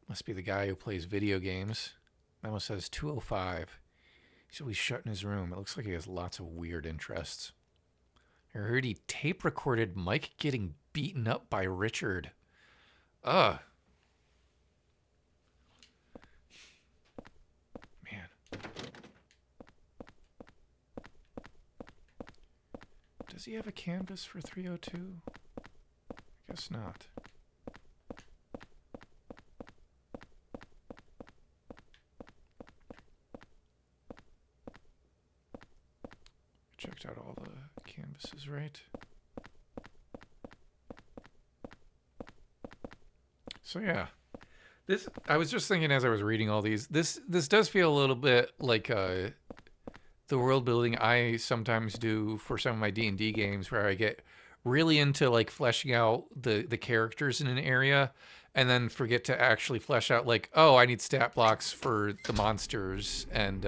Must be the guy who plays video games. Memo says 205. He's always shut in his room. It looks like he has lots of weird interests. I heard he tape recorded Mike getting beaten up by Richard. Man. Does he have a canvas for 302? I guess not. Checked out all the canvases, right? So yeah, this I was just thinking as I was reading all these. This does feel a little bit like the world building I sometimes do for some of my D&D games, where I get really into like fleshing out the characters in an area, and then forget to actually flesh out like, oh, I need stat blocks for the monsters and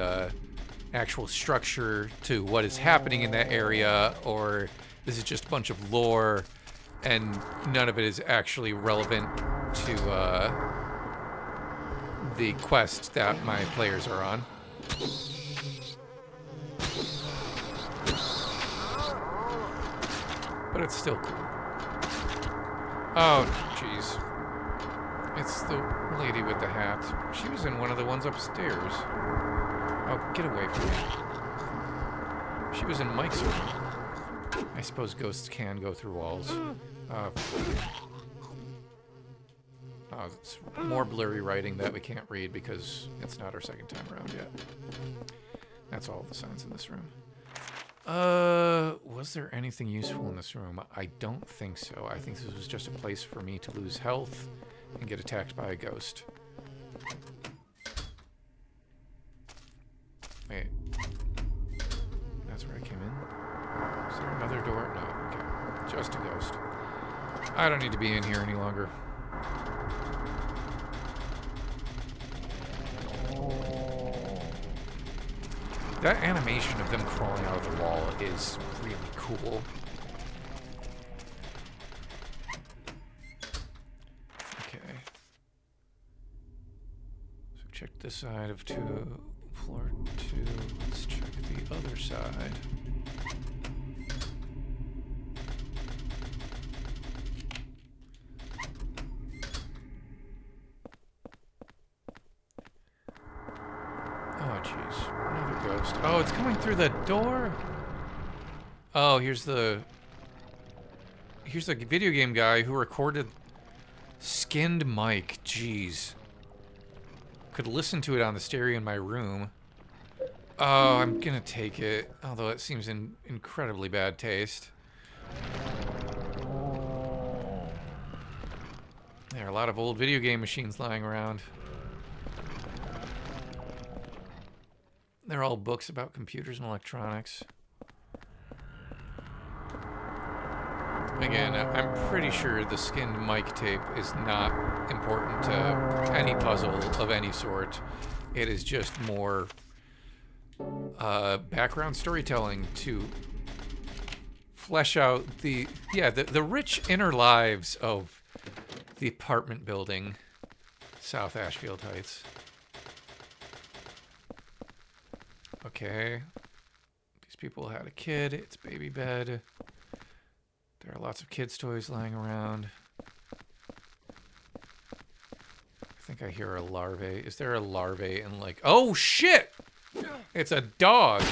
actual structure to what is happening in that area, or this is just a bunch of lore. and none of it is actually relevant to the quest that my players are on. But it's still cool. Oh, jeez. It's the lady with the hat. She was in one of the ones upstairs. Oh, get away from me. She was in Mike's room. I suppose ghosts can go through walls. Oh, it's more blurry writing that we can't read because it's not our second time around yet. That's all the signs in this room. Was there anything useful in this room? I don't think so. I think this was just a place for me to lose health and get attacked by a ghost. Wait. That's where I came in? Is there another door? No, okay. Just a ghost. I don't need to be in here any longer. That animation of them crawling out of the wall is really cool. Okay. So check this side of floor 2. Let's check the other side. Oh, jeez. Another ghost. Oh, it's coming through the door? Oh, here's the video game guy who recorded Skinned Mike. Jeez. Could listen to it on the stereo in my room. Oh, I'm gonna take it. Although it seems in incredibly bad taste. There are a lot of old video game machines lying around. They're all books about computers and electronics. Again, I'm pretty sure the Skinned Mike tape is not important to any puzzle of any sort. It is just more background storytelling to flesh out the rich inner lives of the apartment building, South Ashfield Heights. Okay. These people had a kid. It's baby bed. There are lots of kids' toys lying around. I think I hear a larvae. Is there a larvae in like... Oh, shit! It's a dog!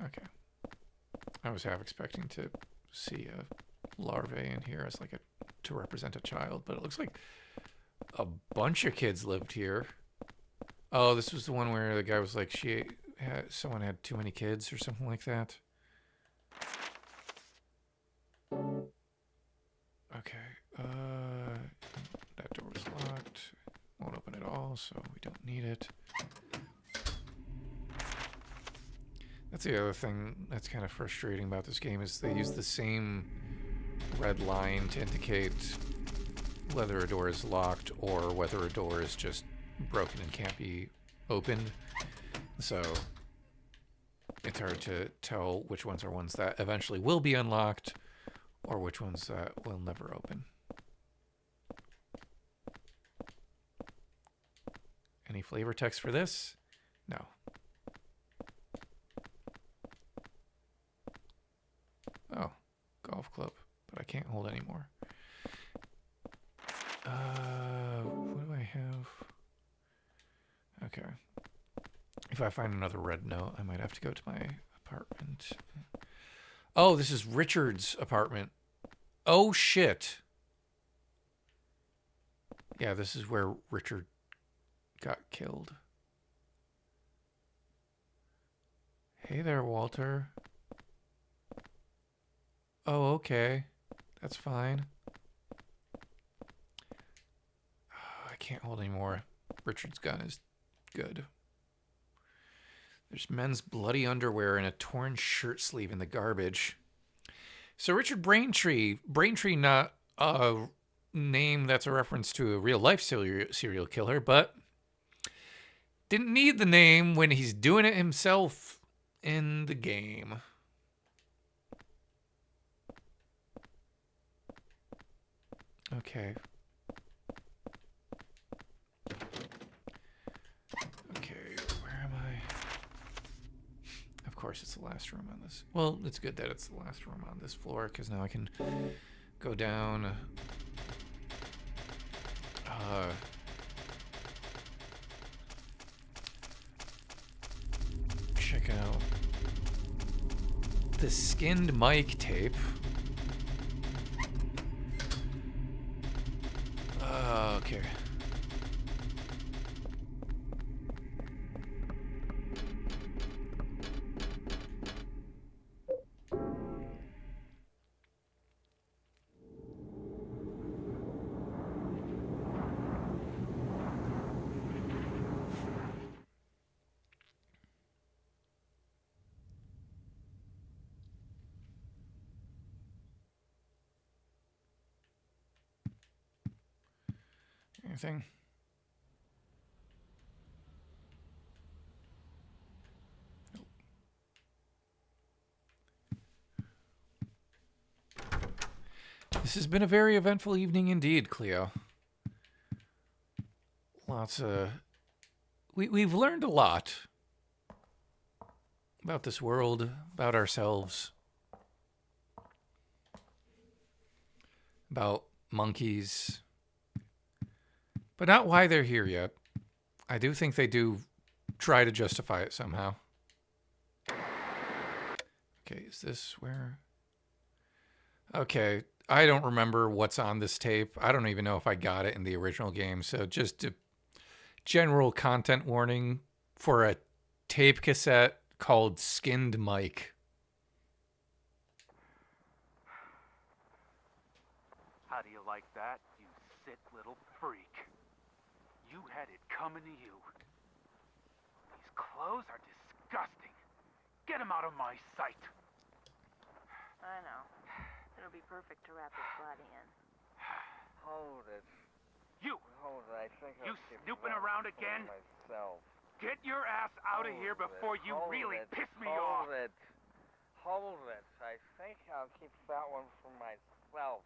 Okay. I was half expecting to see a larvae in here as like to represent a child, but it looks like a bunch of kids lived here. Oh, this was the one where the guy was like, someone had too many kids or something like that. Okay, that door was locked. Won't open at all, so we don't need it. That's the other thing that's kind of frustrating about this game is they use the same red line to indicate whether a door is locked or whether a door is just broken and can't be opened. So it's hard to tell which ones are ones that eventually will be unlocked or which ones that will never open. Any flavor text for this? No. Oh, golf club. But I can't hold anymore. What do I have? Okay. If I find another red note, I might have to go to my apartment. Oh, this is Richard's apartment. Oh, shit. Yeah, this is where Richard got killed. Hey there, Walter. Oh, okay. That's fine. Oh, I can't hold anymore. Richard's gun is good. There's men's bloody underwear and a torn shirt sleeve in the garbage. So Richard Braintree, not name that's a reference to a real life serial killer, but didn't need the name when he's doing it himself in the game. Okay. Okay, where am I? Of course, it's the last room on this. Well, it's good that it's the last room on this floor, because now I can go down. Check out the skinned mic tape. Okay. Anything? Nope. This has been a very eventful evening indeed, Cleo. Lots of... We've learned a lot about this world, about ourselves, about monkeys, but not why they're here yet. I do think they do try to justify it somehow. Okay, is this where... Okay, I don't remember what's on this tape. I don't even know if I got it in the original game, so just a general content warning for a tape cassette called Skinned Mike. How do you like that, you sick little freak? You had it coming to you. These clothes are disgusting. Get them out of my sight. I know. It'll be perfect to wrap his body in. Hold it. You! Hold it. I think You I'll keep snooping that around for again? myself. Get your ass out of here Hold before it, you hold really it, piss me off. Hold it. Hold it. I think I'll keep that one for myself.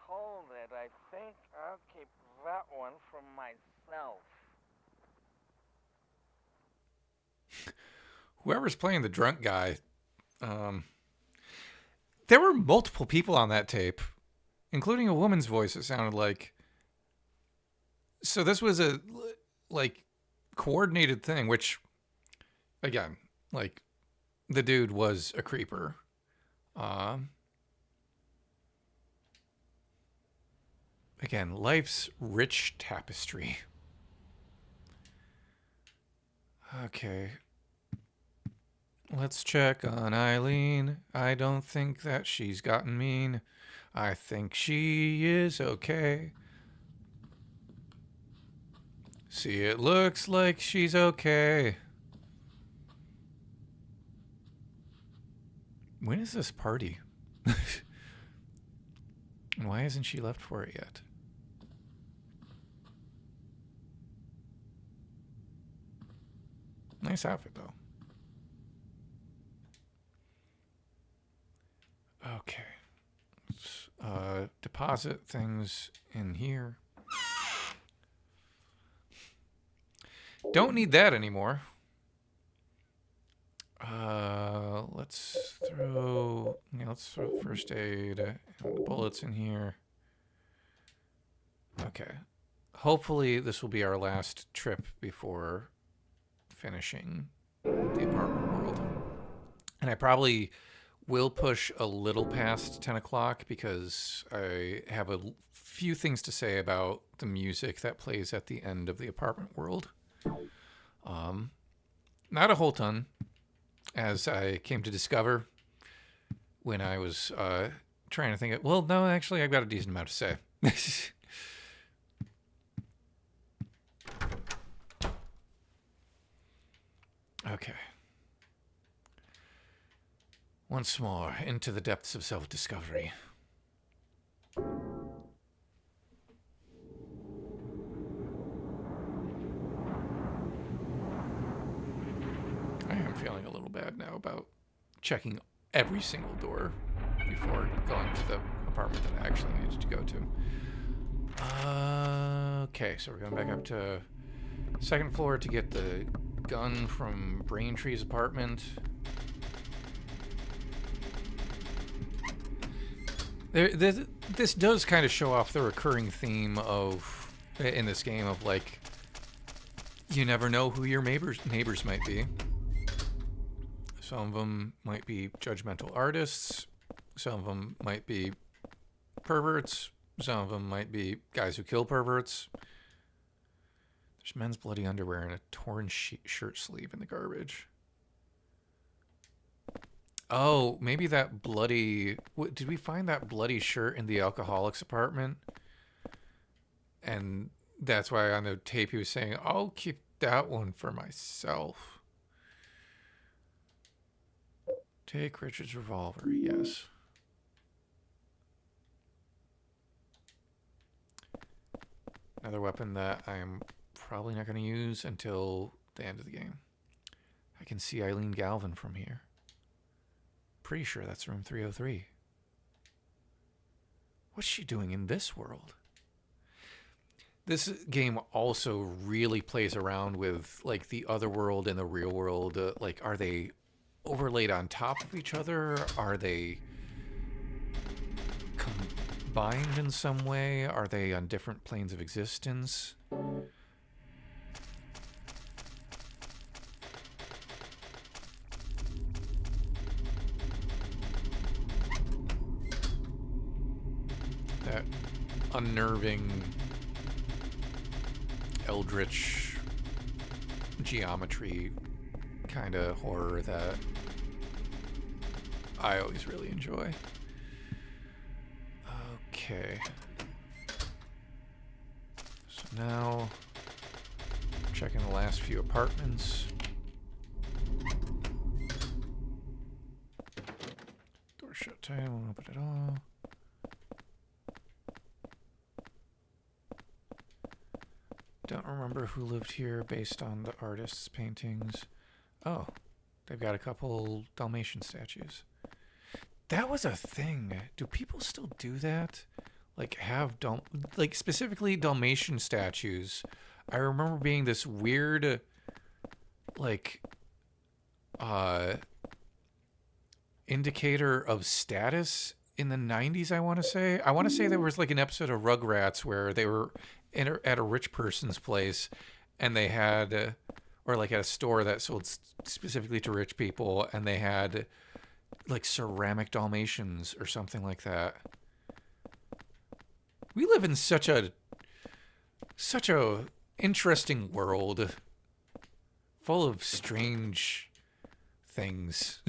Hold it. I think I'll keep that one for myself. Whoever's playing the drunk guy, there were multiple people on that tape, including a woman's voice, it sounded like. So this was a, like, coordinated thing, which, again, like, the dude was a creeper. Again, life's rich tapestry. Okay. Let's check on Eileen. I don't think that she's gotten mean. I think she is okay. See, it looks like she's okay. When is this party? And why hasn't she left for it yet? Nice outfit, though. Okay. Let's deposit things in here. Don't need that anymore. Let's throw first aid and the bullets in here. Okay. Hopefully this will be our last trip before finishing the apartment world. And I probably will push a little past 10 o'clock because I have a few things to say about the music that plays at the end of the apartment world. Not a whole ton, as I came to discover when I was trying to think of... Well, no, actually, I've got a decent amount to say. Okay. Once more, into the depths of self-discovery. feeling a little bad now about checking every single door before going to the apartment that I actually needed to go to. Okay, so we're going back up to second floor to get the gun from Braintree's apartment. This does kind of show off the recurring theme of in this game of like you never know who your neighbors might be. Some of them might be judgmental artists. Some of them might be perverts. Some of them might be guys who kill perverts. There's men's bloody underwear and a torn shirt sleeve in the garbage. Oh, maybe that bloody... Did we find that bloody shirt in the alcoholic's apartment? And that's why on the tape he was saying, I'll keep that one for myself. Take Richard's revolver, yes. Another weapon that I'm probably not going to use until the end of the game. I can see Eileen Galvin from here. Pretty sure that's room 303. What's she doing in this world? This game also really plays around with like the other world and the real world. Like, are they overlaid on top of each other? Are they combined in some way? Are they on different planes of existence? That unnerving eldritch geometry kind of horror that I always really enjoy. Okay. So now, checking the last few apartments. Door shut tight, won't open at all. Don't remember who lived here based on the artist's paintings. Oh, they've got a couple Dalmatian statues. That was a thing. Do people still do that? Like have like specifically Dalmatian statues. I remember being this weird like indicator of status in the 90s, I want to say. I want to say there was like an episode of Rugrats where they were at a rich person's place and they had or like at a store that sold specifically to rich people, and they had like ceramic Dalmatians or something like that. We live in such a interesting world full of strange things.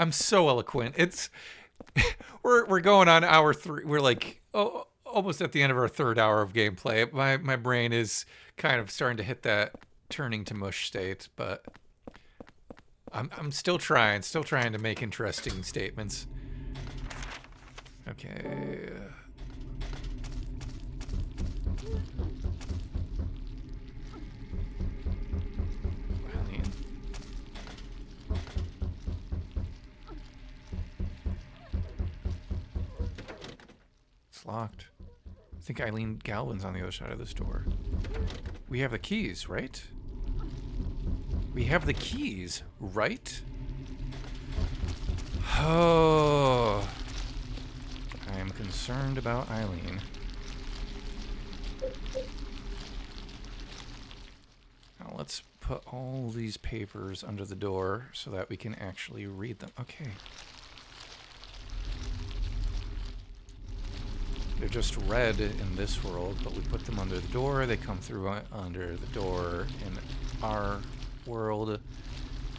I'm so eloquent. It's we're going on hour 3. We're like almost at the end of our 3rd hour of gameplay. My brain is kind of starting to hit that turning to mush state, but I'm still trying to make interesting statements. Okay. Eileen. It's locked. I think Eileen Galvin's on the other side of this door. We have the keys, right? We have the keys, right? Oh, I am concerned about Eileen. Now let's put all these papers under the door so that we can actually read them. Okay. They're just red in this world, but we put them under the door. They come through under the door in our world,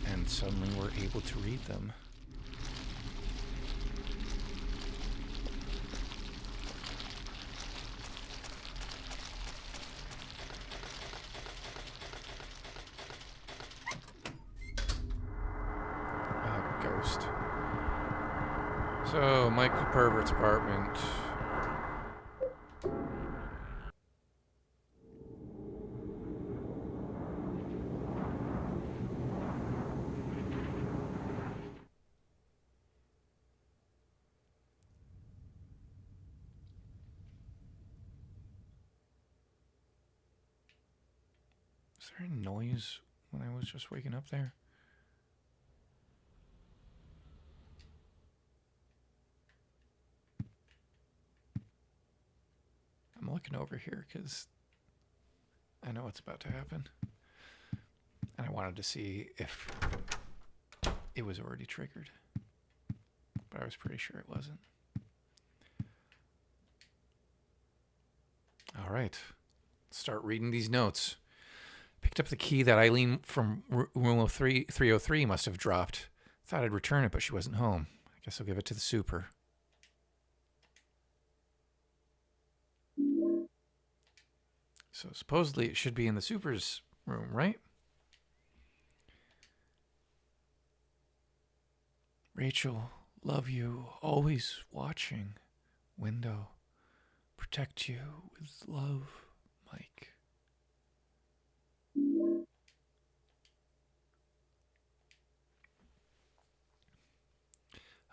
and suddenly we're able to read them. Ghost. So, Michael Pervert's apartment. Was there any noise when I was just waking up there? I'm looking over here because I know what's about to happen. And I wanted to see if it was already triggered. But I was pretty sure it wasn't. All right. Start reading these notes. Picked up the key that Eileen from room 303 must have dropped. Thought I'd return it, but she wasn't home. I guess I'll give it to the super. So supposedly it should be in the super's room, right? Rachel, love you, always watching. Window, protect you with love, Mike.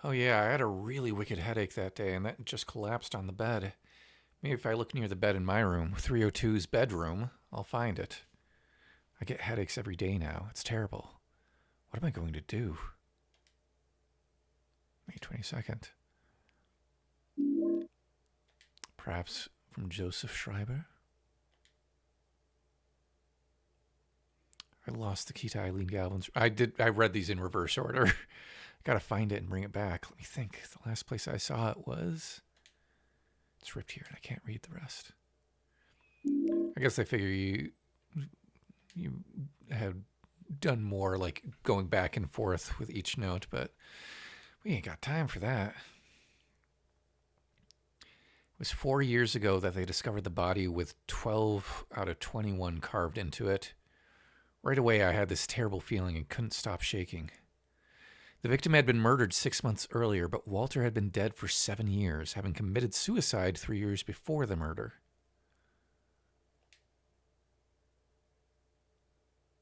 Oh yeah, I had a really wicked headache that day, and that just collapsed on the bed. Maybe if I look near the bed in my room, 302's bedroom, I'll find it. I get headaches every day now. It's terrible. What am I going to do? May 22nd. Perhaps from Joseph Schreiber? I lost the key to Eileen Galvin's. I read these in reverse order. Gotta find it and bring it back. Let me think. The last place I saw it was... It's ripped here and I can't read the rest. I guess I figure you have done more like going back and forth with each note, but we ain't got time for that. It was 4 years ago that they discovered the body with 12 out of 21 carved into it. Right away, I had this terrible feeling and couldn't stop shaking. The victim had been murdered 6 months earlier, but Walter had been dead for 7 years, having committed suicide 3 years before the murder.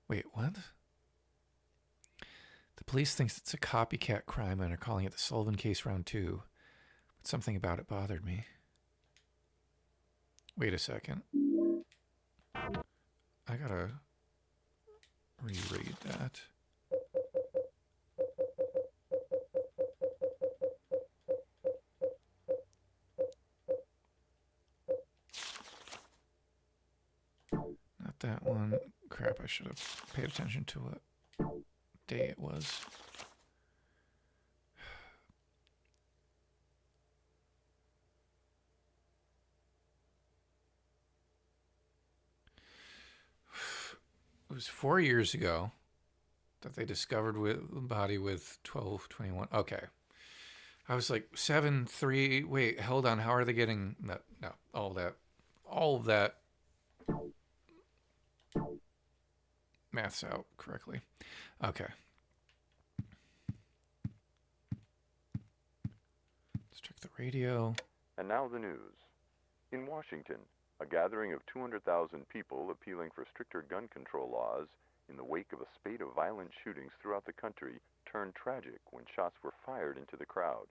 Wait, what? The police think it's a copycat crime and are calling it the Sullivan case round 2, but something about it bothered me. Wait a second. I gotta reread that. Not that one. Crap, I should have paid attention to what day it was. It was 4 years ago that they discovered the body with 12/21. Okay. I was like 7/3. Wait, hold on. How are they getting no, all of that maths out correctly. Okay. Let's check the radio. And now the news. In Washington, a gathering of 200,000 people appealing for stricter gun control laws in the wake of a spate of violent shootings throughout the country turned tragic when shots were fired into the crowd.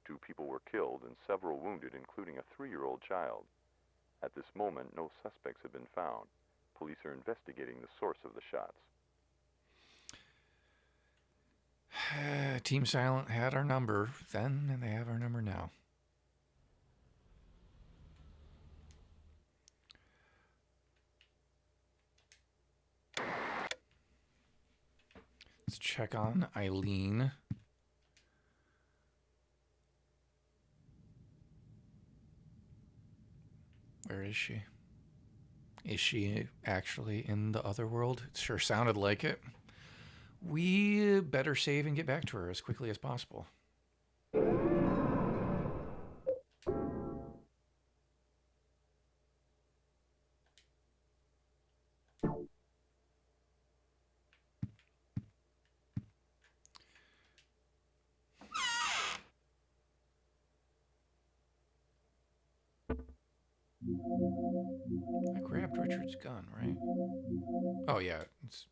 2 people were killed and several wounded, including a 3-year-old child. At this moment, no suspects have been found. Police are investigating the source of the shots. Team Silent had our number then, and they have our number now. Let's check on Eileen. Where is she? Is she actually in the other world? It sure sounded like it. We better save and get back to her as quickly as possible. I grabbed Richard's gun, right? Oh yeah,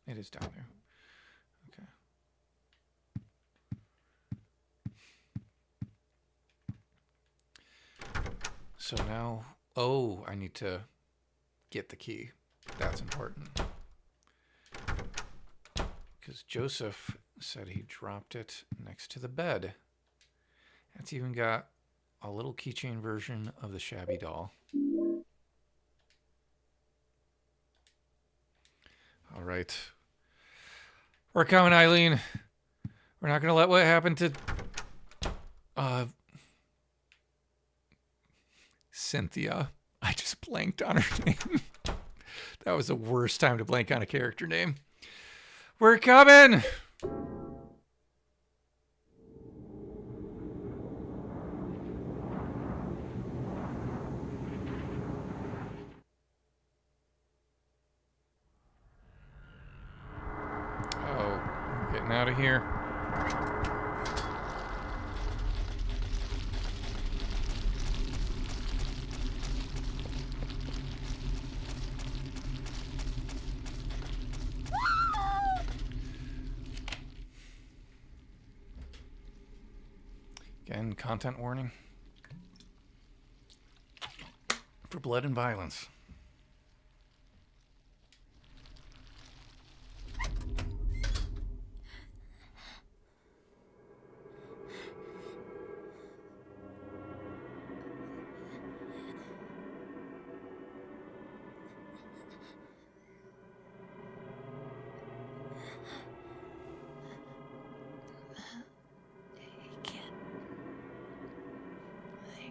it is down there. Okay. So now, I need to get the key. That's important. because Joseph said he dropped it next to the bed. It's even got a little keychain version of the Shabby doll. All right. We're coming, Eileen. We're not going to let what happened to Cynthia. I just blanked on her name. That was the worst time to blank on a character name. We're coming! Oh, I'm getting out of here. Again, content warning for blood and violence.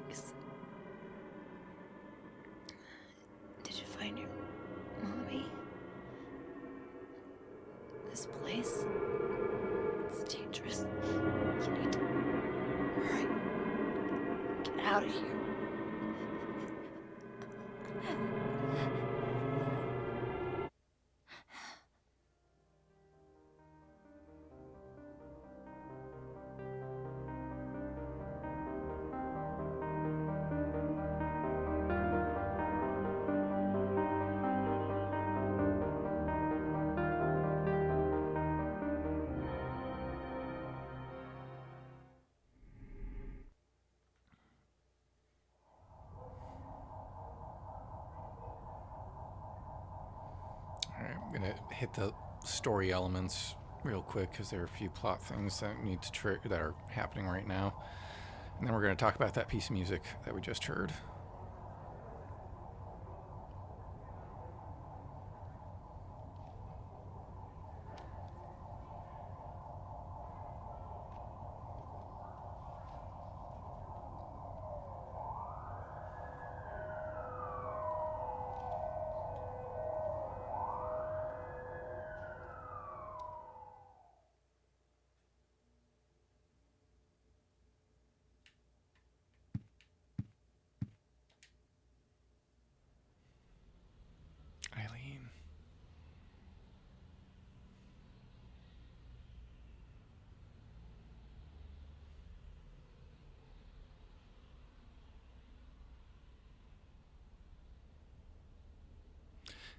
Thanks. Did you find your mommy? This place? It's dangerous. You need to hurry. Get out of here. I'm going to hit the story elements real quick because there are a few plot things that need to that are happening right now. And then we're going to talk about that piece of music that we just heard. Eileen.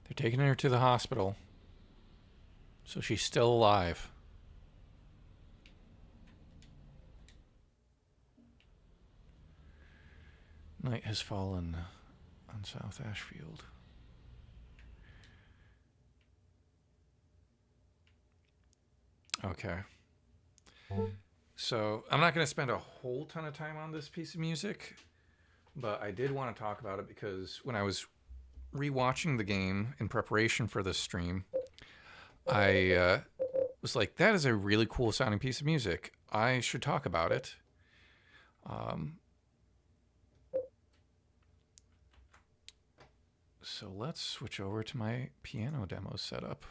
They're taking her to the hospital. So she's still alive. Night has fallen on South Ashfield. Okay. So I'm not going to spend a whole ton of time on this piece of music, but I did want to talk about it because when I was rewatching the game in preparation for this stream, I was like, that is a really cool sounding piece of music. I should talk about it. So let's switch over to my piano demo setup.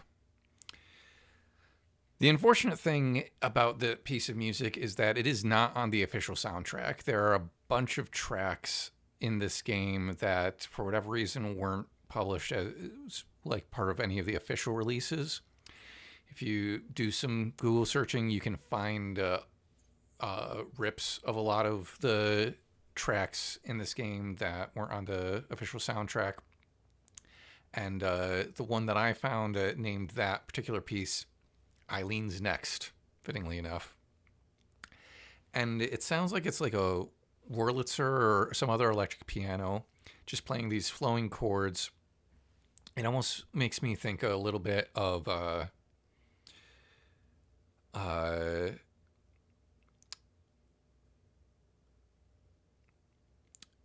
The unfortunate thing about the piece of music is that it is not on the official soundtrack. There are a bunch of tracks in this game that, for whatever reason, weren't published as like part of any of the official releases. If you do some Google searching, you can find rips of a lot of the tracks in this game that weren't on the official soundtrack. And the one that I found named that particular piece Eileen's Next, fittingly enough. And it sounds like it's like a Wurlitzer or some other electric piano, just playing these flowing chords. It almost makes me think a little bit of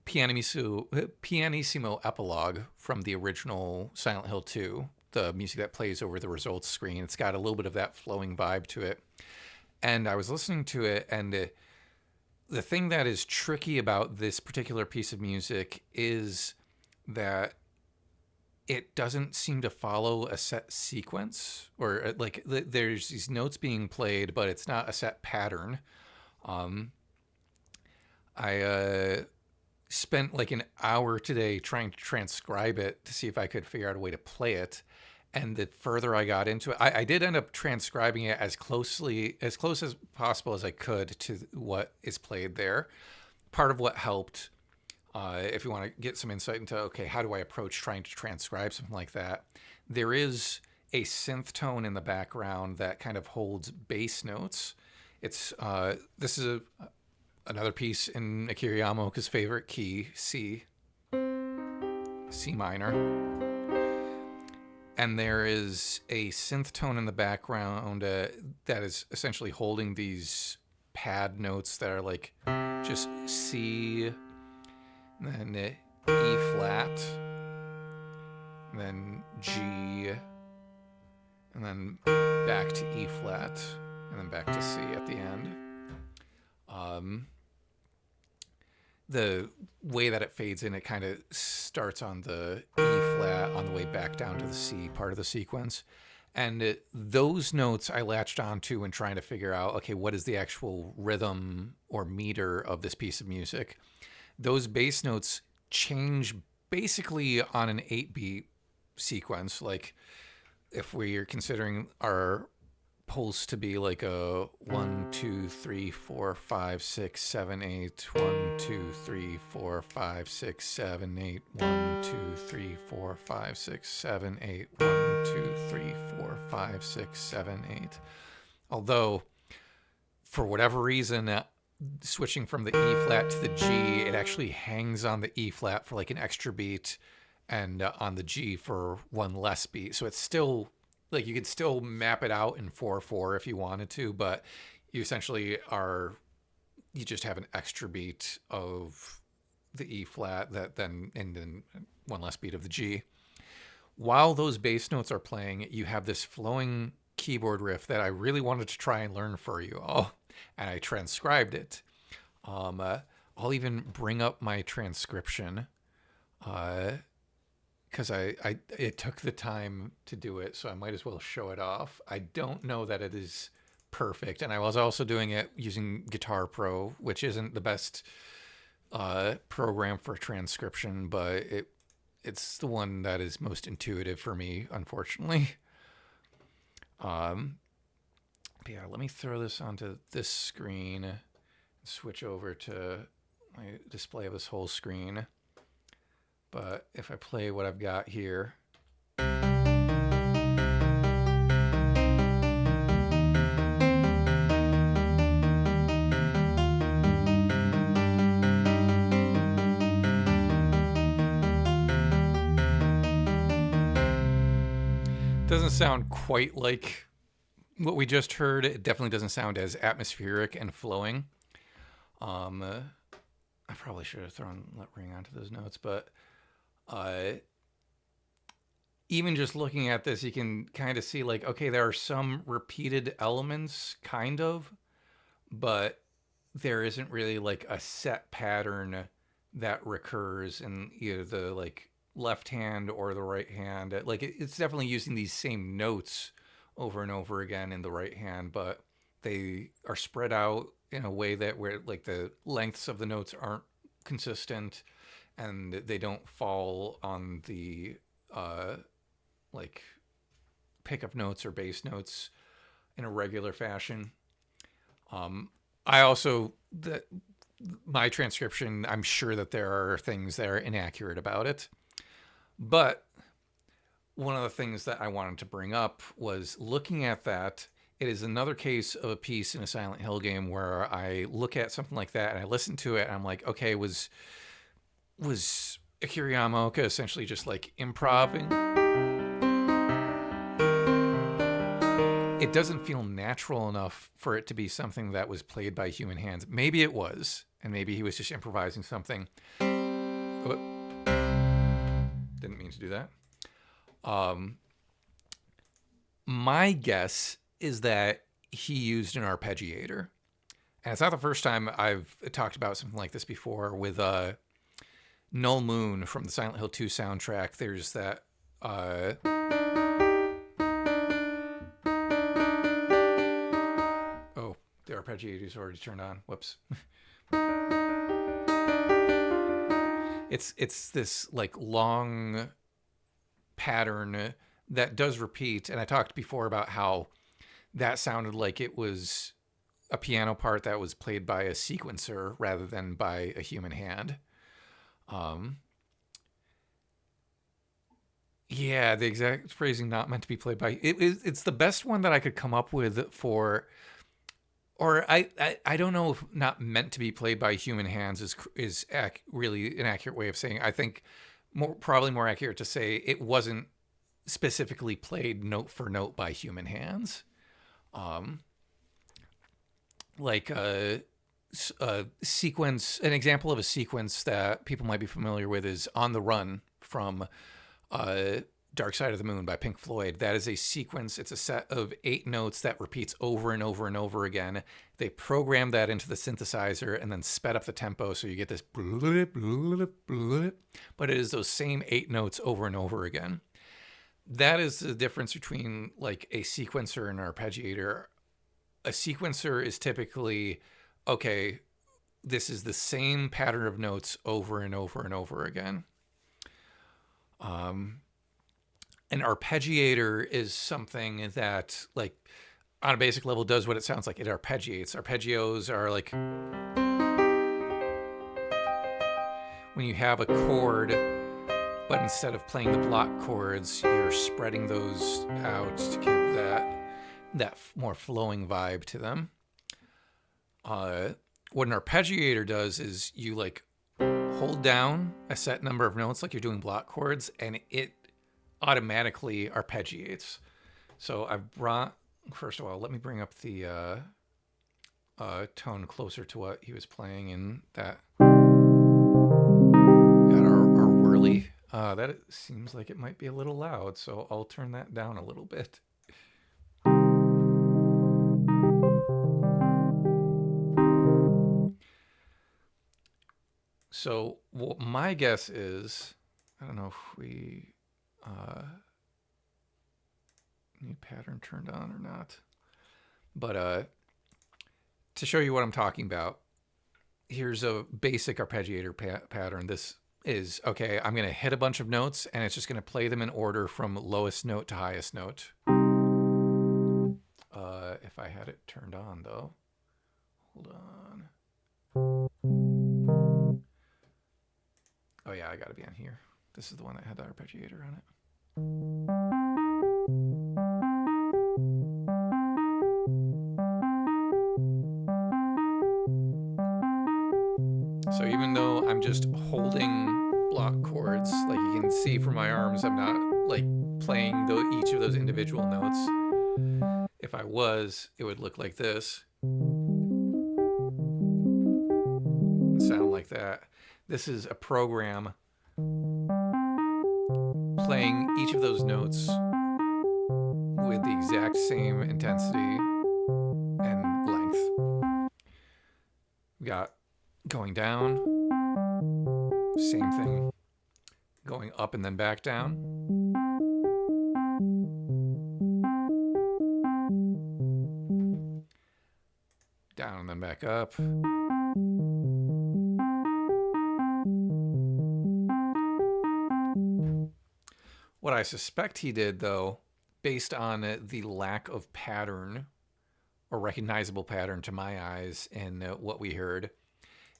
pianissimo epilogue from the original Silent Hill 2, the music that plays over the results screen. It's got a little bit of that flowing vibe to it. And I was listening to it, and the thing that is tricky about this particular piece of music is that it doesn't seem to follow a set sequence, or like there's these notes being played, but it's not a set pattern. I spent like an hour today trying to transcribe it to see if I could figure out a way to play it. And the further I got into it, I did end up transcribing it as close as possible as I could to what is played there. Part of what helped, if you want to get some insight into, okay, how do I approach trying to transcribe something like that? There is a synth tone in the background that kind of holds bass notes. This is another piece in Akira Yamaoka's favorite key, C minor. And there is a synth tone in the background that is essentially holding these pad notes that are like just C, then E flat, then G, and then back to E flat, and then back to C at the end. The way that it fades in, it kind of starts on the E flat on the way back down to the C part of the sequence. And those notes I latched onto when trying to figure out, okay, what is the actual rhythm or meter of this piece of music? Those bass notes change basically on an 8-beat sequence. Like if we're considering our pulse to be like a 1, 2, 3, 4, 5, 6, 7, 8, 1, 2, 3, 4, 5, 6, 7, 8, 1, 2, 3, 4, 5, 6, 7, 8, 1, 2, 3, 4, 5, 6, 7, 8. Although, for whatever reason, switching from the E flat to the G, it actually hangs on the E flat for like an extra beat, and on the G for one less beat. So it's still like you could still map it out in 4/4 if you wanted to, but you essentially you just have an extra beat of the E flat and then one less beat of the G. While those bass notes are playing, you have this flowing keyboard riff that I really wanted to try and learn for you all, and I transcribed it. I'll even bring up my transcription, because it took the time to do it, so I might as well show it off. I don't know that it is perfect, and I was also doing it using Guitar Pro, which isn't the best program for transcription, but it's the one that is most intuitive for me, unfortunately. But yeah, let me throw this onto this screen and switch over to my display of this whole screen. But if I play what I've got here, doesn't sound quite like what we just heard. It definitely doesn't sound as atmospheric and flowing. I probably should have let ring onto those notes, but even just looking at this, you can kind of see like, okay, there are some repeated elements, kind of, but there isn't really like a set pattern that recurs in either the like left hand or the right hand. Like it's definitely using these same notes over and over again in the right hand, but they are spread out in a way that where like the lengths of the notes aren't consistent, and they don't fall on the like pickup notes or bass notes in a regular fashion. I also, my transcription, I'm sure that there are things that are inaccurate about it, but one of the things that I wanted to bring up was looking at that. It is another case of a piece in a Silent Hill game where I look at something like that and I listen to it and I'm like, okay, was Akira Yamaoka essentially just like improvising? it doesn't feel natural enough for it to be something that was played by human hands. Maybe it was, and maybe he was just improvising something. Oh, didn't mean to do that. My guess is that he used an arpeggiator. And it's not the first time I've talked about something like this before with Null Moon from the Silent Hill 2 soundtrack. There's that... oh, the arpeggiator's already turned on. Whoops. It's this like long pattern that does repeat. And I talked before about how that sounded like it was a piano part that was played by a sequencer rather than by a human hand. Yeah, the exact phrasing not meant to be played by it's the best one that I could come up with for, or I don't know if not meant to be played by human hands is really an accurate way of saying. I think probably more accurate to say it wasn't specifically played note for note by human hands. Like a sequence, an example of a sequence that people might be familiar with is On the Run from Dark Side of the Moon by Pink Floyd. That is a sequence. It's a set of 8 notes that repeats over and over and over again. They programmed that into the synthesizer and then sped up the tempo so you get this blip, blip, blip, but it is those same 8 notes over and over again. That is the difference between like a sequencer and an arpeggiator. A sequencer is typically, okay, this is the same pattern of notes over and over and over again. An arpeggiator is something that, like, on a basic level does what it sounds like. It arpeggiates. Arpeggios are like when you have a chord, but instead of playing the block chords, you're spreading those out to give that more flowing vibe to them. What an arpeggiator does is you like hold down a set number of notes like you're doing block chords, and it automatically arpeggiates. So I've brought, first of all, let me bring up the tone closer to what he was playing in that. Got our whirly. That seems like it might be a little loud, so I'll turn that down a little bit. So what my guess is, I don't know if we need pattern turned on or not, but to show you what I'm talking about, here's a basic arpeggiator pattern. This is, okay, I'm going to hit a bunch of notes and it's just going to play them in order from lowest note to highest note. If I had it turned on though, hold on. Oh yeah, I gotta be on here. This is the one that had the arpeggiator on it. So even though I'm just holding block chords, like you can see from my arms, I'm not like playing each of those individual notes. If I was, it would look like this. And sound like that. This is a program playing each of those notes with the exact same intensity and length. We got going down, same thing, going up and then back down. Down and then back up. What I suspect he did, though, based on the lack of pattern or recognizable pattern to my eyes in what we heard,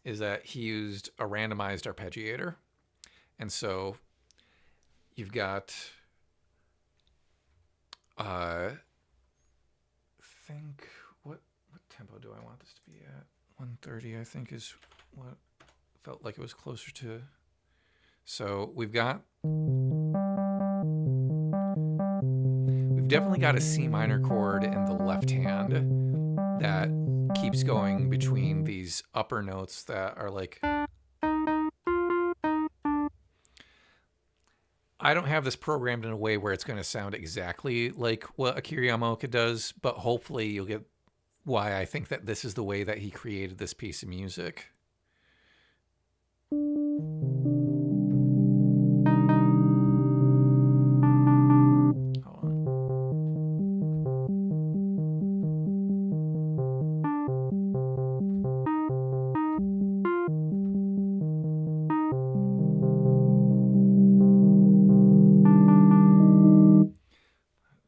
is that he used a randomized arpeggiator. And so you've got, I think, what tempo do I want this to be at? 130, I think, is what felt like it was closer to. So we've got you've definitely got a C minor chord in the left hand that keeps going between these upper notes that are like... I don't have this programmed in a way where it's going to sound exactly like what Akira Yamaoka does, but hopefully you'll get why I think that this is the way that he created this piece of music. Hold on.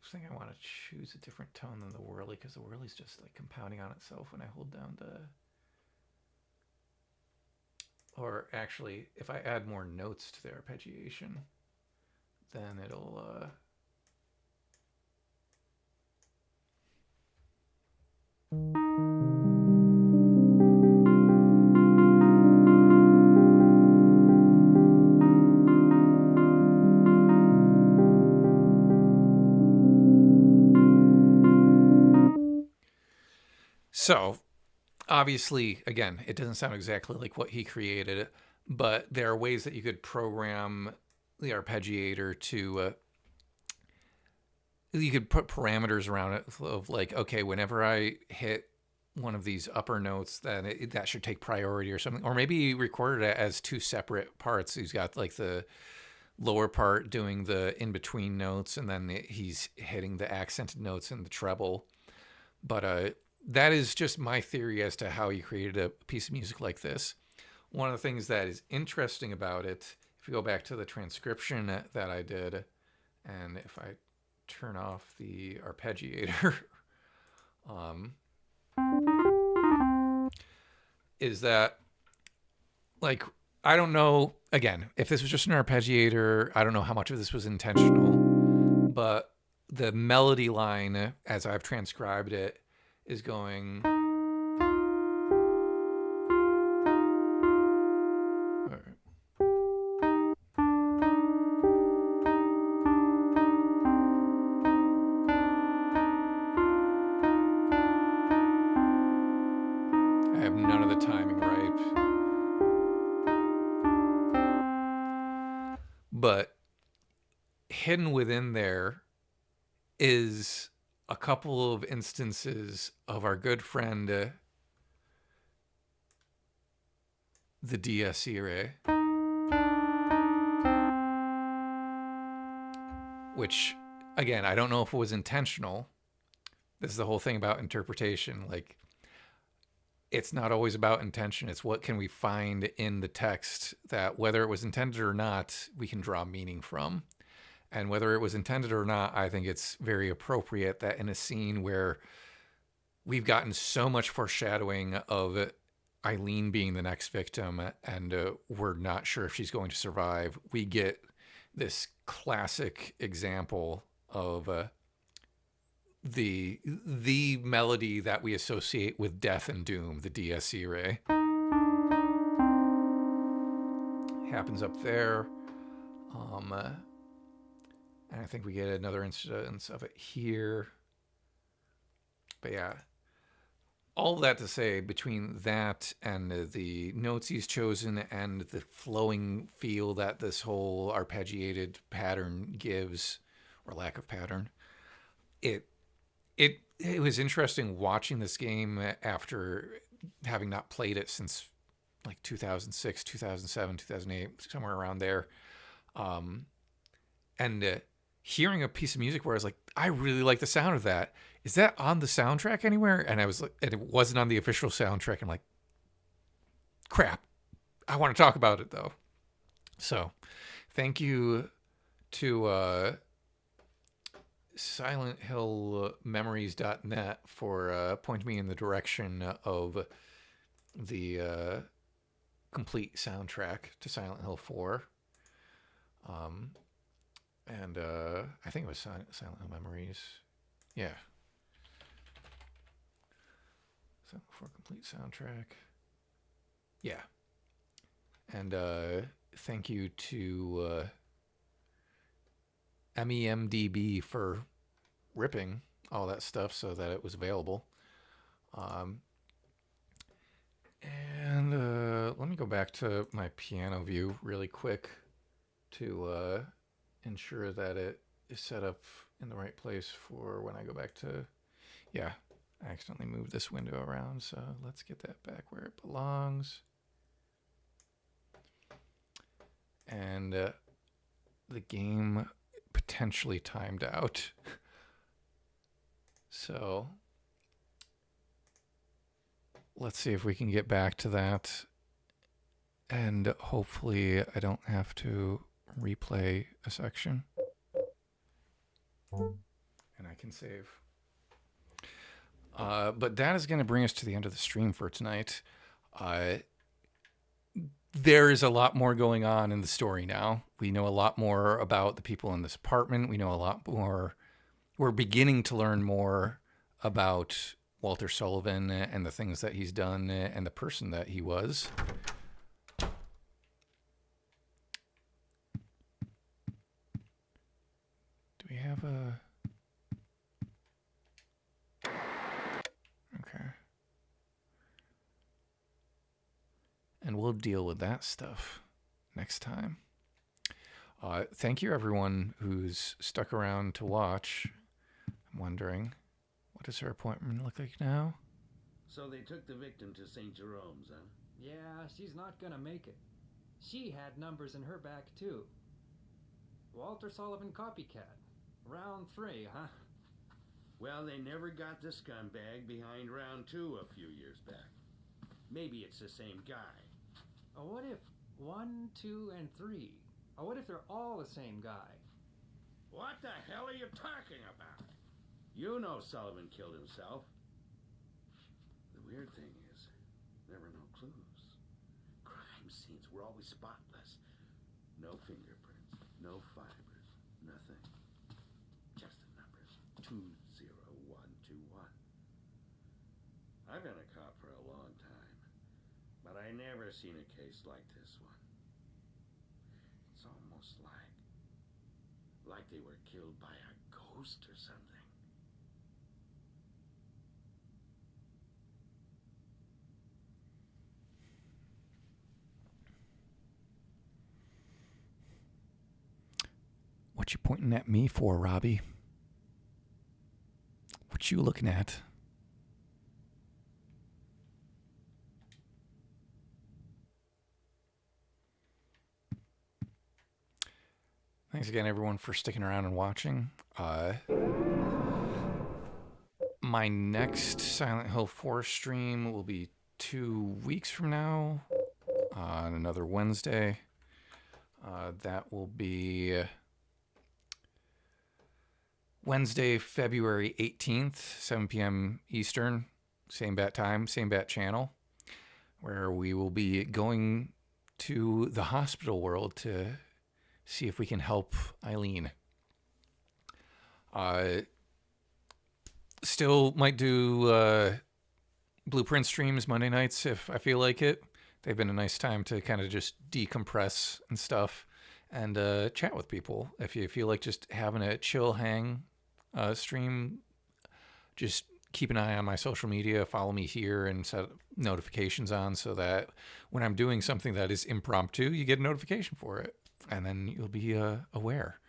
I think I want to choose a different tone than the whirly, because the whirly's just like compounding on itself when I hold down the... Or actually, if I add more notes to the arpeggiation, then it'll... So, obviously, again, it doesn't sound exactly like what he created, but there are ways that you could program the arpeggiator to... you could put parameters around it of like, okay, whenever I hit one of these upper notes, then that should take priority or something. Or maybe you recorded it as two separate parts. He's got like the lower part doing the in-between notes, and then he's hitting the accented notes and the treble. But that is just my theory as to how he created a piece of music like this. One of the things that is interesting about it, if you go back to the transcription that I did, and if I turn off the arpeggiator, is that, like, I don't know, again, if this was just an arpeggiator, I don't know how much of this was intentional, but the melody line, as I've transcribed it, is going... I have none of the timing right. But hidden within there is a couple of instances of our good friend, the dies irae, which, again, I don't know if it was intentional. This is the whole thing about interpretation. Like, it's not always about intention. It's what can we find in the text that, whether it was intended or not, we can draw meaning from. And whether it was intended or not, I think it's very appropriate that in a scene where we've gotten so much foreshadowing of Eileen being the next victim, and we're not sure if she's going to survive, we get this classic example of the melody that we associate with death and doom, the dies irae. Happens up there. And I think we get another instance of it here. But yeah, all of that to say, between that and the notes he's chosen and the flowing feel that this whole arpeggiated pattern gives, or lack of pattern, it was interesting watching this game after having not played it since like 2006, 2007, 2008, somewhere around there. And hearing a piece of music where I was like, I really like the sound of that. Is that on the soundtrack anywhere? And I was like, and it wasn't on the official soundtrack. I'm like, crap. I want to talk about it though. So thank you to SilentHillMemories.net for pointing me in the direction of the complete soundtrack to Silent Hill 4. And I think it was Silent Hill Memories. Yeah. So for complete soundtrack. Yeah. And thank you to MEMDB for ripping all that stuff so that it was available. And let me go back to my piano view really quick to ensure that it is set up in the right place for when I go back to... Yeah, I accidentally moved this window around, so let's get that back where it belongs. And the game potentially timed out. So let's see if we can get back to that. And hopefully I don't have to replay a section. And I can save. But that is going to bring us to the end of the stream for tonight. There is a lot more going on in the story now. We know a lot more about the people in this apartment. We know a lot more. We're beginning to learn more about Walter Sullivan and the things that he's done and the person that he was. Do we have a... Okay. And we'll deal with that stuff next time. Thank you, everyone who's stuck around to watch. I'm wondering, what does her appointment look like now? So they took the victim to St. Jerome's, huh? Yeah, she's not gonna make it. She had numbers in her back, too. Walter Sullivan copycat. Round 3, huh? Well, they never got the scumbag behind round 2 a few years back. Maybe it's the same guy. What if 1, 2, and 3? What if they're all the same guy? What the hell are you talking about? You know Sullivan killed himself. The weird thing is, there were no clues. Crime scenes were always spotless. No fingerprints, no fibers, nothing. Just the numbers. 20121. I've been a cop for a long time, but I never seen a case like this one. It's almost like they were killed by a ghost or something. What you pointing at me for, Robbie? What you looking at? Thanks again, everyone, for sticking around and watching. My next Silent Hill 4 stream will be 2 weeks from now, on another Wednesday. That will be Wednesday, February 18th, 7 p.m. Eastern. Same bat time, same bat channel, where we will be going to the hospital world to see if we can help Eileen. Still might do Blueprint streams Monday nights if I feel like it. They've been a nice time to kind of just decompress and stuff and chat with people. If you feel like just having a chill hang stream, just keep an eye on my social media, follow me here, and set notifications on so that when I'm doing something that is impromptu, you get a notification for it. And then you'll be aware.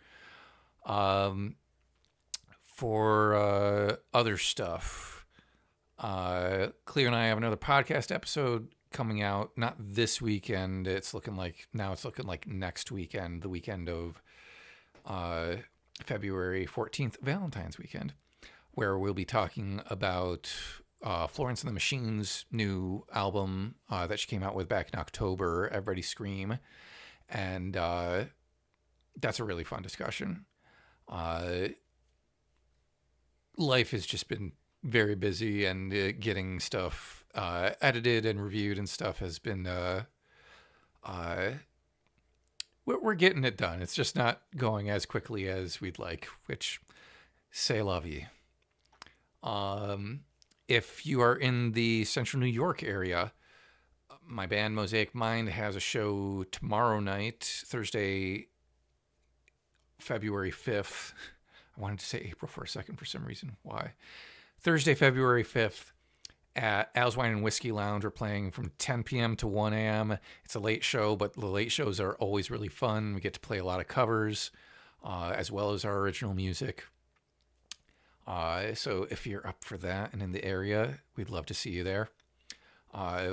For other stuff, Cleo and I have another podcast episode coming out. Not this weekend. It's looking like next weekend, the weekend of February 14th, Valentine's weekend, where we'll be talking about Florence and the Machine's new album that she came out with back in October, Everybody Scream. And that's a really fun discussion. Life has just been very busy, and getting stuff edited and reviewed and stuff has been... we're getting it done. It's just not going as quickly as we'd like, which, c'est la vie. If you are in the central New York area, my band Mosaic Mind has a show tomorrow night, Thursday, February 5th, I wanted to say April for a second for some reason. Why? Thursday, February 5th at Al's Wine and Whiskey Lounge. We're playing from 10 p.m. to 1 a.m. It's a late show, but the late shows are always really fun. We get to play a lot of covers as well as our original music. So if you're up for that and in the area, we'd love to see you there.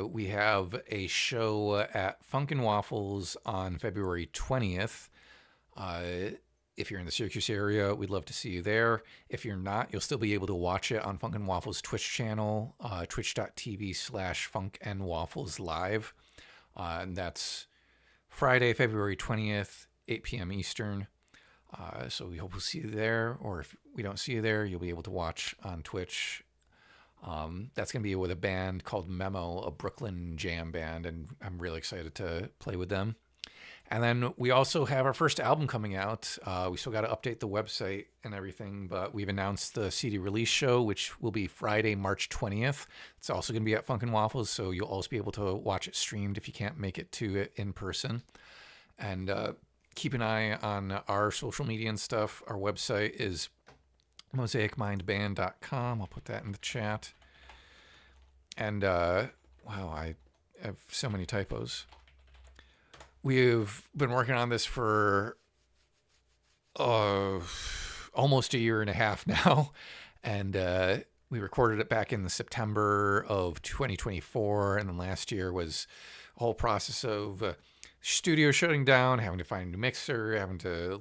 We have a show at Funkin' Waffles on February 20th. If you're in the Syracuse area, we'd love to see you there. If you're not, you'll still be able to watch it on Funkin' Waffles Twitch channel, twitch.tv/FunkNWaffles live. And that's Friday, February 20th, 8 p.m. Eastern. So we hope we'll see you there. Or if we don't see you there, you'll be able to watch on Twitch. That's going to be with a band called Memo, a Brooklyn jam band, and I'm really excited to play with them. And then we also have our first album coming out. We still got to update the website and everything, but we've announced the CD release show, which will be Friday, March 20th. It's also going to be at Funkin' Waffles, so you'll also be able to watch it streamed if you can't make it to it in person. And keep an eye on our social media and stuff. Our website is mosaicmindband.com. I'll put that in the chat. And, wow, I have so many typos. We've been working on this for almost a year and a half now. And we recorded it back in September of 2024. And then last year was a whole process of studio shutting down, having to find a new mixer, having to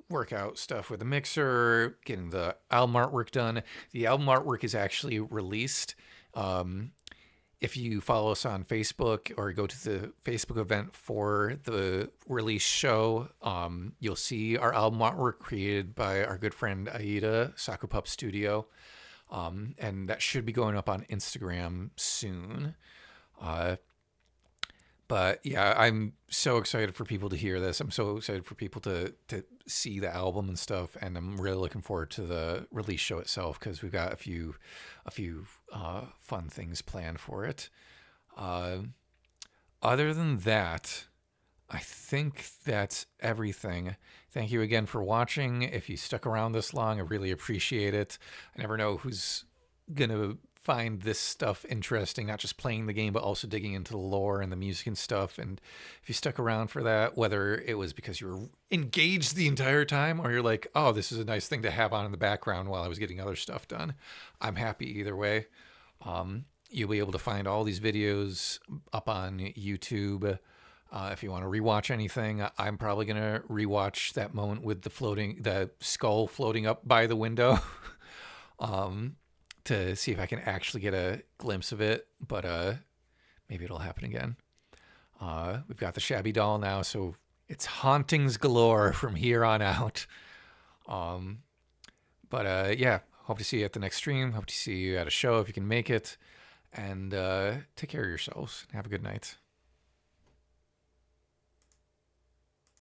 work out stuff with the mixer, getting the album artwork done. The album artwork is actually released. If you follow us on Facebook or go to the Facebook event for the release show, you'll see our album artwork created by our good friend Aida, Saku Pup Studio. And that should be going up on Instagram soon. But yeah, I'm so excited for people to hear this. I'm so excited for people to see the album and stuff, and I'm really looking forward to the release show itself because we've got a few fun things planned for it. Other than that, I think that's everything. Thank you again for watching. If you stuck around this long, I really appreciate it. I never know who's gonna find this stuff interesting, not just playing the game, but also digging into the lore and the music and stuff. And if you stuck around for that, whether it was because you were engaged the entire time or you're like, oh, this is a nice thing to have on in the background while I was getting other stuff done, I'm happy either way. You'll be able to find all these videos up on YouTube. If you want to rewatch anything, I'm probably going to rewatch that moment with the skull floating up by the window. To see if I can actually get a glimpse of it, but maybe it'll happen again. We've got the Shabby doll now, so it's hauntings galore from here on out. But yeah, hope to see you at the next stream. Hope to see you at a show if you can make it. And take care of yourselves. Have a good night.